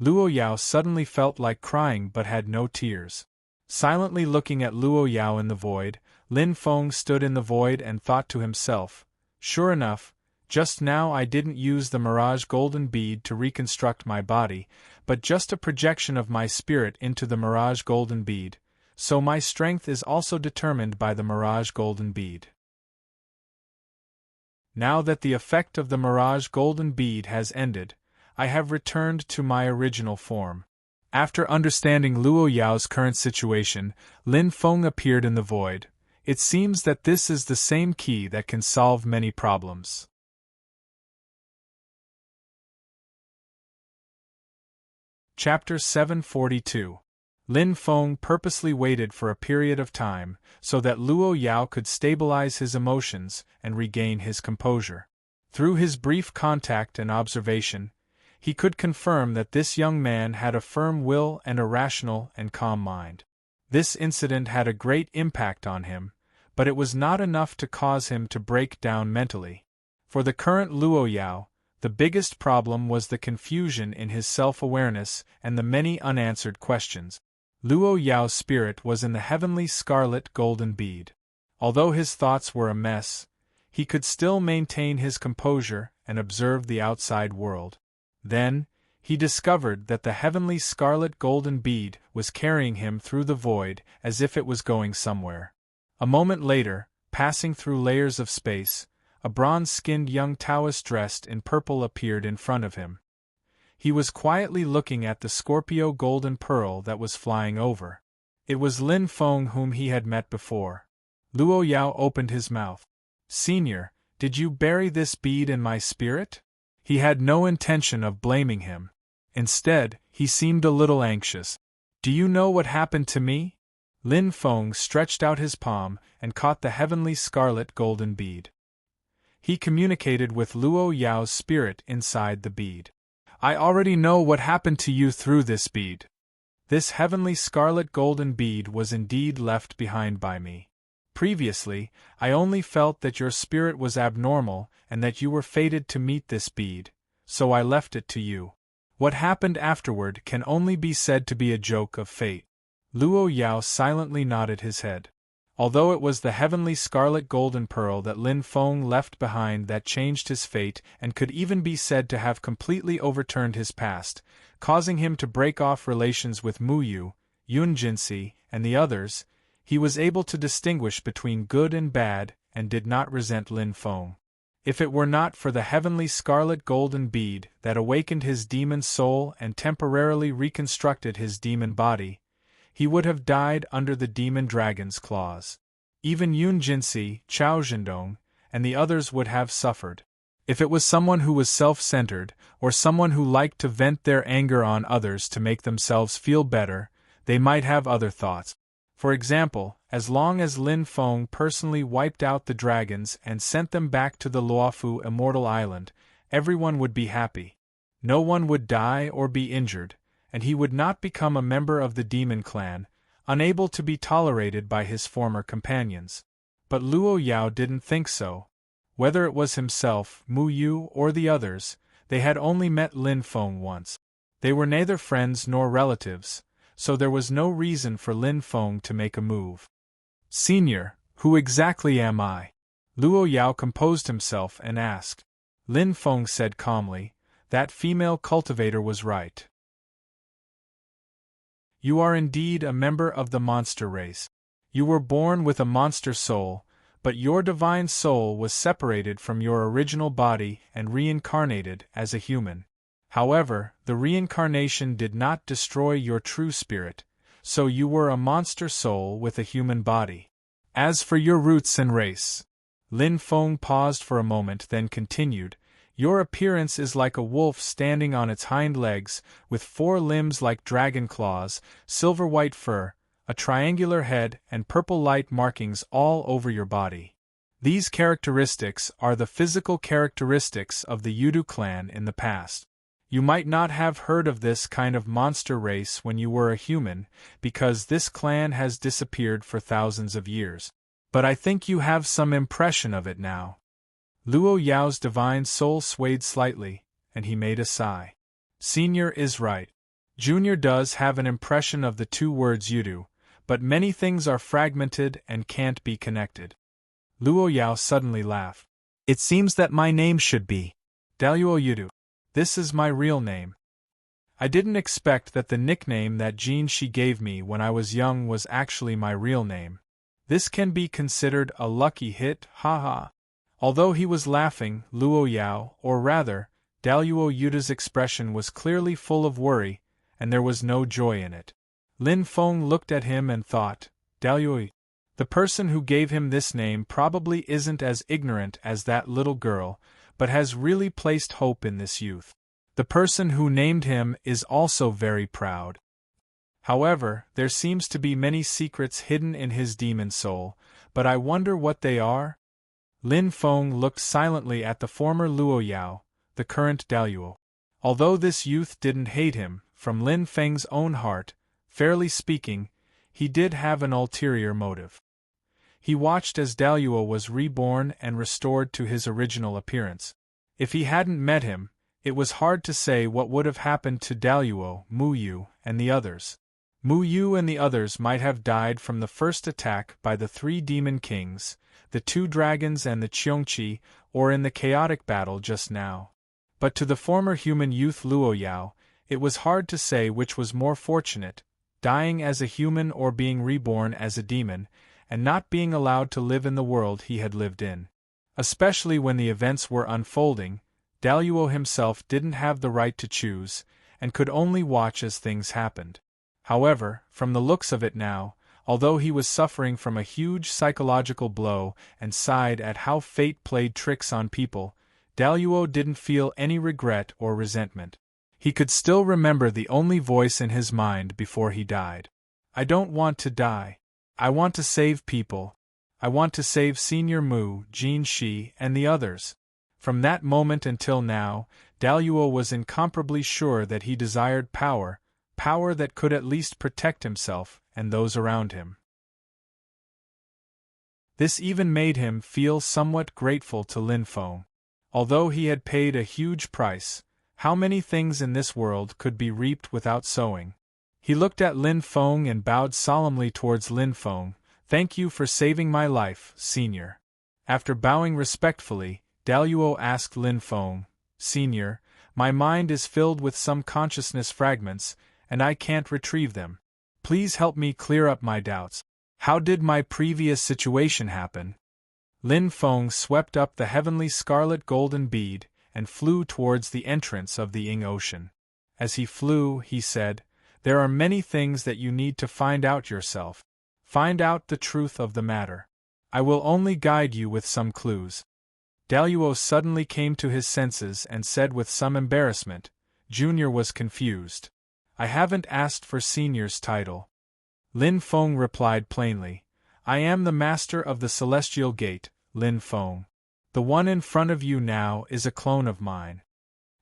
Luo Yao suddenly felt like crying but had no tears. Silently looking at Luo Yao in the void, Lin Feng stood in the void and thought to himself, "Sure enough, just now I didn't use the mirage golden bead to reconstruct my body, but just a projection of my spirit into the mirage golden bead, so my strength is also determined by the mirage golden bead. Now that the effect of the mirage golden bead has ended, I have returned to my original form." After understanding Luo Yao's current situation, Lin Feng appeared in the void. It seems that this is the same key that can solve many problems. Chapter 742. Lin Feng purposely waited for a period of time, so that Luo Yao could stabilize his emotions and regain his composure. Through his brief contact and observation, he could confirm that this young man had a firm will and a rational and calm mind. This incident had a great impact on him, but it was not enough to cause him to break down mentally. For the current Luo Yao, the biggest problem was the confusion in his self-awareness and the many unanswered questions. Luo Yao's spirit was in the heavenly scarlet golden bead. Although his thoughts were a mess, he could still maintain his composure and observe the outside world. Then, he discovered that the heavenly scarlet golden bead was carrying him through the void as if it was going somewhere. A moment later, passing through layers of space, a bronze-skinned young Taoist dressed in purple appeared in front of him. He was quietly looking at the Scorpio golden pearl that was flying over. It was Lin Feng whom he had met before. Luo Yao opened his mouth. "Senior, did you bury this bead in my spirit?" He had no intention of blaming him. Instead, he seemed a little anxious. "Do you know what happened to me?" Lin Feng stretched out his palm and caught the heavenly scarlet golden bead. He communicated with Luo Yao's spirit inside the bead. "I already know what happened to you through this bead. This heavenly scarlet golden bead was indeed left behind by me. Previously, I only felt that your spirit was abnormal and that you were fated to meet this bead, so I left it to you. What happened afterward can only be said to be a joke of fate." Luo Yao silently nodded his head. Although it was the heavenly scarlet golden pearl that Lin Feng left behind that changed his fate and could even be said to have completely overturned his past, causing him to break off relations with Mu Yu, Yun Jinsi, and the others, he was able to distinguish between good and bad and did not resent Lin Feng. If it were not for the heavenly scarlet golden bead that awakened his demon soul and temporarily reconstructed his demon body, he would have died under the demon dragon's claws. Even Yun Jinsi, Chao Zhendong, and the others would have suffered. If it was someone who was self-centered, or someone who liked to vent their anger on others to make themselves feel better, they might have other thoughts. For example, as long as Lin Feng personally wiped out the dragons and sent them back to the Luofu Immortal Island, everyone would be happy. No one would die or be injured, and he would not become a member of the demon clan, unable to be tolerated by his former companions. But Luo Yao didn't think so. Whether it was himself, Mu Yu, or the others, they had only met Lin Feng once. They were neither friends nor relatives, so there was no reason for Lin Feng to make a move. "Senior, who exactly am I?" Luo Yao composed himself and asked. Lin Feng said calmly, "That female cultivator was right. You are indeed a member of the monster race. You were born with a monster soul, but your divine soul was separated from your original body and reincarnated as a human. However, the reincarnation did not destroy your true spirit, so you were a monster soul with a human body. As for your roots and race," Lin Feng paused for a moment then continued, "your appearance is like a wolf standing on its hind legs, with 4 limbs like dragon claws, silver-white fur, a triangular head and purple light markings all over your body. These characteristics are the physical characteristics of the Yudu clan in the past. You might not have heard of this kind of monster race when you were a human, because this clan has disappeared for thousands of years. But I think you have some impression of it now. Luo Yao's divine soul swayed slightly, and he made a sigh. Senior is right. Junior does have an impression of the two words Yudu, but many things are fragmented and can't be connected. Luo Yao suddenly laughed. It seems that my name should be Daluo Yudu. This is my real name. I didn't expect that the nickname that Jin Shi gave me when I was young was actually my real name. This can be considered a lucky hit, haha. Although he was laughing, Luo Yao, or rather, Daluo Yuda's expression was clearly full of worry, and there was no joy in it. Lin Feng looked at him and thought, Daluo, the person who gave him this name probably isn't as ignorant as that little girl, but has really placed hope in this youth. The person who named him is also very proud. However, there seems to be many secrets hidden in his demon soul, but I wonder what they are? Lin Feng looked silently at the former Luo Yao, the current Daluo. Although this youth didn't hate him, from Lin Feng's own heart, fairly speaking, he did have an ulterior motive. He watched as Daluo was reborn and restored to his original appearance. If he hadn't met him, it was hard to say what would have happened to Daluo, Mu Yu, and the others. Mu Yu and the others might have died from the first attack by the three demon kings, the two dragons and the Qiongqi, or in the chaotic battle just now. But to the former human youth Luo Yao, it was hard to say which was more fortunate, dying as a human or being reborn as a demon, and not being allowed to live in the world he had lived in. Especially when the events were unfolding, Daluo himself didn't have the right to choose, and could only watch as things happened. However, from the looks of it now, although he was suffering from a huge psychological blow and sighed at how fate played tricks on people, Daluo didn't feel any regret or resentment. He could still remember the only voice in his mind before he died. I don't want to die. I want to save people. I want to save Senior Mu, Jin Shi, and the others. From that moment until now, Daluo was incomparably sure that he desired power, power that could at least protect himself and those around him. This even made him feel somewhat grateful to Lin Feng. Although he had paid a huge price, how many things in this world could be reaped without sowing? He looked at Lin Feng and bowed solemnly towards Lin Feng. Thank you for saving my life, Senior. After bowing respectfully, Daluo asked Lin Feng, Senior, my mind is filled with some consciousness fragments, and I can't retrieve them. Please help me clear up my doubts. How did my previous situation happen? Lin Feng swept up the heavenly scarlet golden bead and flew towards the entrance of the Ying Ocean. As he flew, he said, there are many things that you need to find out yourself. Find out the truth of the matter. I will only guide you with some clues. Daluo suddenly came to his senses and said with some embarrassment, Junior was confused. I haven't asked for Senior's title. Lin Feng replied plainly, I am the master of the Celestial Gate, Lin Feng. The one in front of you now is a clone of mine.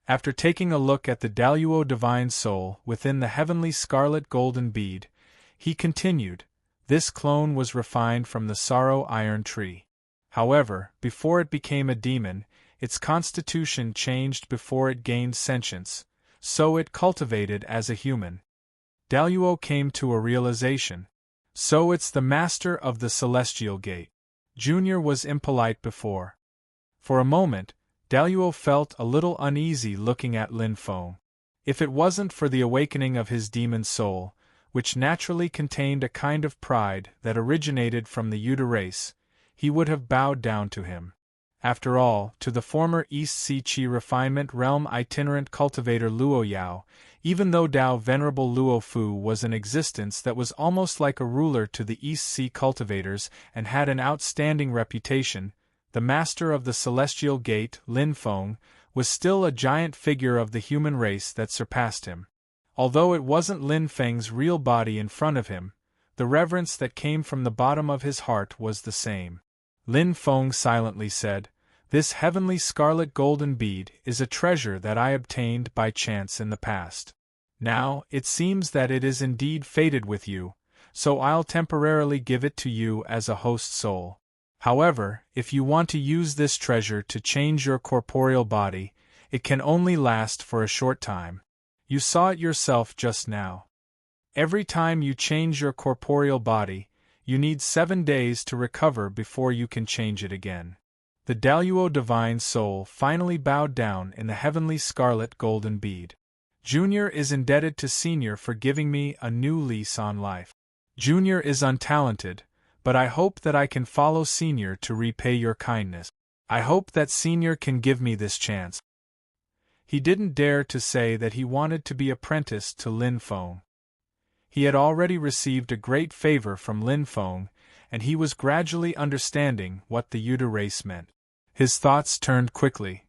After taking a look at the Daluo divine soul within the heavenly scarlet golden bead, he continued, this clone was refined from the sorrow iron tree. However, before it became a demon, its constitution changed before it gained sentience, so it cultivated as a human. Daluo came to a realization. So it's the master of the Celestial Gate. Junior was impolite before. For a moment, Daluo felt a little uneasy looking at Lin Feng. If it wasn't for the awakening of his demon soul, which naturally contained a kind of pride that originated from the Yuda race, he would have bowed down to him. After all, to the former East Sea Qi refinement realm itinerant cultivator Luo Yao, even though Dao Venerable Luo Fu was an existence that was almost like a ruler to the East Sea cultivators and had an outstanding reputation, the master of the Celestial Gate, Lin Feng, was still a giant figure of the human race that surpassed him. Although it wasn't Lin Feng's real body in front of him, the reverence that came from the bottom of his heart was the same. Lin Feng silently said, "This heavenly scarlet golden bead is a treasure that I obtained by chance in the past. Now, it seems that it is indeed fated with you, so I'll temporarily give it to you as a host soul. However, if you want to use this treasure to change your corporeal body, it can only last for a short time. You saw it yourself just now. Every time you change your corporeal body, you need 7 days to recover before you can change it again." The Daluo Divine Soul finally bowed down in the heavenly scarlet golden bead. "Junior is indebted to Senior for giving me a new lease on life. Junior is untalented, but I hope that I can follow Senior to repay your kindness. I hope that Senior can give me this chance." He didn't dare to say that he wanted to be apprenticed to Lin Feng. He had already received a great favor from Lin Feng, and he was gradually understanding what the Yuta race meant. His thoughts turned quickly.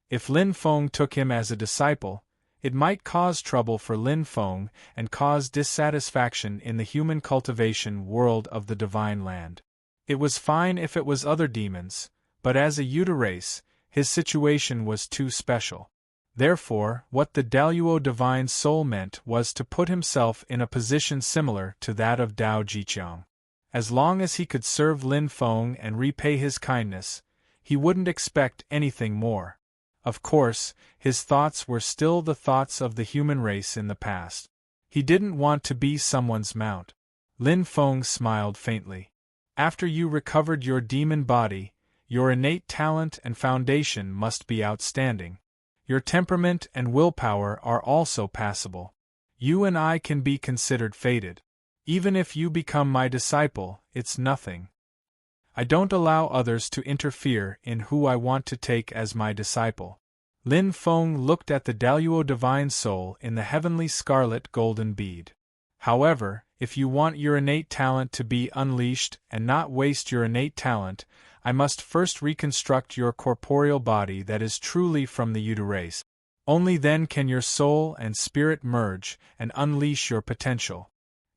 If Lin Feng took him as a disciple, it might cause trouble for Lin Feng and cause dissatisfaction in the human cultivation world of the Divine Land. It was fine if it was other demons, but as a Yuta race, his situation was too special. Therefore, what the Daluo Divine Soul meant was to put himself in a position similar to that of Dao Jiqiang. As long as he could serve Lin Feng and repay his kindness, he wouldn't expect anything more. Of course, his thoughts were still the thoughts of the human race in the past. He didn't want to be someone's mount. Lin Feng smiled faintly. "After you recovered your demon body, your innate talent and foundation must be outstanding. Your temperament and willpower are also passable. You and I can be considered fated. Even if you become my disciple, it's nothing. I don't allow others to interfere in who I want to take as my disciple." Lin Feng looked at the Daluo Divine Soul in the heavenly scarlet golden bead. "However, if you want your innate talent to be unleashed and not waste your innate talent, I must first reconstruct your corporeal body that is truly from the Yuta race. Only then can your soul and spirit merge and unleash your potential.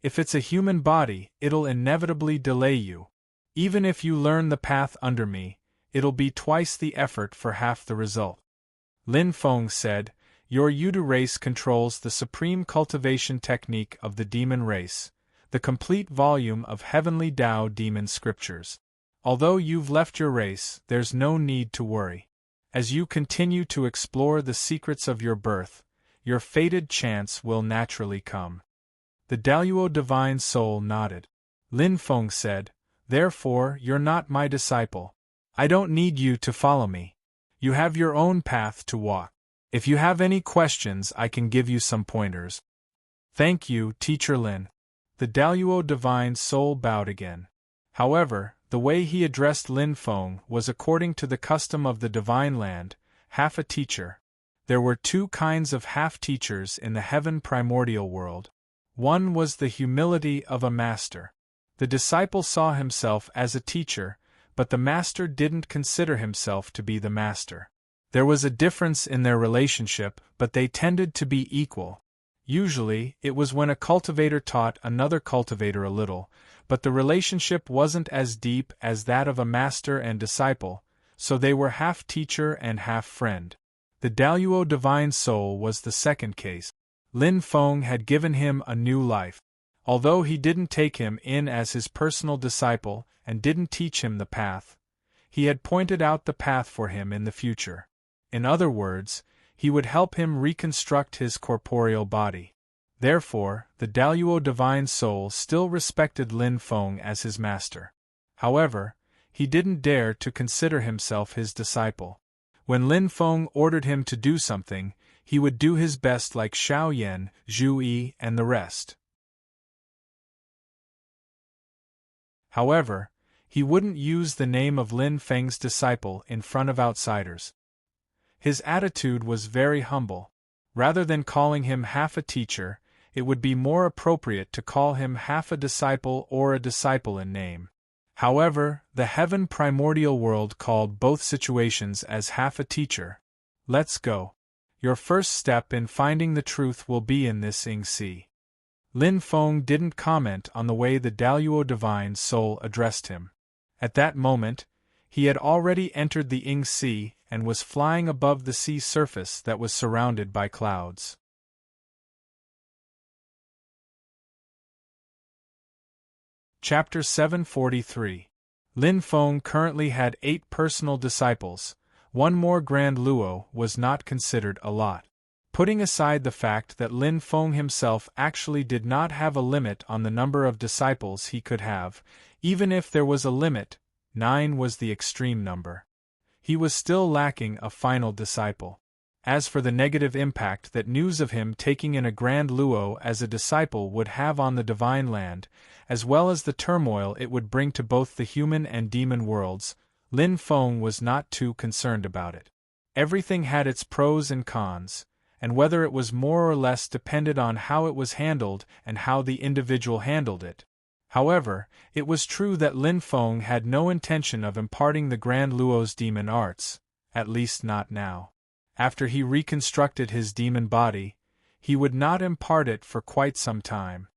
If it's a human body, it'll inevitably delay you. Even if you learn the path under me, it'll be twice the effort for half the result." Lin Feng said, "Your Yuta race controls the supreme cultivation technique of the demon race, the complete volume of heavenly Dao demon scriptures. Although you've left your race, there's no need to worry. As you continue to explore the secrets of your birth, your fated chance will naturally come." The Daluo Divine Soul nodded. Lin Feng said, "Therefore, you're not my disciple. I don't need you to follow me. You have your own path to walk. If you have any questions, I can give you some pointers." "Thank you, Teacher Lin." The Daluo Divine Soul bowed again. However, the way he addressed Lin Feng was according to the custom of the Divine Land, half a teacher. There were 2 kinds of half-teachers in the heaven primordial world. One was the humility of a master. The disciple saw himself as a teacher, but the master didn't consider himself to be the master. There was a difference in their relationship, but they tended to be equal. Usually, it was when a cultivator taught another cultivator a little, but the relationship wasn't as deep as that of a master and disciple, so they were half teacher and half friend. The Daluo Divine Soul was the second case. Lin Feng had given him a new life. Although he didn't take him in as his personal disciple and didn't teach him the path, he had pointed out the path for him in the future. In other words, he would help him reconstruct his corporeal body. Therefore, the Daluo Divine Soul still respected Lin Feng as his master. However, he didn't dare to consider himself his disciple. When Lin Feng ordered him to do something, he would do his best like Xiao Yan, Zhu Yi, and the rest. However, he wouldn't use the name of Lin Feng's disciple in front of outsiders. His attitude was very humble. Rather than calling him half a teacher, it would be more appropriate to call him half a disciple or a disciple in name. However, the heaven primordial world called both situations as half a teacher. "Let's go. Your first step in finding the truth will be in this Ing Si." Lin Feng didn't comment on the way the Daluo divine soul addressed him. At that moment, he had already entered the Ing Sea and was flying above the sea surface that was surrounded by clouds. Chapter 743. Lin Feng currently had 8 personal disciples. One more Grand Luo was not considered a lot. Putting aside the fact that Lin Feng himself actually did not have a limit on the number of disciples he could have, even if there was a limit, 9 was the extreme number. He was still lacking a final disciple. As for the negative impact that news of him taking in a Grand Luo as a disciple would have on the Divine Land, as well as the turmoil it would bring to both the human and demon worlds, Lin Feng was not too concerned about it. Everything had its pros and cons, and whether it was more or less depended on how it was handled and how the individual handled it. However, it was true that Lin Feng had no intention of imparting the Grand Luo's demon arts, at least not now. After he reconstructed his demon body, he would not impart it for quite some time.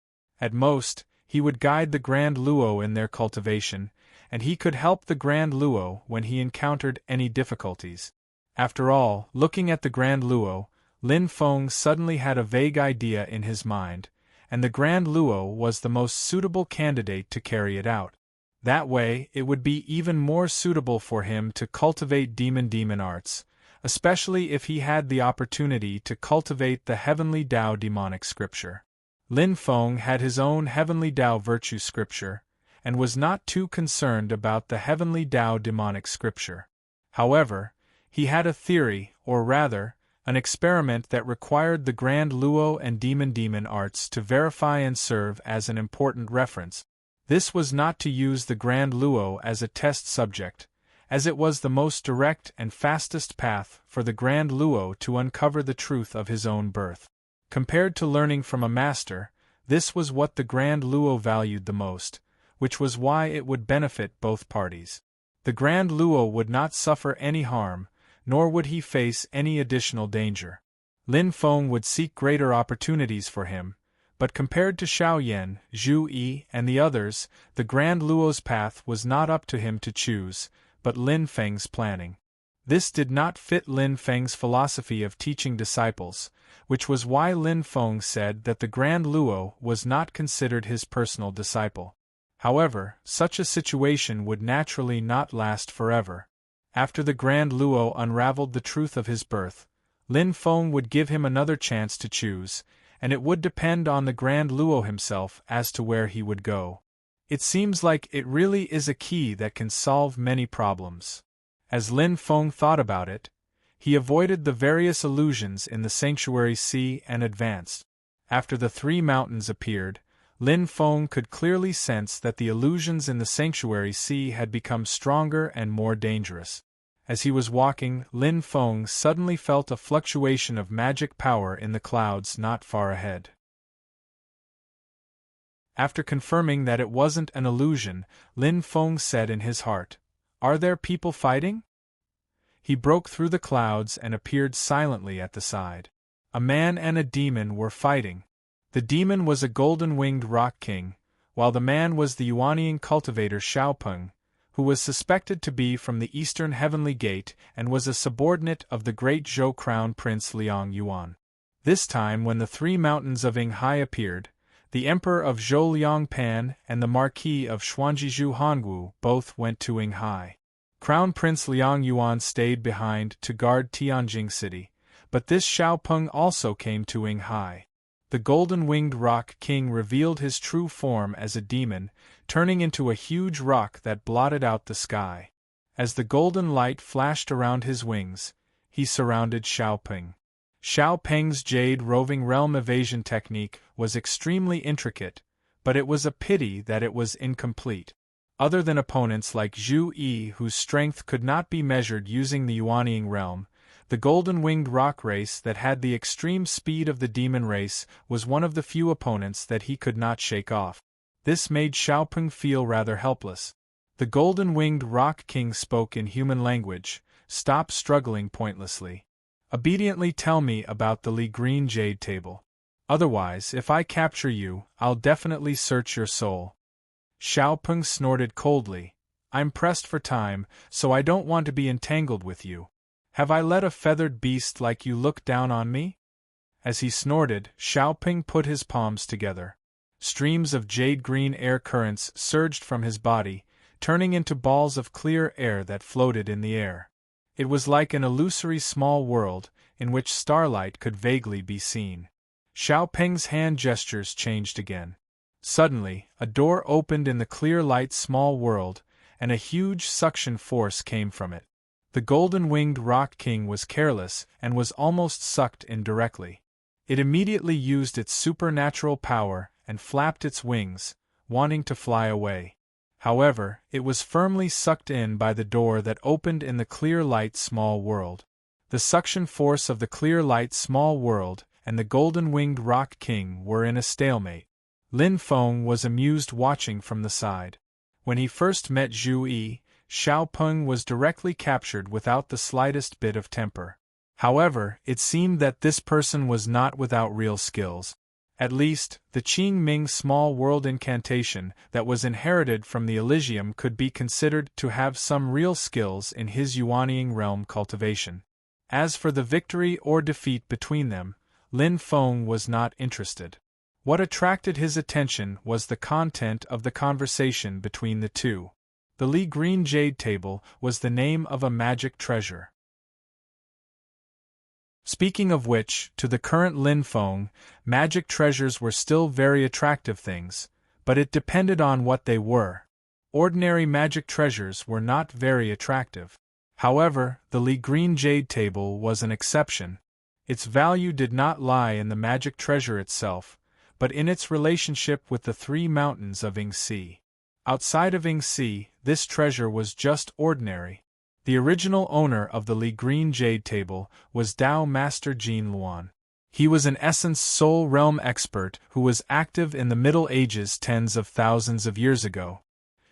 At most, he would guide the Grand Luo in their cultivation, and he could help the Grand Luo when he encountered any difficulties. After all, looking at the Grand Luo, Lin Feng suddenly had a vague idea in his mind, and the Grand Luo was the most suitable candidate to carry it out. That way, it would be even more suitable for him to cultivate demon arts, especially if he had the opportunity to cultivate the Heavenly Tao demonic scripture. Lin Feng had his own Heavenly Tao virtue scripture, and was not too concerned about the Heavenly Tao demonic scripture. However, he had a theory, or rather, an experiment that required the Grand Luo and demon arts to verify and serve as an important reference. This was not to use the Grand Luo as a test subject, as it was the most direct and fastest path for the Grand Luo to uncover the truth of his own birth. Compared to learning from a master, this was what the Grand Luo valued the most, which was why it would benefit both parties. The Grand Luo would not suffer any harm, nor would he face any additional danger. Lin Feng would seek greater opportunities for him, but compared to Xiaoyan, Zhu Yi, and the others, the Grand Luo's path was not up to him to choose, but Lin Feng's planning. This did not fit Lin Feng's philosophy of teaching disciples, which was why Lin Feng said that the Grand Luo was not considered his personal disciple. However, such a situation would naturally not last forever. After the Grand Luo unraveled the truth of his birth, Lin Feng would give him another chance to choose, and it would depend on the Grand Luo himself as to where he would go. It seems like it really is a key that can solve many problems. As Lin Feng thought about it, he avoided the various illusions in the Sanctuary Sea and advanced. After the 3 mountains appeared, Lin Feng could clearly sense that the illusions in the Sanctuary Sea had become stronger and more dangerous. As he was walking, Lin Feng suddenly felt a fluctuation of magic power in the clouds not far ahead. After confirming that it wasn't an illusion, Lin Feng said in his heart, "Are there people fighting?" He broke through the clouds and appeared silently at the side. A man and a demon were fighting. The demon was a golden-winged rock king, while the man was the Yuanying cultivator Xiaopeng, who was suspected to be from the Eastern Heavenly Gate and was a subordinate of the great Zhou Crown Prince Liang Yuan. This time when the 3 mountains of Yinghai appeared, the Emperor of Zhou Liangpan and the Marquis of Xuanjizhu Hangu both went to Yinghai. Crown Prince Liang Yuan stayed behind to guard Tianjing City, but this Xiaopeng also came to Yinghai. The golden-winged rock king revealed his true form as a demon, turning into a huge rock that blotted out the sky. As the golden light flashed around his wings, he surrounded Xiaopeng. Xiaopeng's jade roving realm evasion technique was extremely intricate, but it was a pity that it was incomplete. Other than opponents like Zhu Yi whose strength could not be measured using the Yuanying realm, the golden-winged rock race that had the extreme speed of the demon race was one of the few opponents that he could not shake off. This made Xiaopeng feel rather helpless. The golden-winged rock king spoke in human language, "Stop struggling pointlessly. Obediently tell me about the Li Green Jade Table." Otherwise, if I capture you, I'll definitely search your soul. Xiao Peng snorted coldly. I'm pressed for time, so I don't want to be entangled with you. Have I let a feathered beast like you look down on me? As he snorted, Xiao Peng put his palms together. Streams of jade-green air currents surged from his body, turning into balls of clear air that floated in the air. It was like an illusory small world, in which starlight could vaguely be seen. Xiao Peng's hand gestures changed again. Suddenly, a door opened in the clear light small world, and a huge suction force came from it. The golden-winged Rock King was careless and was almost sucked in directly. It immediately used its supernatural power and flapped its wings, wanting to fly away. However, it was firmly sucked in by the door that opened in the clear light small world. The suction force of the clear light small world and the golden-winged Rock King were in a stalemate. Lin Feng was amused watching from the side. When he first met Zhu Yi, Xiao Peng was directly captured without the slightest bit of temper. However, it seemed that this person was not without real skills. At least, the Qing Ming small world incantation that was inherited from the Elysium could be considered to have some real skills in his Yuanying realm cultivation. As for the victory or defeat between them, Lin Feng was not interested. What attracted his attention was the content of the conversation between the two. The Li Green Jade Table was the name of a magic treasure. Speaking of which, to the current Lin Feng, magic treasures were still very attractive things, but it depended on what they were. Ordinary magic treasures were not very attractive. However, the Li Green Jade Table was an exception. Its value did not lie in the magic treasure itself, but in its relationship with the three mountains of Yingxi. Outside of Yingxi, this treasure was just ordinary. The original owner of the Li Green Jade Table was Tao Master Jin Luan. He was an Essence Soul Realm expert who was active in the Middle Ages tens of thousands of years ago.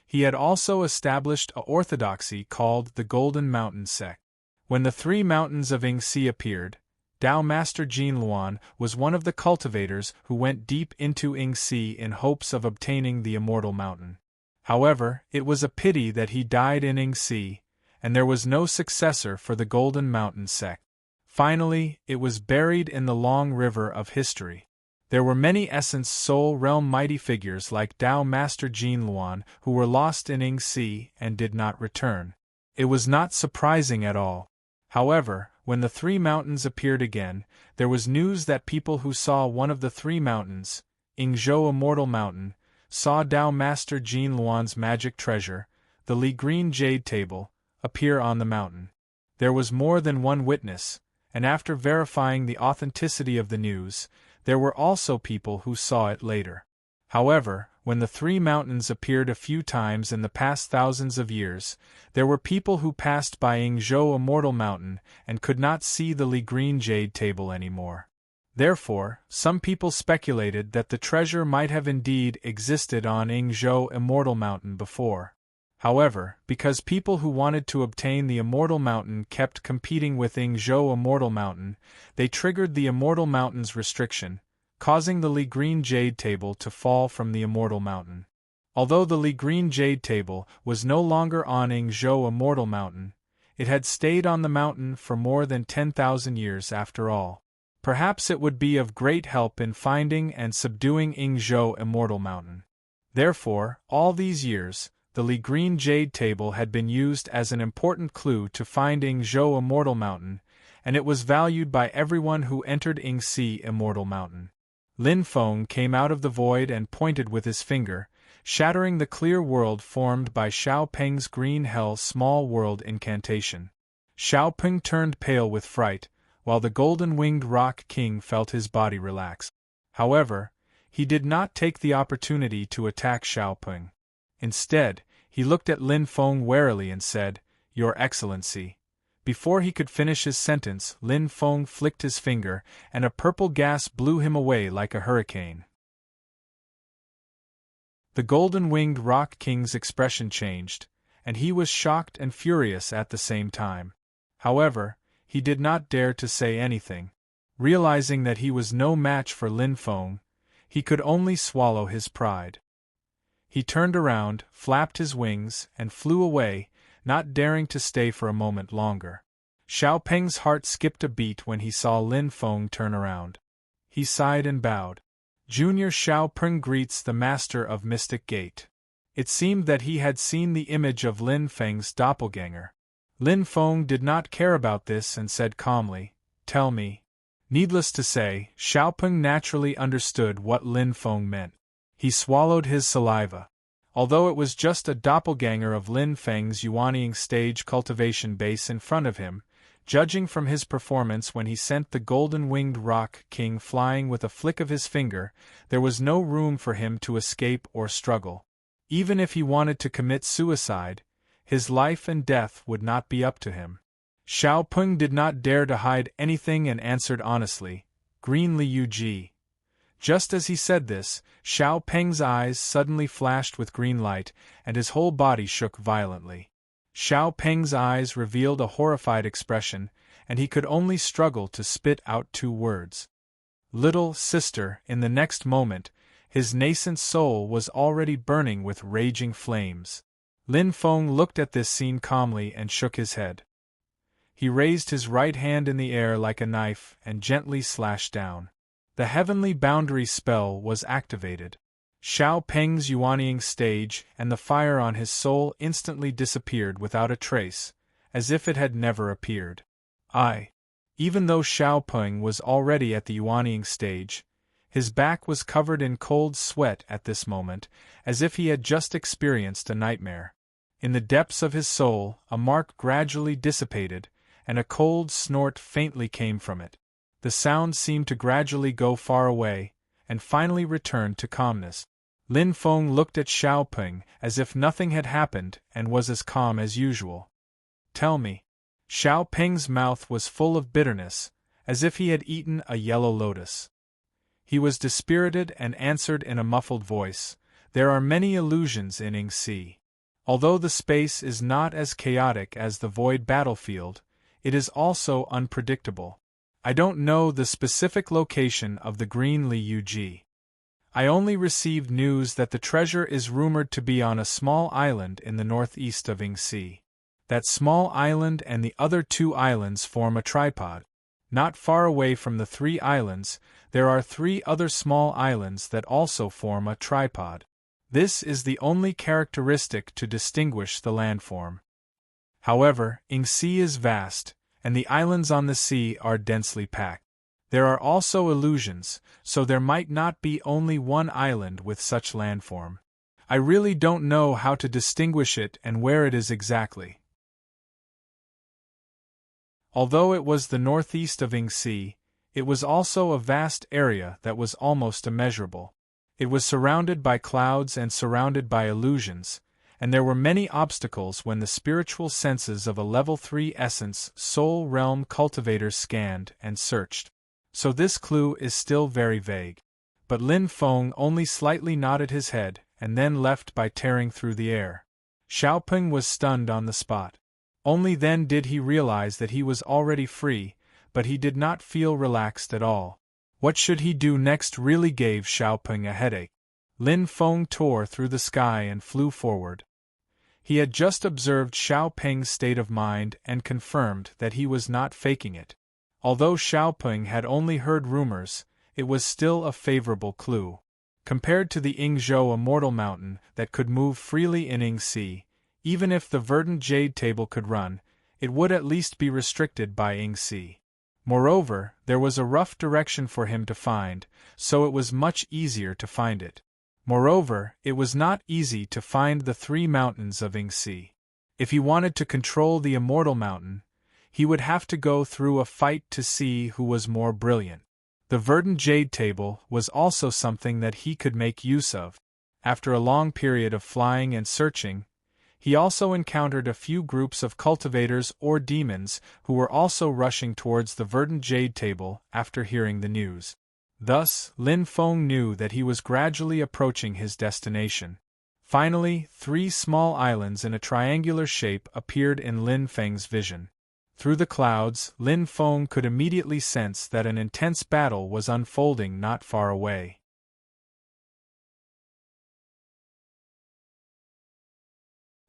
He had also established a orthodoxy called the Golden Mountain Sect. When the three mountains of Yingxi appeared, Tao Master Jin Luan was one of the cultivators who went deep into Yingxi in hopes of obtaining the Immortal Mountain. However, it was a pity that he died in Yingxi, and there was no successor for the Golden Mountain Sect. Finally, it was buried in the long river of history. There were many Essence Soul Realm mighty figures like Tao Master Jin Luan who were lost in Yingxi and did not return. It was not surprising at all. However, when the three mountains appeared again, there was news that people who saw one of the three mountains, Yingzhou Immortal Mountain, saw Tao Master Jin Luan's magic treasure, the Li Green Jade Table, appear on the mountain. There was more than one witness, and after verifying the authenticity of the news, there were also people who saw it later. However, when the three mountains appeared a few times in the past thousands of years, there were people who passed by Yingzhou Immortal Mountain and could not see the Li Green Jade Table anymore. Therefore, some people speculated that the treasure might have indeed existed on Yingzhou Immortal Mountain before. However, because people who wanted to obtain the Immortal Mountain kept competing with Yingzhou Immortal Mountain, they triggered the Immortal Mountain's restriction, causing the Li Green Jade Table to fall from the Immortal Mountain. Although the Li Green Jade Table was no longer on Yingzhou Immortal Mountain, it had stayed on the mountain for more than 10,000 years after all. Perhaps it would be of great help in finding and subduing Yingzhou Immortal Mountain. Therefore, all these years, the Li Green Jade Table had been used as an important clue to find Yingzhou Immortal Mountain, and it was valued by everyone who entered Yingxi Immortal Mountain. Lin Feng came out of the void and pointed with his finger, shattering the clear world formed by Xiao Peng's Green Hell Small World incantation. Xiao Peng turned pale with fright, while the golden-winged Rock King felt his body relax. However, he did not take the opportunity to attack Xiao Peng. Instead, he looked at Lin Feng warily and said, "Your Excellency." Before he could finish his sentence, Lin Feng flicked his finger, and a purple gas blew him away like a hurricane. The golden-winged Rock King's expression changed, and he was shocked and furious at the same time. However, he did not dare to say anything. Realizing that he was no match for Lin Feng, he could only swallow his pride. He turned around, flapped his wings, and flew away, not daring to stay for a moment longer. Xiao Peng's heart skipped a beat when he saw Lin Feng turn around. He sighed and bowed. Junior Xiao Peng greets the master of Mystic Gate. It seemed that he had seen the image of Lin Feng's doppelganger. Lin Feng did not care about this and said calmly, "Tell me." Needless to say, Xiao Peng naturally understood what Lin Feng meant. He swallowed his saliva. Although it was just a doppelganger of Lin Feng's yuanying stage cultivation base in front of him, judging from his performance when he sent the golden-winged rock king flying with a flick of his finger, there was no room for him to escape or struggle. Even if he wanted to commit suicide, his life and death would not be up to him. Xiao Peng did not dare to hide anything and answered honestly, "Green Liu Ji." Just as he said this, Xiao Peng's eyes suddenly flashed with green light, and his whole body shook violently. Xiao Peng's eyes revealed a horrified expression, and he could only struggle to spit out 2 words. "Little sister." In the next moment, his nascent soul was already burning with raging flames. Lin Feng looked at this scene calmly and shook his head. He raised his right hand in the air like a knife and gently slashed down. The heavenly boundary spell was activated. Xiao Peng's yuanying stage and the fire on his soul instantly disappeared without a trace, as if it had never appeared. Even though Xiao Peng was already at the yuanying stage, his back was covered in cold sweat at this moment, as if he had just experienced a nightmare. In the depths of his soul, a mark gradually dissipated, and a cold snort faintly came from it. The sound seemed to gradually go far away, and finally returned to calmness. Lin Feng looked at Xiao Peng as if nothing had happened and was as calm as usual. "Tell me." Xiao Peng's mouth was full of bitterness, as if he had eaten a yellow lotus. He was dispirited and answered in a muffled voice, "There are many illusions in Yingxi. Although the space is not as chaotic as the void battlefield, it is also unpredictable. I don't know the specific location of the Green Liu Ji. I only received news that the treasure is rumored to be on a small island in the northeast of Yingxi. That small island and the other 2 islands form a tripod. Not far away from the 3 islands, there are 3 other small islands that also form a tripod. This is the only characteristic to distinguish the landform. However, Yingxi is vast, and the islands on the sea are densely packed. There are also illusions, so there might not be only one island with such landform. I really don't know how to distinguish it and where it is exactly. Although it was the northeast of Yingxi, it was also a vast area that was almost immeasurable. It was surrounded by clouds and surrounded by illusions, and there were many obstacles when the spiritual senses of a level 3 essence soul realm cultivators scanned and searched. So this clue is still very vague. But Lin Feng only slightly nodded his head and then left by tearing through the air. Xiao Peng was stunned on the spot. Only then did he realize that he was already free, but he did not feel relaxed at all. What should he do next really gave Xiao Peng a headache. Lin Feng tore through the sky and flew forward. He had just observed Xiao Peng's state of mind and confirmed that he was not faking it. Although Xiao Peng had only heard rumors, it was still a favorable clue. Compared to the Yingzhou Immortal Mountain that could move freely in Yingxi, even if the verdant jade table could run, it would at least be restricted by Yingxi. Moreover, there was a rough direction for him to find, so it was much easier to find it. Moreover, it was not easy to find the 3 mountains of Yingxi. If he wanted to control the Immortal Mountain, he would have to go through a fight to see who was more brilliant. The verdant jade table was also something that he could make use of. After a long period of flying and searching, he also encountered a few groups of cultivators or demons who were also rushing towards the verdant jade table after hearing the news. Thus, Lin Feng knew that he was gradually approaching his destination. Finally, 3 small islands in a triangular shape appeared in Lin Feng's vision. Through the clouds, Lin Feng could immediately sense that an intense battle was unfolding not far away.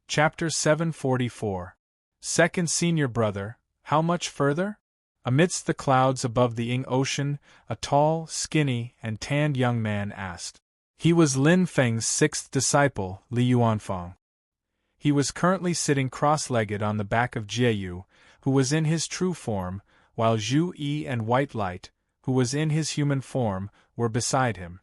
Chapter 744. Second Senior Brother, How Much Further? Amidst the clouds above the Ying Ocean, a tall, skinny, and tanned young man asked. He was Lin Feng's sixth disciple, Li Yuanfang. He was currently sitting cross-legged on the back of Jieyu, who was in his true form, while Zhu Yi and White Light, who was in his human form, were beside him.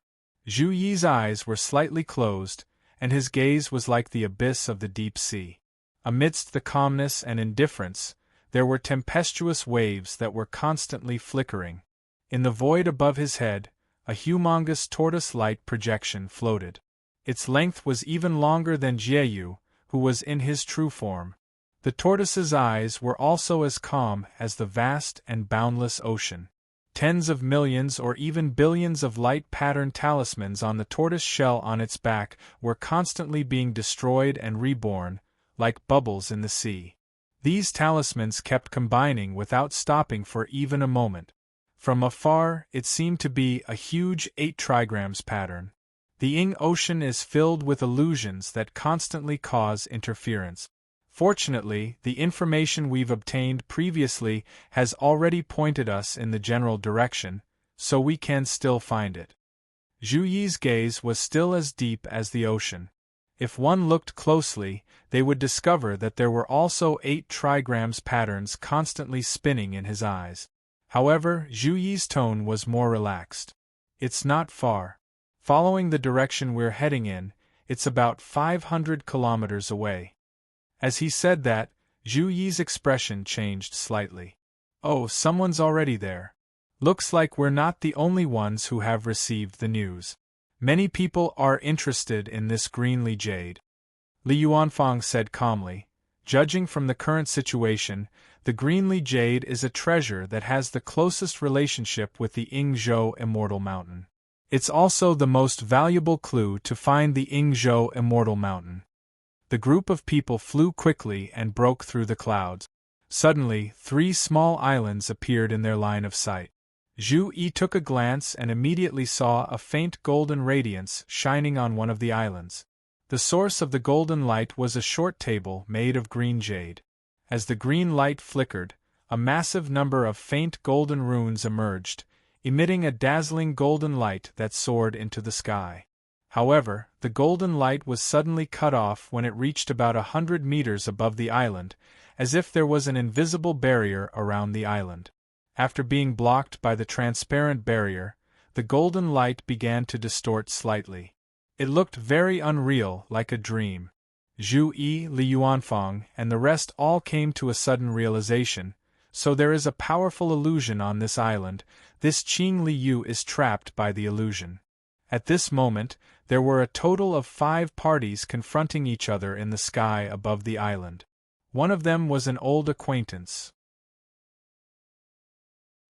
Zhu Yi's eyes were slightly closed, and his gaze was like the abyss of the deep sea. Amidst the calmness and indifference, there were tempestuous waves that were constantly flickering. In the void above his head, a humongous tortoise-light projection floated. Its length was even longer than Jieyu, who was in his true form. The tortoise's eyes were also as calm as the vast and boundless ocean. Tens of millions or even billions of light-patterned talismans on the tortoise shell on its back were constantly being destroyed and reborn, like bubbles in the sea. These talismans kept combining without stopping for even a moment. From afar, it seemed to be a huge 8 trigrams pattern. The Ying Ocean is filled with illusions that constantly cause interference. Fortunately, the information we've obtained previously has already pointed us in the general direction, so we can still find it. Zhu Yi's gaze was still as deep as the ocean. If one looked closely, they would discover that there were also 8 trigrams patterns constantly spinning in his eyes. However, Zhu Yi's tone was more relaxed. It's not far. Following the direction we're heading in, it's about 500 kilometers away. As he said that, Zhu Yi's expression changed slightly. Oh, someone's already there. Looks like we're not the only ones who have received the news. Many people are interested in this greenly jade. Li Yuanfang said calmly. Judging from the current situation, the greenly jade is a treasure that has the closest relationship with the Yingzhou Immortal Mountain. It's also the most valuable clue to find the Yingzhou Immortal Mountain. The group of people flew quickly and broke through the clouds. Suddenly, 3 small islands appeared in their line of sight. Zhu Yi took a glance and immediately saw a faint golden radiance shining on one of the islands. The source of the golden light was a short table made of green jade. As the green light flickered, a massive number of faint golden runes emerged, emitting a dazzling golden light that soared into the sky. However, the golden light was suddenly cut off when it reached about 100 meters above the island, as if there was an invisible barrier around the island. After being blocked by the transparent barrier, the golden light began to distort slightly. It looked very unreal, like a dream. Zhu Yi, Li Yuanfang, and the rest all came to a sudden realization. So there is a powerful illusion on this island. This Qing Li Yu is trapped by the illusion. At this moment, there were a total of 5 parties confronting each other in the sky above the island. One of them was an old acquaintance.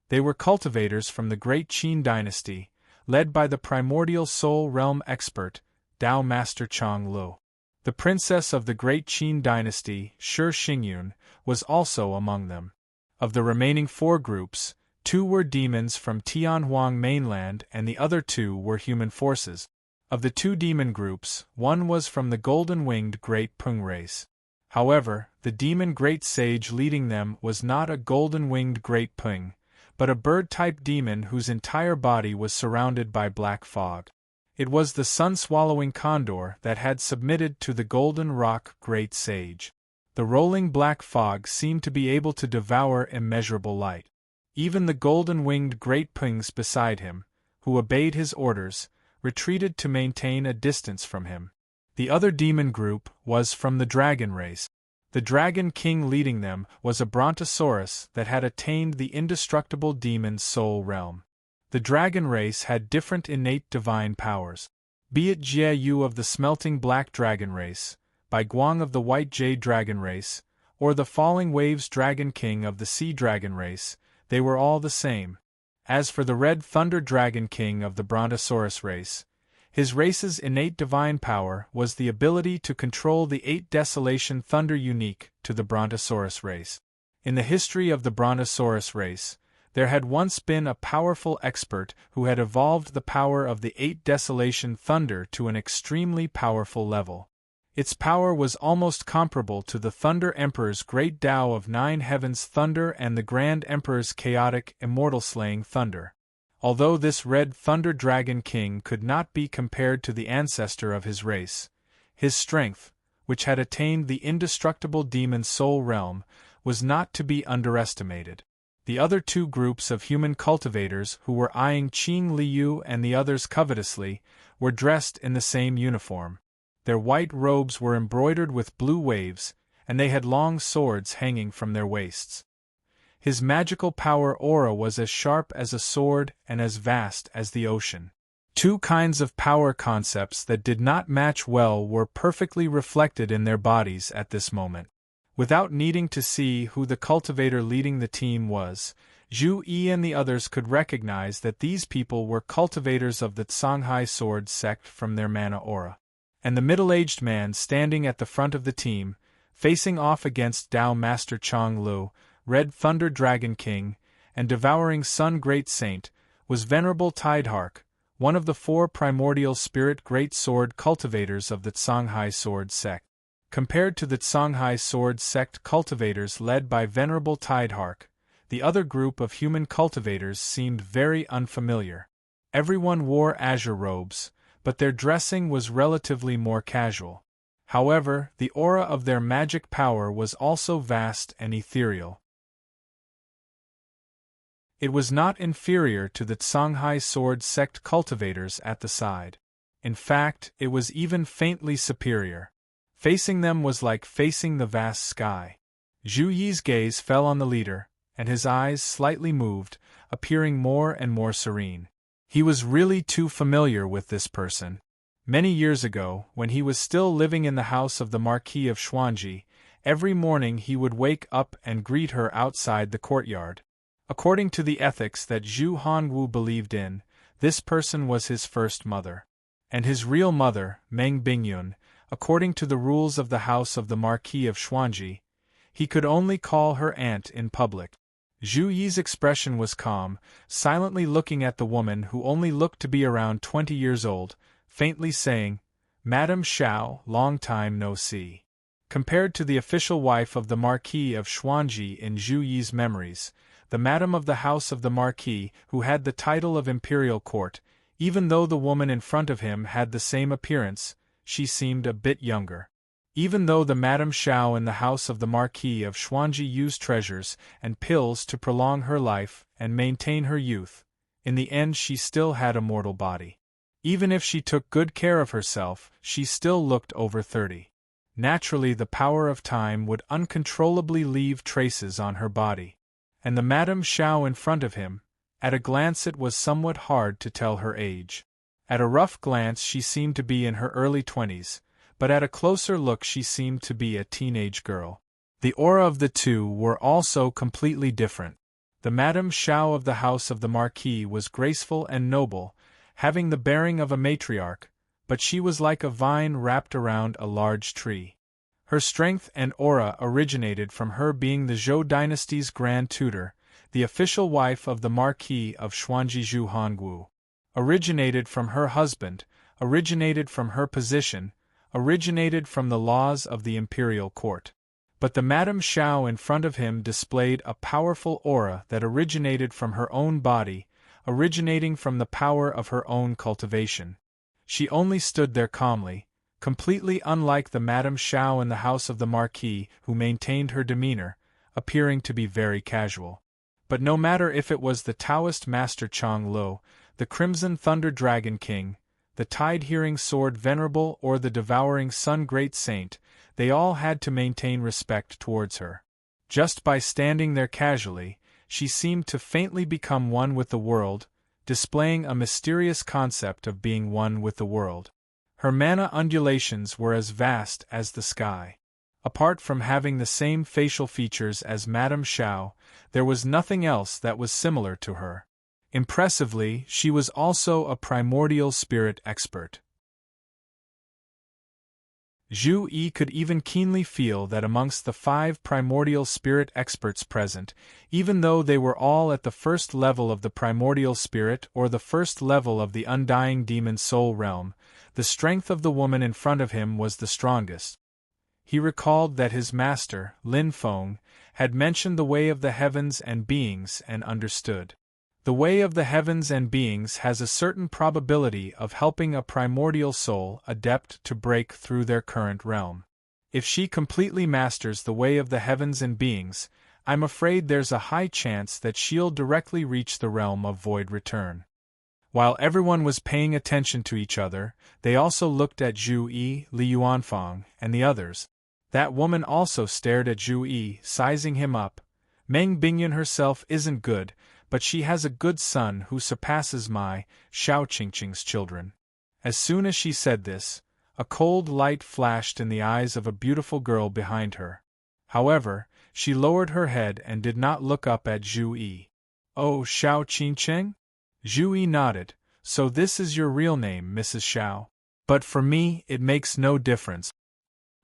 They were cultivators from the Great Qin dynasty, led by the primordial soul realm expert, Tao Master Chang Lu. The princess of the Great Qin dynasty, Shi Xingyun, was also among them. Of the remaining 4 groups, 2 were demons from Tianhuang mainland and the other 2 were human forces. Of the 2 demon groups, one was from the golden-winged Great Peng race. However, the demon Great Sage leading them was not a golden-winged Great Peng, but a bird-type demon whose entire body was surrounded by black fog. It was the sun-swallowing condor that had submitted to the golden rock Great Sage. The rolling black fog seemed to be able to devour immeasurable light. Even the golden-winged Great Pengs beside him, who obeyed his orders, retreated to maintain a distance from him. The other demon group was from the dragon race. The dragon king leading them was a brontosaurus that had attained the indestructible demon's soul realm. The dragon race had different innate divine powers. Be it Jie Yu of the smelting black dragon race, Bai Guang of the white jade dragon race, or the falling waves dragon king of the sea dragon race, they were all the same. As for the red thunder dragon king of the brontosaurus race, his race's innate divine power was the ability to control the 8 desolation thunder unique to the brontosaurus race. In the history of the Brontosaurus race, there had once been a powerful expert who had evolved the power of the 8 Desolation Thunder to an extremely powerful level. Its power was almost comparable to the Thunder Emperor's Great Tao of 9 Heavens Thunder and the Grand Emperor's Chaotic, Immortal-Slaying Thunder. Although this Red Thunder Dragon King could not be compared to the ancestor of his race, his strength, which had attained the indestructible demon soul realm, was not to be underestimated. The other 2 groups of human cultivators who were eyeing Qing Liu and the others covetously were dressed in the same uniform. Their white robes were embroidered with blue waves, and they had long swords hanging from their waists. His magical power aura was as sharp as a sword and as vast as the ocean. 2 kinds of power concepts that did not match well were perfectly reflected in their bodies at this moment. Without needing to see who the cultivator leading the team was, Zhu Yi and the others could recognize that these people were cultivators of the Songhai Sword sect from their mana aura. And the middle-aged man standing at the front of the team, facing off against Tao Master Chong Lu, Red Thunder Dragon King, and Devouring Sun Great Saint, was Venerable Tidehark, one of the 4 primordial spirit great sword cultivators of the Songhai Sword sect. Compared to the Songhai Sword sect cultivators led by Venerable Tidehark, the other group of human cultivators seemed very unfamiliar. Everyone wore azure robes, but their dressing was relatively more casual. However, the aura of their magic power was also vast and ethereal. It was not inferior to the Songhai Sword sect cultivators at the side. In fact, it was even faintly superior. Facing them was like facing the vast sky. Zhu Yi's gaze fell on the leader, and his eyes slightly moved, appearing more and more serene. He was really too familiar with this person. Many years ago, when he was still living in the house of the Marquis of Xuanji, every morning he would wake up and greet her outside the courtyard. According to the ethics that Zhu Hongwu believed in, this person was his first mother. And his real mother, Meng Bingyun, according to the rules of the house of the Marquis of Xuanji, he could only call her aunt in public. Zhu Yi's expression was calm, silently looking at the woman who only looked to be around 20 years old, faintly saying, "Madame Xiao, long time no see." Compared to the official wife of the Marquis of Xuanji in Zhu Yi's memories, the madam of the house of the Marquis, who had the title of Imperial Court, even though the woman in front of him had the same appearance, she seemed a bit younger. Even though the Madame Xiao in the house of the Marquis of Xuanji used treasures and pills to prolong her life and maintain her youth, in the end she still had a mortal body. Even if she took good care of herself, she still looked over 30. Naturally, the power of time would uncontrollably leave traces on her body. And the Madame Xiao in front of him, at a glance it was somewhat hard to tell her age. At a rough glance she seemed to be in her early 20s, but at a closer look she seemed to be a teenage girl. The aura of the 2 were also completely different. The Madame Xiao of the house of the Marquis was graceful and noble, having the bearing of a matriarch, but she was like a vine wrapped around a large tree. Her strength and aura originated from her being the Zhou dynasty's grand tutor, the official wife of the Marquis of Xuanji Zhu Hongwu. Originated from her husband, originated from her position, originated from the laws of the imperial court. But the Madame Xiao in front of him displayed a powerful aura that originated from her own body, originating from the power of her own cultivation. She only stood there calmly, completely unlike the Madame Xiao in the house of the Marquis, who maintained her demeanor, appearing to be very casual. But no matter if it was the Taoist Master Chong Lu, the Crimson Thunder Dragon King, the Tide-Hearing Sword Venerable or the Devouring Sun Great Saint, they all had to maintain respect towards her. Just by standing there casually, she seemed to faintly become one with the world, displaying a mysterious concept of being one with the world. Her mana undulations were as vast as the sky. Apart from having the same facial features as Madame Xiao, there was nothing else that was similar to her. Impressively, she was also a primordial spirit expert. Zhu Yi could even keenly feel that amongst the 5 primordial spirit experts present, even though they were all at the first level of the primordial spirit or the first level of the undying demon soul realm, the strength of the woman in front of him was the strongest. He recalled that his master, Lin Feng, had mentioned the way of the heavens and beings and understood. The way of the heavens and beings has a certain probability of helping a primordial soul adept to break through their current realm. If she completely masters the way of the heavens and beings, I'm afraid there's a high chance that she'll directly reach the realm of void return. While everyone was paying attention to each other, they also looked at Zhu Yi, Li Yuanfang, and the others. That woman also stared at Zhu Yi, sizing him up. Meng Bingyun herself isn't good, but she has a good son who surpasses my Xiao Qingqing's children. As soon as she said this, a cold light flashed in the eyes of a beautiful girl behind her. However, she lowered her head and did not look up at Zhu Yi. "Oh, Xiao Qingqing?" Zhu Yi nodded. "So this is your real name, Mrs. Xiao. But for me, it makes no difference.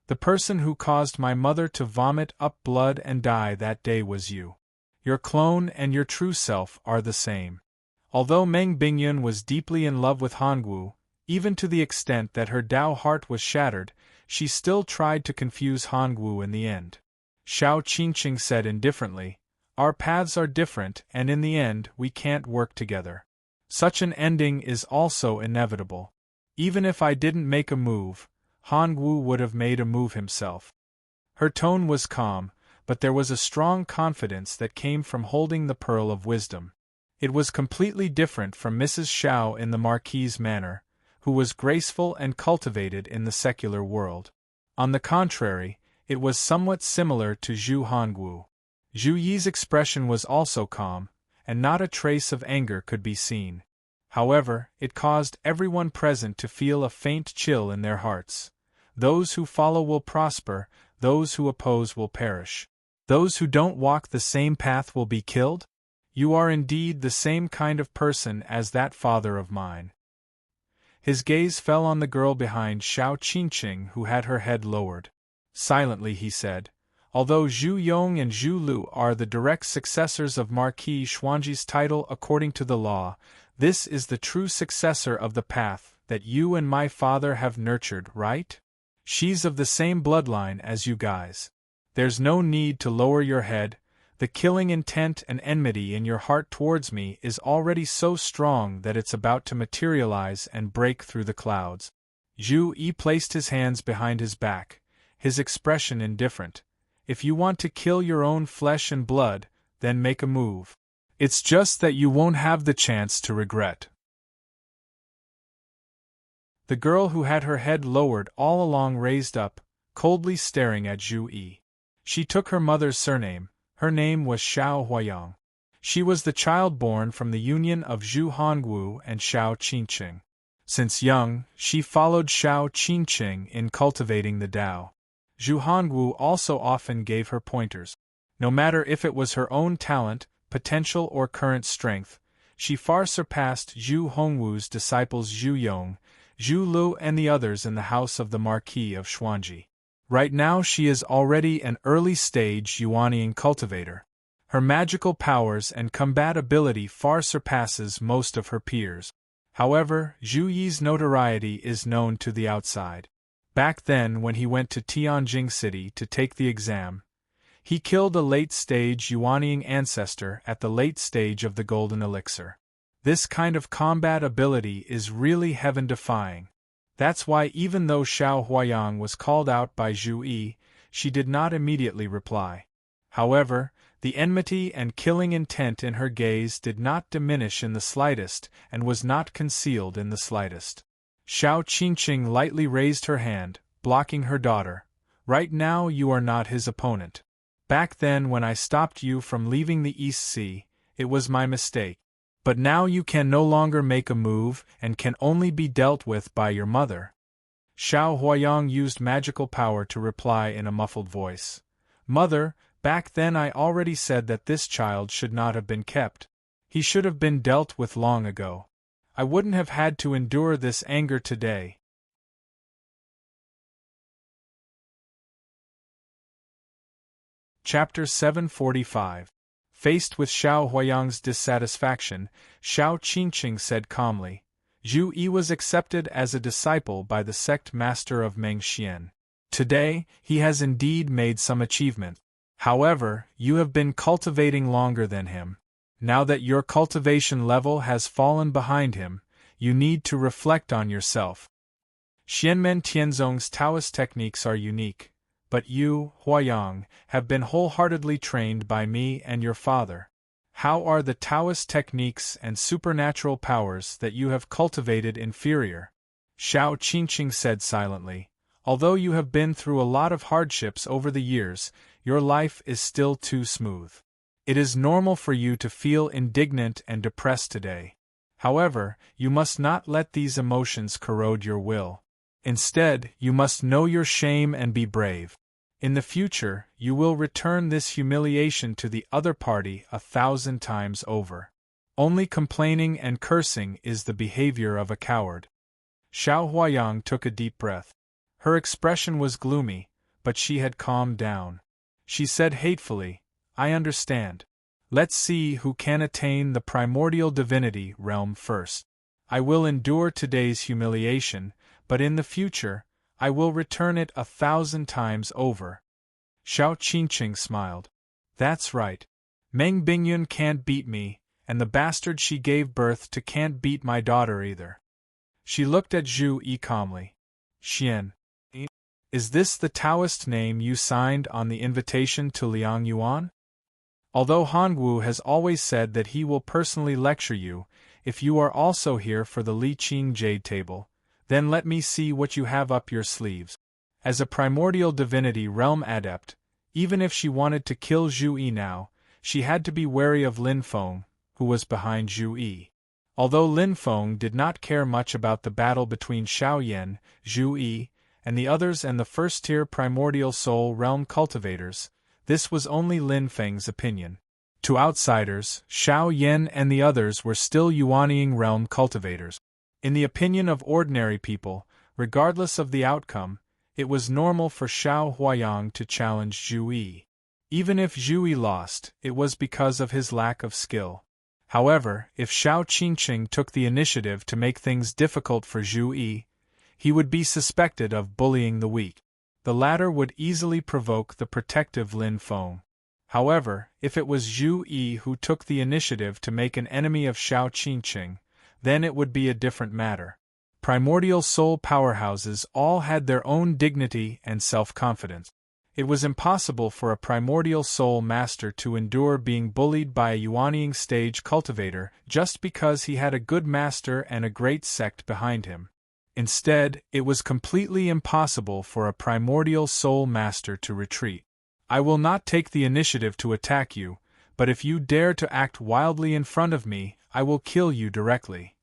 The person who caused my mother to vomit up blood and die that day was you. Your clone and your true self are the same." Although Meng Bingyun was deeply in love with Hongwu, even to the extent that her Dao heart was shattered, she still tried to confuse Hongwu in the end. Xiao Qingqing said indifferently, "Our paths are different and in the end we can't work together. Such an ending is also inevitable. Even if I didn't make a move, Hongwu would have made a move himself." Her tone was calm, but there was a strong confidence that came from holding the pearl of wisdom. It was completely different from Mrs. Xiao in the Marquis's manner, who was graceful and cultivated in the secular world. On the contrary, it was somewhat similar to Zhu Hongwu. Zhu Yi's expression was also calm, and not a trace of anger could be seen. However, it caused everyone present to feel a faint chill in their hearts. Those who follow will prosper, those who oppose will perish. Those who don't walk the same path will be killed? You are indeed the same kind of person as that father of mine. His gaze fell on the girl behind Xiao Qingqing who had her head lowered. Silently he said, "Although Zhu Yong and Zhu Lu are the direct successors of Marquis Xuanji's title according to the law, this is the true successor of the path that you and my father have nurtured, right? She's of the same bloodline as you guys. There's no need to lower your head. The killing intent and enmity in your heart towards me is already so strong that it's about to materialize and break through the clouds." Zhu Yi placed his hands behind his back, his expression indifferent. "If you want to kill your own flesh and blood, then make a move. It's just that you won't have the chance to regret." The girl who had her head lowered all along raised up, coldly staring at Zhu Yi. She took her mother's surname. Her name was Xiao Huayang. She was the child born from the union of Zhu Hongwu and Xiao Qingqing. Since young, she followed Xiao Qingqing in cultivating the Tao. Zhu Hongwu also often gave her pointers. No matter if it was her own talent, potential or current strength, she far surpassed Zhu Hongwu's disciples Zhu Yong, Zhu Lu and the others in the house of the Marquis of Xuanji. Right now she is already an early-stage Yuanian cultivator. Her magical powers and combat ability far surpasses most of her peers. However, Zhu Yi's notoriety is known to the outside. Back then when he went to Tianjing City to take the exam, he killed a late-stage Yuanian ancestor at the late stage of the Golden Elixir. This kind of combat ability is really heaven-defying. That's why even though Xiao Huayang was called out by Zhu Yi, she did not immediately reply. However, the enmity and killing intent in her gaze did not diminish in the slightest and was not concealed in the slightest. Xiao Qingqing lightly raised her hand, blocking her daughter. "Right now you are not his opponent. Back then when I stopped you from leaving the East Sea, it was my mistake. But now you can no longer make a move and can only be dealt with by your mother." Xiao Huayang used magical power to reply in a muffled voice. "Mother, back then I already said that this child should not have been kept. He should have been dealt with long ago. I wouldn't have had to endure this anger today." Chapter 745. Faced with Xiao Huayang's dissatisfaction, Xiao Qingqing said calmly, Zhu Yi was accepted as a disciple by the sect master of Mengxian. Today, he has indeed made some achievement. However, you have been cultivating longer than him. Now that your cultivation level has fallen behind him, you need to reflect on yourself. Xianmen Tianzong's Taoist techniques are unique, but you, Huayang, have been wholeheartedly trained by me and your father. How are the Taoist techniques and supernatural powers that you have cultivated inferior? Xiao Qingqing said silently. Although you have been through a lot of hardships over the years, your life is still too smooth. It is normal for you to feel indignant and depressed today. However, you must not let these emotions corrode your will. Instead, you must know your shame and be brave. In the future, you will return this humiliation to the other party 1,000 times over. Only complaining and cursing is the behavior of a coward. Xiao Huayang took a deep breath. Her expression was gloomy, but she had calmed down. She said hatefully, I understand. Let's see who can attain the primordial divinity realm first. I will endure today's humiliation, but in the future, I will return it 1,000 times over. Xiao Qingqing smiled. That's right. Meng Bingyun can't beat me, and the bastard she gave birth to can't beat my daughter either. She looked at Zhu Yi calmly. Xian. Is this the Taoist name you signed on the invitation to Liang Yuan? Although Hongwu has always said that he will personally lecture you, if you are also here for the Li Qing Jade Table, then let me see what you have up your sleeves. As a primordial divinity realm adept, even if she wanted to kill Zhu Yi now, she had to be wary of Lin Feng, who was behind Zhu Yi. Although Lin Feng did not care much about the battle between Xiao Yan, Zhu Yi, and the others and the first-tier primordial soul realm cultivators, this was only Lin Feng's opinion. To outsiders, Xiao Yan and the others were still Yuanying realm cultivators. In the opinion of ordinary people, regardless of the outcome, it was normal for Xiao Huayang to challenge Zhu Yi. Even if Zhu Yi lost, it was because of his lack of skill. However, if Xiao Qingqing took the initiative to make things difficult for Zhu Yi, he would be suspected of bullying the weak. The latter would easily provoke the protective Lin Feng. However, if it was Zhu Yi who took the initiative to make an enemy of Xiao Qingqing, then it would be a different matter. Primordial soul powerhouses all had their own dignity and self-confidence. It was impossible for a primordial soul master to endure being bullied by a Yuanying stage cultivator just because he had a good master and a great sect behind him. Instead, it was completely impossible for a primordial soul master to retreat. I will not take the initiative to attack you, but if you dare to act wildly in front of me, I will kill you directly.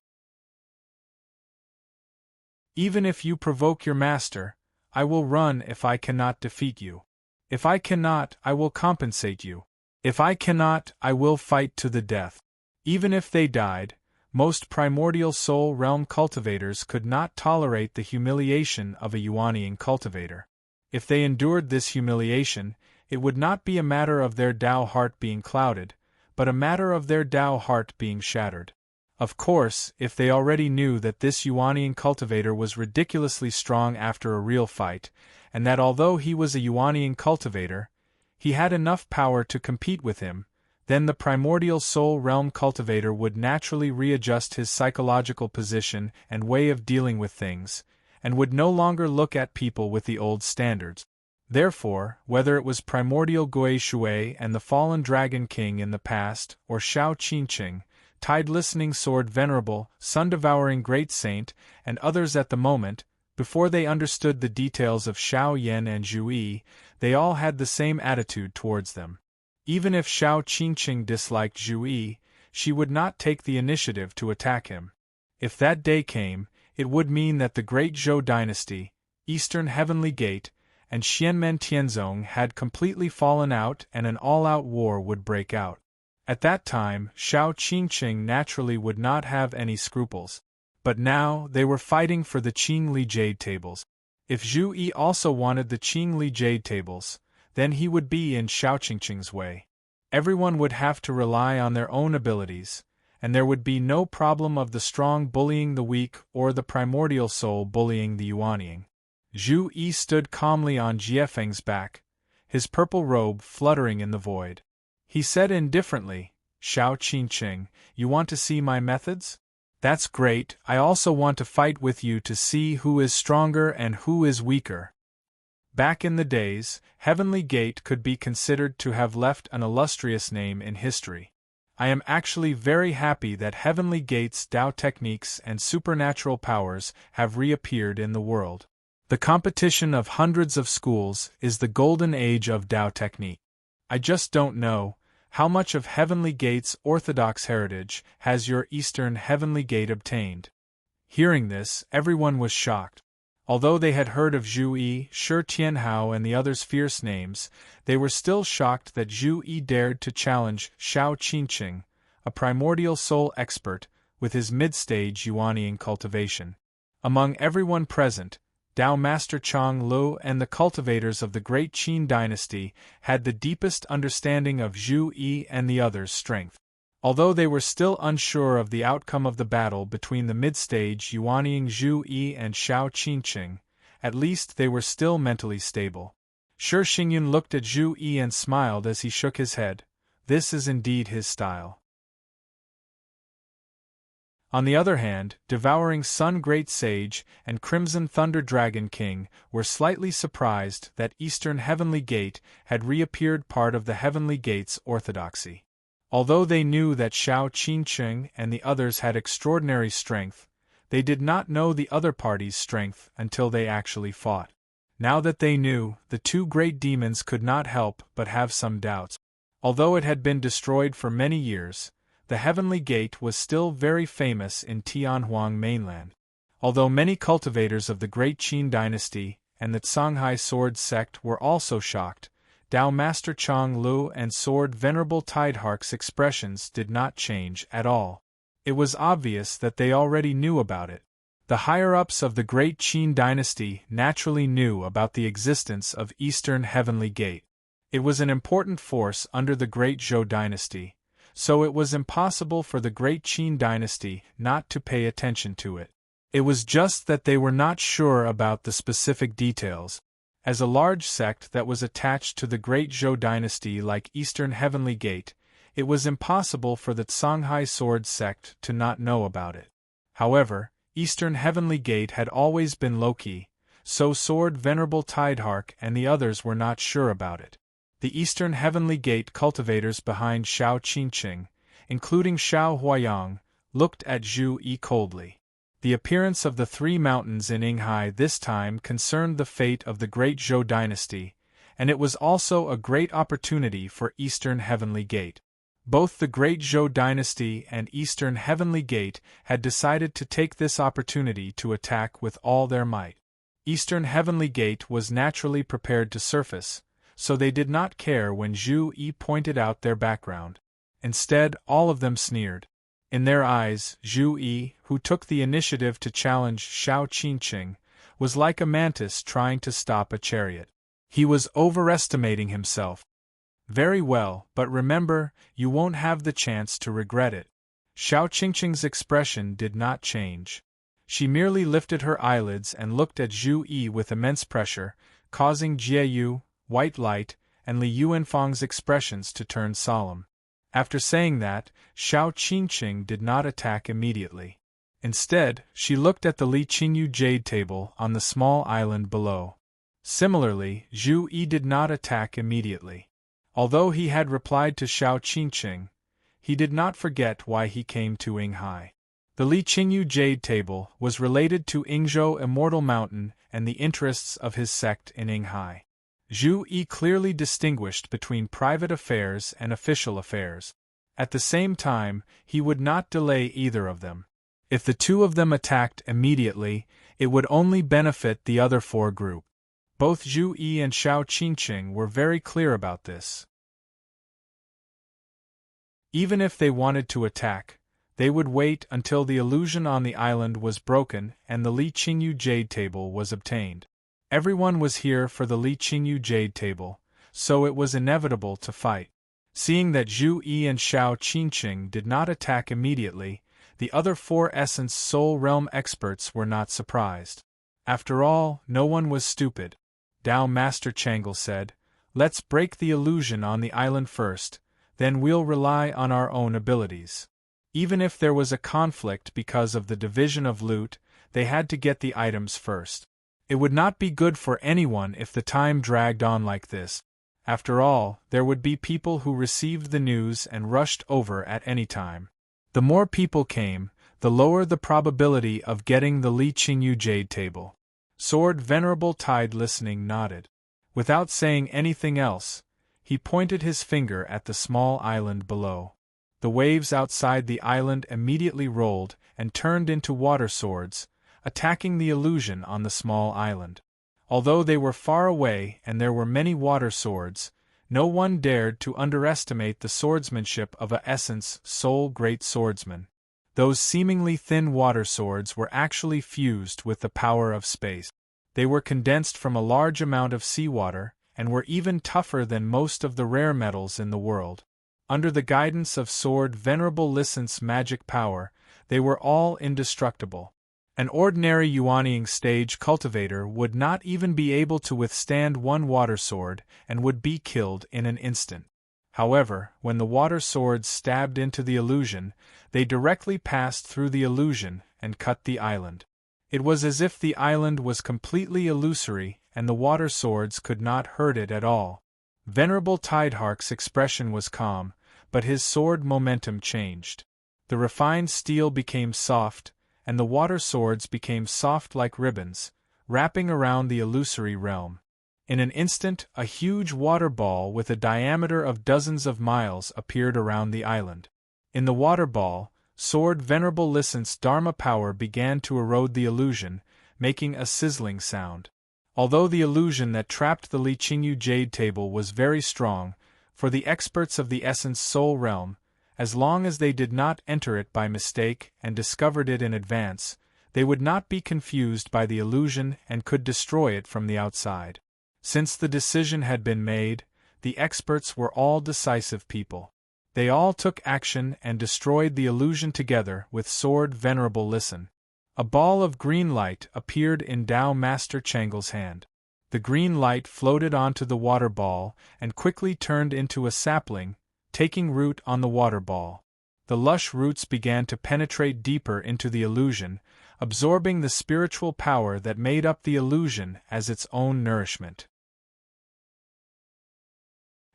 Even if you provoke your master, I will run if I cannot defeat you. If I cannot, I will compensate you. If I cannot, I will fight to the death. Even if they died, most primordial soul realm cultivators could not tolerate the humiliation of a Yuanying cultivator. If they endured this humiliation, it would not be a matter of their Tao heart being clouded, but a matter of their Tao heart being shattered. Of course, if they already knew that this Yuanying cultivator was ridiculously strong after a real fight, and that although he was a Yuanying cultivator, he had enough power to compete with him, then the primordial soul realm cultivator would naturally readjust his psychological position and way of dealing with things, and would no longer look at people with the old standards. Therefore, whether it was primordial Gui Shui and the fallen Dragon King in the past, or Xiao Qingqing, Tide Listening Sword Venerable, Sun-Devouring Great Saint, and others at the moment, before they understood the details of Xiao Yan and Zhu Yi, they all had the same attitude towards them. Even if Xiao Qingqing disliked Zhu Yi, she would not take the initiative to attack him. If that day came, it would mean that the Great Zhou Dynasty, Eastern Heavenly Gate, and Xianmen Tianzong had completely fallen out and an all-out war would break out. At that time, Xiao Qingqing naturally would not have any scruples. But now, they were fighting for the Qingli Jade Tables. If Zhu Yi also wanted the Qingli Jade Tables, then he would be in Xiaoqingqing's way. Everyone would have to rely on their own abilities, and there would be no problem of the strong bullying the weak or the primordial soul bullying the Yuanying. Zhu Yi stood calmly on Jiefeng's back, his purple robe fluttering in the void. He said indifferently, Xiaoqingqing, you want to see my methods? That's great, I also want to fight with you to see who is stronger and who is weaker. Back in the days, Heavenly Gate could be considered to have left an illustrious name in history. I am actually very happy that Heavenly Gate's Tao techniques and supernatural powers have reappeared in the world. The competition of hundreds of schools is the golden age of Tao technique. I just don't know, how much of Heavenly Gate's orthodox heritage has your Eastern Heavenly Gate obtained? Hearing this, everyone was shocked. Although they had heard of Zhu Yi, Shi Tianhao and the others' fierce names, they were still shocked that Zhu Yi dared to challenge Xiaoqingqing, a primordial soul expert, with his mid-stage Yuanying cultivation. Among everyone present, Tao Master Chang Lu and the cultivators of the Great Qin dynasty had the deepest understanding of Zhu Yi and the others' strength. Although they were still unsure of the outcome of the battle between the mid-stage Yuanying Zhu Yi and Xiaoqingqing, at least they were still mentally stable. Shi Xingyun looked at Zhu Yi and smiled as he shook his head. This is indeed his style. On the other hand, Devouring Sun Great Sage and Crimson Thunder Dragon King were slightly surprised that Eastern Heavenly Gate had reappeared part of the Heavenly Gate's orthodoxy. Although they knew that Xiaoqingqing and the others had extraordinary strength, they did not know the other party's strength until they actually fought. Now that they knew, the two great demons could not help but have some doubts. Although it had been destroyed for many years, the Heavenly Gate was still very famous in Tianhuang mainland. Although many cultivators of the Great Qin dynasty and the Songhai sword sect were also shocked, Tao Master Chang Lu and Sword Venerable Tidehark's expressions did not change at all. It was obvious that they already knew about it. The higher-ups of the Great Qin dynasty naturally knew about the existence of Eastern Heavenly Gate. It was an important force under the Great Zhou dynasty, so it was impossible for the Great Qin dynasty not to pay attention to it. It was just that they were not sure about the specific details. As a large sect that was attached to the Great Zhou dynasty like Eastern Heavenly Gate, it was impossible for the Songhai sword sect to not know about it. However, Eastern Heavenly Gate had always been low-key, so Sword Venerable Tidehark and the others were not sure about it. The Eastern Heavenly Gate cultivators behind Xiaoqingqing, including Xiao Huayang, looked at Zhu Yi coldly. The appearance of the three mountains in Yinghai this time concerned the fate of the Great Zhou dynasty, and it was also a great opportunity for Eastern Heavenly Gate. Both the Great Zhou dynasty and Eastern Heavenly Gate had decided to take this opportunity to attack with all their might. Eastern Heavenly Gate was naturally prepared to surface, so they did not care when Zhu Yi pointed out their background. Instead, all of them sneered. In their eyes, Zhu Yi, who took the initiative to challenge Xiaoqingqing, was like a mantis trying to stop a chariot. He was overestimating himself. Very well, but remember, you won't have the chance to regret it. Xiaoqingqing's expression did not change. She merely lifted her eyelids and looked at Zhu Yi with immense pressure, causing Jieyu, White Light, and Li Yuanfang's expressions to turn solemn. After saying that, Xiaoqingqing did not attack immediately. Instead, she looked at the Li Qingyu jade table on the small island below. Similarly, Zhu Yi did not attack immediately. Although he had replied to Xiaoqingqing, he did not forget why he came to Yinghai. The Li Qingyu jade table was related to Yingzhou Immortal Mountain and the interests of his sect in Yinghai. Zhu Yi clearly distinguished between private affairs and official affairs. At the same time, he would not delay either of them. If the two of them attacked immediately, it would only benefit the other four group. Both Zhu Yi and Xiaoqingqing were very clear about this. Even if they wanted to attack, they would wait until the illusion on the island was broken and the Li Qingyu jade table was obtained. Everyone was here for the Li Qingyu jade table, so it was inevitable to fight. Seeing that Zhu Yi and Xiao Qingqing did not attack immediately, the other 4 Essence Soul Realm experts were not surprised. After all, no one was stupid. Tao Master Changle said, "Let's break the illusion on the island first, then we'll rely on our own abilities." Even if there was a conflict because of the division of loot, they had to get the items first. It would not be good for anyone if the time dragged on like this. After all, there would be people who received the news and rushed over at any time. The more people came, the lower the probability of getting the Li Qingyu Jade Table. Sword Venerable Tide listening nodded. Without saying anything else, he pointed his finger at the small island below. The waves outside the island immediately rolled and turned into water swords, attacking the illusion on the small island. Although they were far away and there were many water swords, no one dared to underestimate the swordsmanship of a Essence Soul Great Swordsman. Those seemingly thin water swords were actually fused with the power of space. They were condensed from a large amount of seawater, and were even tougher than most of the rare metals in the world. Under the guidance of Sword Venerable Lissant's magic power, they were all indestructible. An ordinary Yuanying stage cultivator would not even be able to withstand one water sword and would be killed in an instant. However, when the water swords stabbed into the illusion, they directly passed through the illusion and cut the island. It was as if the island was completely illusory and the water swords could not hurt it at all. Venerable Tidehark's expression was calm, but his sword momentum changed. The refined steel became soft, and the water swords became soft like ribbons, wrapping around the illusory realm. In an instant, a huge water ball with a diameter of dozens of miles appeared around the island. In the water ball, Sword Venerable Lissant's Dharma power began to erode the illusion, making a sizzling sound. Although the illusion that trapped the Li Qingyu Jade Table was very strong, for the experts of the Essence Soul Realm, as long as they did not enter it by mistake and discovered it in advance, they would not be confused by the illusion and could destroy it from the outside. Since the decision had been made, the experts were all decisive people. They all took action and destroyed the illusion together with Sword Venerable Lissant. A ball of green light appeared in Tao Master Changle's hand. The green light floated onto the water ball and quickly turned into a sapling, taking root on the water ball. The lush roots began to penetrate deeper into the illusion, absorbing the spiritual power that made up the illusion as its own nourishment.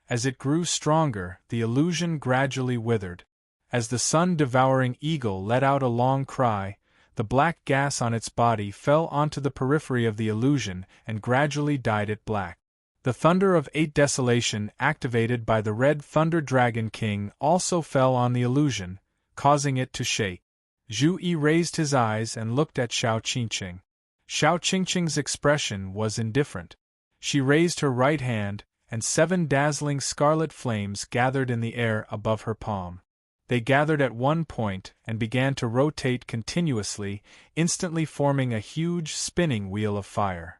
As it grew stronger, the illusion gradually withered. As the sun-devouring eagle let out a long cry, the black gas on its body fell onto the periphery of the illusion and gradually dyed it black. The Thunder of 8 Desolation activated by the Red Thunder Dragon King also fell on the illusion, causing it to shake. Zhu Yi raised his eyes and looked at Xiao Qingqing. Xiao Qingqing's expression was indifferent. She raised her right hand, and 7 dazzling scarlet flames gathered in the air above her palm. They gathered at one point and began to rotate continuously, instantly forming a huge spinning wheel of fire.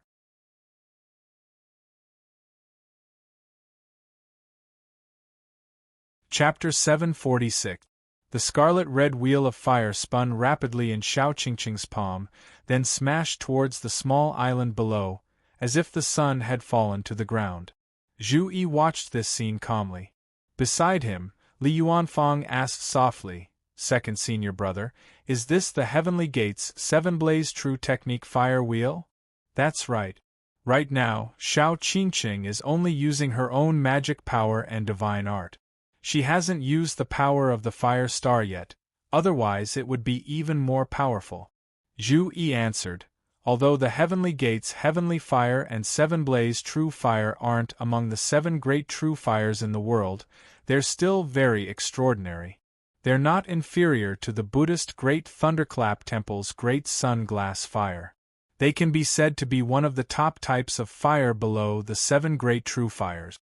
Chapter 746. The scarlet-red wheel of fire spun rapidly in Xiao Qingqing's palm, then smashed towards the small island below, as if the sun had fallen to the ground. Zhu Yi watched this scene calmly. Beside him, Li Yuanfang asked softly, "Second senior brother, is this the Heavenly Gate's 7-blaze true technique fire wheel?" "That's right. Right now, Xiao Qingqing is only using her own magic power and divine art. She hasn't used the power of the fire star yet, otherwise it would be even more powerful." Zhu Yi answered, "Although the Heavenly Gate's heavenly fire and 7-blaze true fire aren't among the 7 great true fires in the world, they're still very extraordinary. They're not inferior to the Buddhist Great Thunderclap Temple's Great Sun Glass Fire. They can be said to be one of the top types of fire below the 7 great true fires.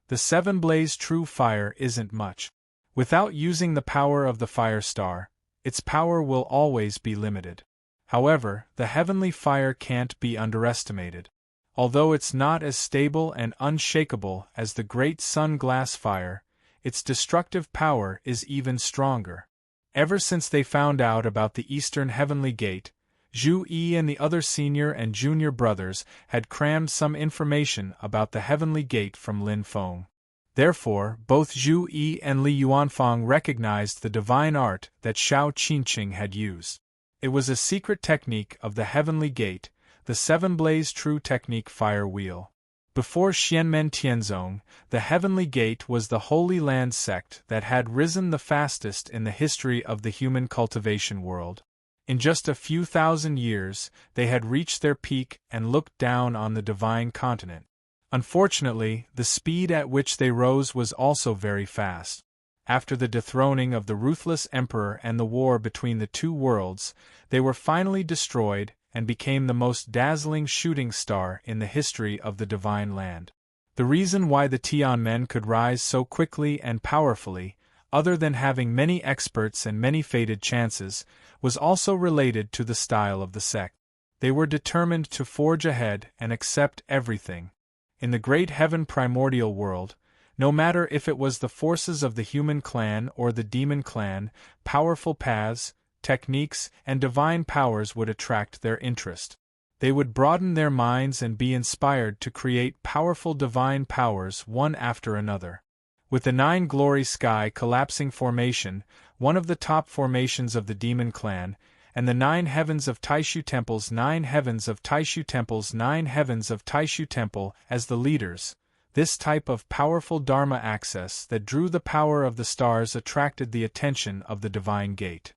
The 7-blaze true fire isn't much. Without using the power of the fire star, its power will always be limited. However, the heavenly fire can't be underestimated. Although it's not as stable and unshakable as the great sun-glass fire, its destructive power is even stronger. Ever since they found out about the Eastern Heavenly Gate, Zhu Yi and the other senior and junior brothers had crammed some information about the Heavenly Gate from Lin Feng. Therefore, both Zhu Yi and Li Yuanfang recognized the divine art that Shao Qingqing had used. It was a secret technique of the Heavenly Gate, the seven-blaze true technique fire wheel. Before Xianmen Tianzong, the Heavenly Gate was the Holy Land sect that had risen the fastest in the history of the human cultivation world. In just a few thousand years, they had reached their peak and looked down on the divine continent. Unfortunately, the speed at which they rose was also very fast. After the dethroning of the ruthless emperor and the war between the two worlds, they were finally destroyed and became the most dazzling shooting star in the history of the divine land. The reason why the Tianmen could rise so quickly and powerfully, other than having many experts and many fated chances, was also related to the style of the sect. They were determined to forge ahead and accept everything. In the great heaven primordial world, no matter if it was the forces of the human clan or the demon clan, powerful paths, techniques, and divine powers would attract their interest. They would broaden their minds and be inspired to create powerful divine powers one after another. With the Nine Glory Sky collapsing formation, one of the top formations of the demon clan, and the 9 heavens of Taishu Temple's 9 heavens of Taishu Temple's 9 heavens of Taishu Temple as the leaders, this type of powerful Dharma access that drew the power of the stars attracted the attention of the Divine Gate.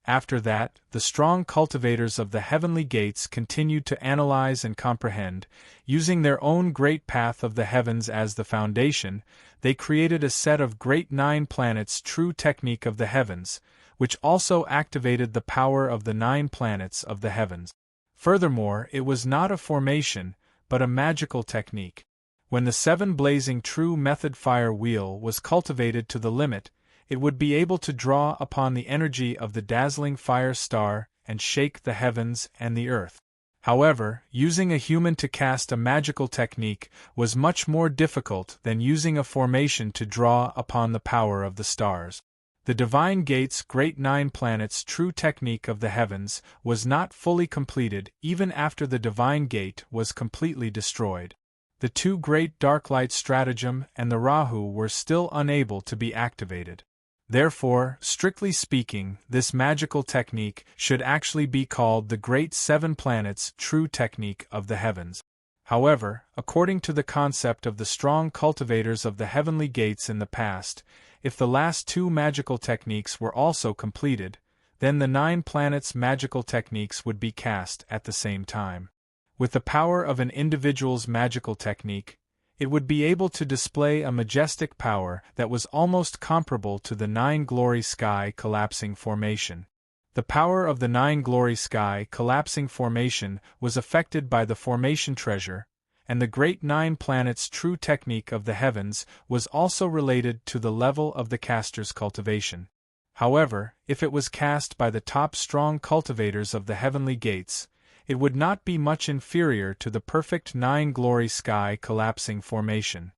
After that, the strong cultivators of the heavenly gates continued to analyze and comprehend. Using their own great path of the heavens as the foundation, they created a set of great 9 planets true technique of the heavens, which also activated the power of the 9 planets of the heavens. Furthermore, it was not a formation, but a magical technique. When the 7 blazing true method fire wheel was cultivated to the limit, it would be able to draw upon the energy of the dazzling fire star and shake the heavens and the earth. However, using a human to cast a magical technique was much more difficult than using a formation to draw upon the power of the stars. The Divine Gate's great 9 planets true technique of the heavens was not fully completed even after the Divine Gate was completely destroyed. The 2 great dark light stratagem and the Rahu were still unable to be activated. Therefore, strictly speaking, this magical technique should actually be called the Great 7 Planets True Technique of the Heavens. However, according to the concept of the strong cultivators of the heavenly gates in the past, if the last 2 magical techniques were also completed, then the 9 planets' magical techniques would be cast at the same time. With the power of an individual's magical technique, it would be able to display a majestic power that was almost comparable to the 9 Glory Sky collapsing formation. The power of the 9 Glory Sky collapsing formation was affected by the formation treasure, and the great 9 planets true technique of the heavens was also related to the level of the caster's cultivation. However, if it was cast by the top strong cultivators of the heavenly gates, it would not be much inferior to the perfect 9 Glory Sky collapsing formation.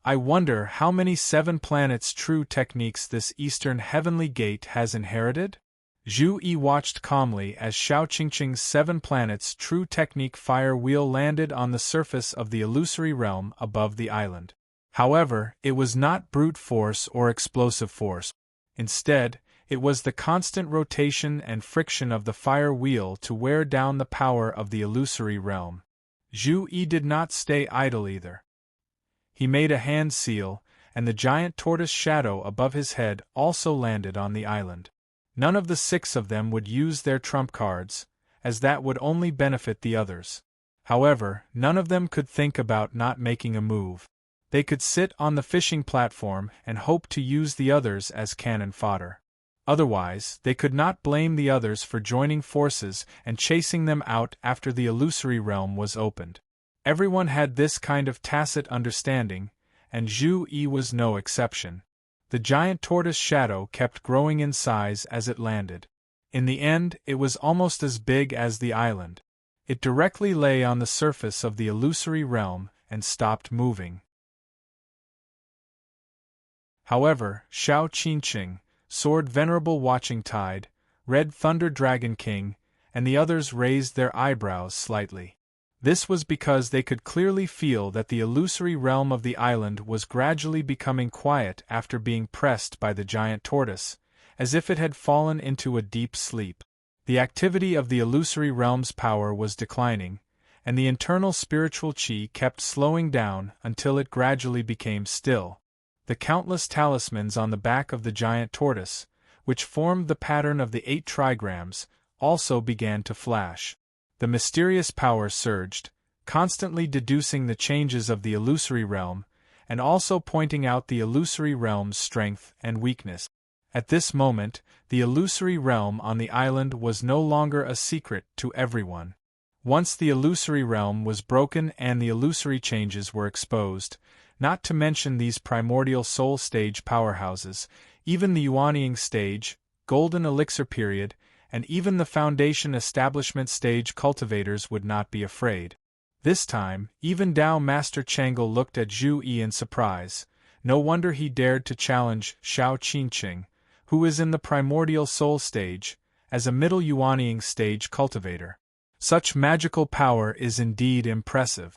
I wonder how many 7 planets true techniques this Eastern Heavenly Gate has inherited? Zhu Yi watched calmly as Shao Qingqing's 7 planets true technique fire wheel landed on the surface of the illusory realm above the island. However, it was not brute force or explosive force. Instead, it was the constant rotation and friction of the fire wheel to wear down the power of the illusory realm. Zhu Yi did not stay idle either. He made a hand seal, and the giant tortoise shadow above his head also landed on the island. None of the 6 of them would use their trump cards, as that would only benefit the others. However, none of them could think about not making a move. They could sit on the fishing platform and hope to use the others as cannon fodder. Otherwise, they could not blame the others for joining forces and chasing them out after the illusory realm was opened. Everyone had this kind of tacit understanding, and Zhu Yi was no exception. The giant tortoise shadow kept growing in size as it landed. In the end, it was almost as big as the island. It directly lay on the surface of the illusory realm and stopped moving. However, Shao Qingqing, Sword Venerable Watching Tide, Red Thunder Dragon King, and the others raised their eyebrows slightly. This was because they could clearly feel that the illusory realm of the island was gradually becoming quiet after being pressed by the giant tortoise, as if it had fallen into a deep sleep. The activity of the illusory realm's power was declining, and the internal spiritual chi kept slowing down until it gradually became still. The countless talismans on the back of the giant tortoise, which formed the pattern of the 8 trigrams, also began to flash. The mysterious power surged, constantly deducing the changes of the illusory realm, and also pointing out the illusory realm's strength and weakness. At this moment, the illusory realm on the island was no longer a secret to everyone. Once the illusory realm was broken and the illusory changes were exposed, not to mention these primordial soul stage powerhouses, even the Yuanying stage, golden elixir period, and even the foundation establishment stage cultivators would not be afraid. This time, even Dao Master Chang'e looked at Zhu Yi in surprise. No wonder he dared to challenge Shao Qingqing, who is in the primordial soul stage, as a middle Yuanying stage cultivator. Such magical power is indeed impressive.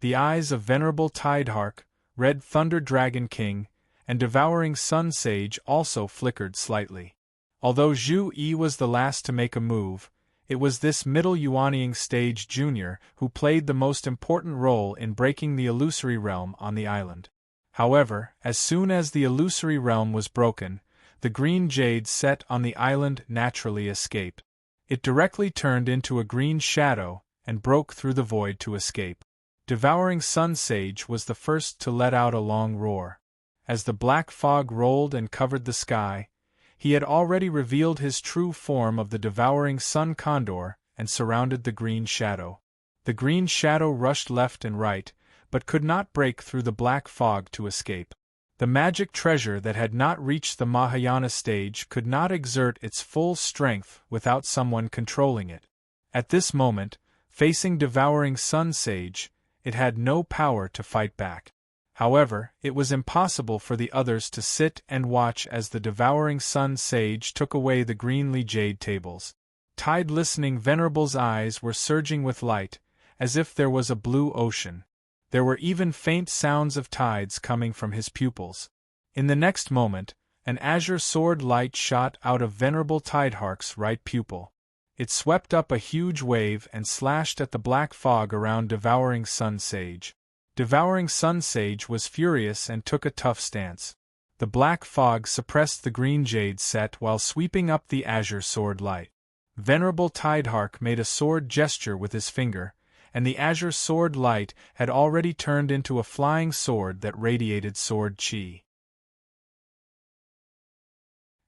The eyes of Venerable Tidehark, Red Thunder Dragon King, and Devouring Sun Sage also flickered slightly. Although Zhu Yi was the last to make a move, it was this middle Yuanying stage junior who played the most important role in breaking the illusory realm on the island. However, as soon as the illusory realm was broken, the green jade set on the island naturally escaped. It directly turned into a green shadow and broke through the void to escape. Devouring Sun Sage was the first to let out a long roar. As the black fog rolled and covered the sky, he had already revealed his true form of the devouring sun condor and surrounded the green shadow. The green shadow rushed left and right, but could not break through the black fog to escape. The magic treasure that had not reached the Mahayana stage could not exert its full strength without someone controlling it. At this moment, facing devouring Sun Sage, it had no power to fight back. However, it was impossible for the others to sit and watch as the devouring Sun Sage took away the greenly jade tables. Tide listening Venerable's eyes were surging with light, as if there was a blue ocean. There were even faint sounds of tides coming from his pupils. In the next moment, an azure sword light shot out of Venerable Tidehark's right pupil. It swept up a huge wave and slashed at the black fog around Devouring Sun Sage. Devouring Sun Sage was furious and took a tough stance. The black fog suppressed the green jade set while sweeping up the azure sword light. Venerable Tidehark made a sword gesture with his finger, and the azure sword light had already turned into a flying sword that radiated sword chi.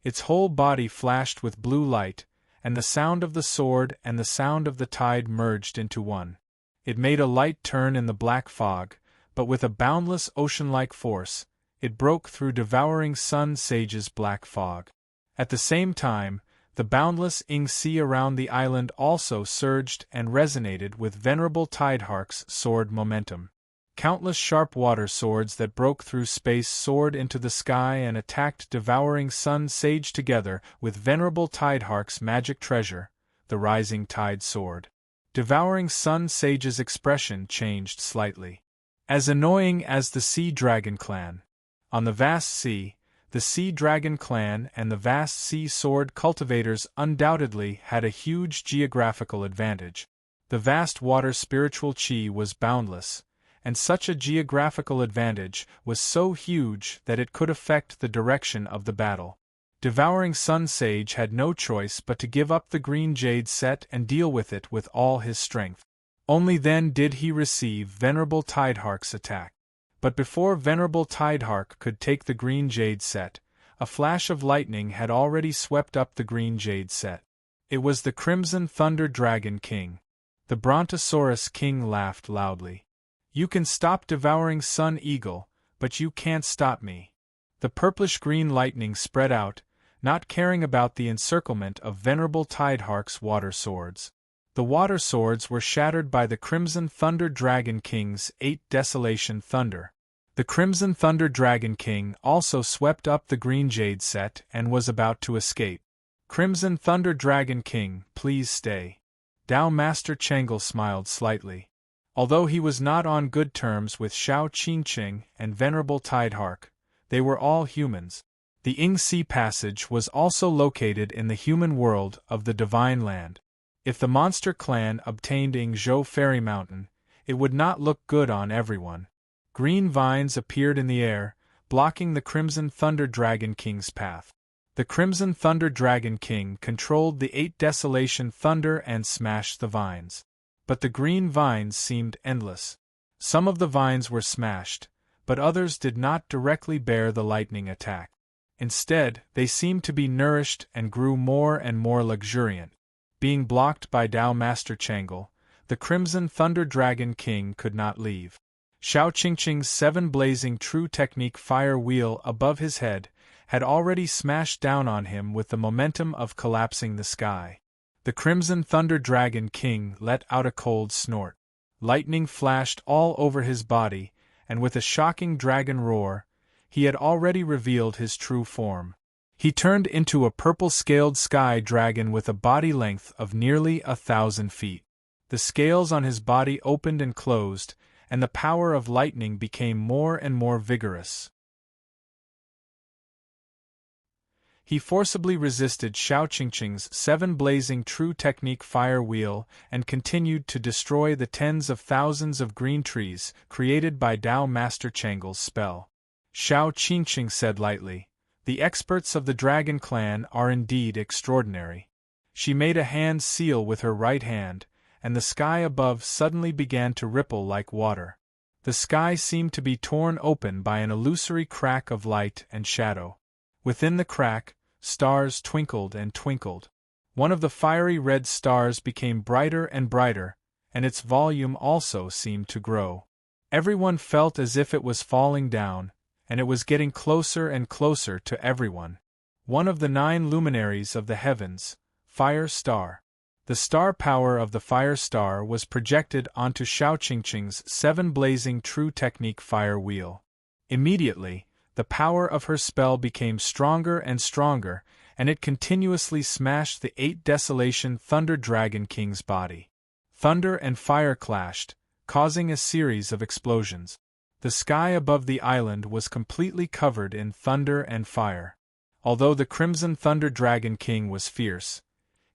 Its whole body flashed with blue light, and the sound of the sword and the sound of the tide merged into one. It made a light turn in the black fog, but with a boundless ocean-like force, it broke through Devouring Sun Sage's black fog. At the same time, the boundless ing sea around the island also surged and resonated with Venerable Tidehark's sword momentum. Countless sharp water swords that broke through space soared into the sky and attacked Devouring Sun Sage together with Venerable Tidehark's magic treasure, the Rising Tide Sword. Devouring Sun Sage's expression changed slightly. As annoying as the Sea Dragon Clan. On the vast sea, the Sea Dragon Clan and the vast sea sword cultivators undoubtedly had a huge geographical advantage. The vast water spiritual chi was boundless, and such a geographical advantage was so huge that it could affect the direction of the battle. Devouring Sun Sage had no choice but to give up the green jade set and deal with it with all his strength. Only then did he receive Venerable Tidehark's attack. But before Venerable Tidehark could take the green jade set, a flash of lightning had already swept up the green jade set. It was the Crimson Thunder Dragon King. The Brontosaurus King laughed loudly. "You can stop Devouring Sun Eagle, but you can't stop me." The purplish-green lightning spread out, not caring about the encirclement of Venerable Tidehark's water swords. The water swords were shattered by the Crimson Thunder Dragon King's 8 Desolation Thunder. The Crimson Thunder Dragon King also swept up the green jade set and was about to escape. Crimson Thunder Dragon King, please stay. Dao Master Chang'e smiled slightly. Although he was not on good terms with Shao Qingqing and Venerable Tidehark, they were all humans. The Ying Sea Passage was also located in the human world of the Divine Land. If the monster clan obtained Yingzhou Fairy Mountain, it would not look good on everyone. Green vines appeared in the air, blocking the Crimson Thunder Dragon King's path. The Crimson Thunder Dragon King controlled the 8 Desolation Thunder and smashed the vines. But the green vines seemed endless. Some of the vines were smashed, but others did not directly bear the lightning attack. Instead, they seemed to be nourished and grew more and more luxuriant. Being blocked by Dao Master Chang'e, the Crimson Thunder Dragon King could not leave. Shao Qingqing's 7 blazing true technique fire wheel above his head had already smashed down on him with the momentum of collapsing the sky. The Crimson Thunder Dragon King let out a cold snort. Lightning flashed all over his body, and with a shocking dragon roar, he had already revealed his true form. He turned into a purple-scaled sky dragon with a body length of nearly 1,000 feet. The scales on his body opened and closed, and the power of lightning became more and more vigorous. He forcibly resisted Shao Qingqing's 7 blazing true technique fire wheel and continued to destroy the tens of thousands of green trees created by Dao Master Chang'e's spell. Shao Qingqing said lightly, "The experts of the Dragon Clan are indeed extraordinary." She made a hand seal with her right hand, and the sky above suddenly began to ripple like water. The sky seemed to be torn open by an illusory crack of light and shadow. Within the crack, stars twinkled and twinkled. One of the fiery red stars became brighter and brighter, and its volume also seemed to grow. Everyone felt as if it was falling down, and it was getting closer and closer to everyone. One of the 9 luminaries of the heavens, Fire Star. The star power of the Fire Star was projected onto Shao Qingqing's 7 blazing true technique fire wheel. Immediately, the power of her spell became stronger and stronger, and it continuously smashed the 8 Desolation Thunder Dragon King's body. Thunder and fire clashed, causing a series of explosions. The sky above the island was completely covered in thunder and fire. Although the Crimson Thunder Dragon King was fierce,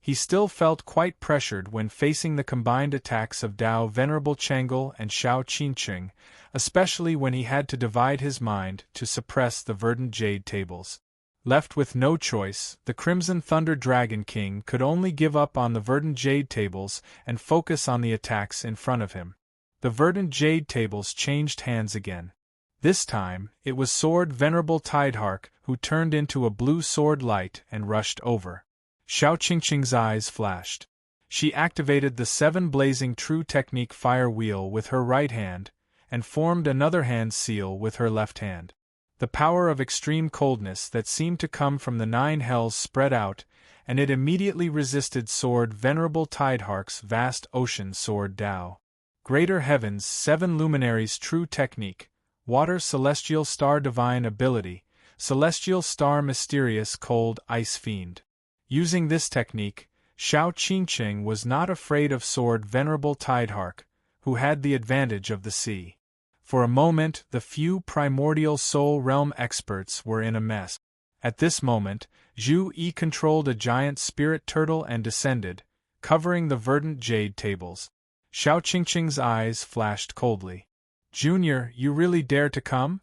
he still felt quite pressured when facing the combined attacks of Dao Venerable Chang'e and Shao Qingqing, especially when he had to divide his mind to suppress the verdant jade tables. Left with no choice, the Crimson Thunder Dragon King could only give up on the verdant jade tables and focus on the attacks in front of him. The verdant jade tables changed hands again. This time, it was Sword Venerable Tidehark who turned into a blue sword light and rushed over. Shao Qingqing's eyes flashed. She activated the 7 blazing true technique fire wheel with her right hand, and formed another hand seal with her left hand. The power of extreme coldness that seemed to come from the 9 hells spread out, and it immediately resisted Sword Venerable Tidehark's vast ocean sword Dao. Greater Heavens 7 luminaries true technique, Water Celestial Star Divine Ability, Celestial Star Mysterious Cold Ice Fiend. Using this technique, Shao Qingqing was not afraid of Sword Venerable Tidehark, who had the advantage of the sea. For a moment the few primordial soul realm experts were in a mess. At this moment, Zhu Yi controlled a giant spirit turtle and descended, covering the verdant jade tables. Shao Qingqing's eyes flashed coldly. "Junior, you really dare to come?"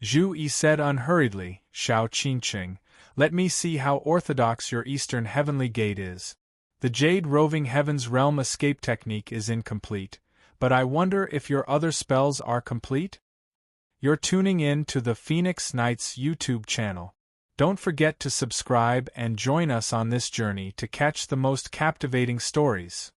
Zhu Yi said unhurriedly, "Shao Qingqing, let me see how orthodox your Eastern Heavenly Gate is. The Jade Roving Heavens Realm escape technique is incomplete, but I wonder if your other spells are complete?" You're tuning in to the Phoenix Knights YouTube channel. Don't forget to subscribe and join us on this journey to catch the most captivating stories.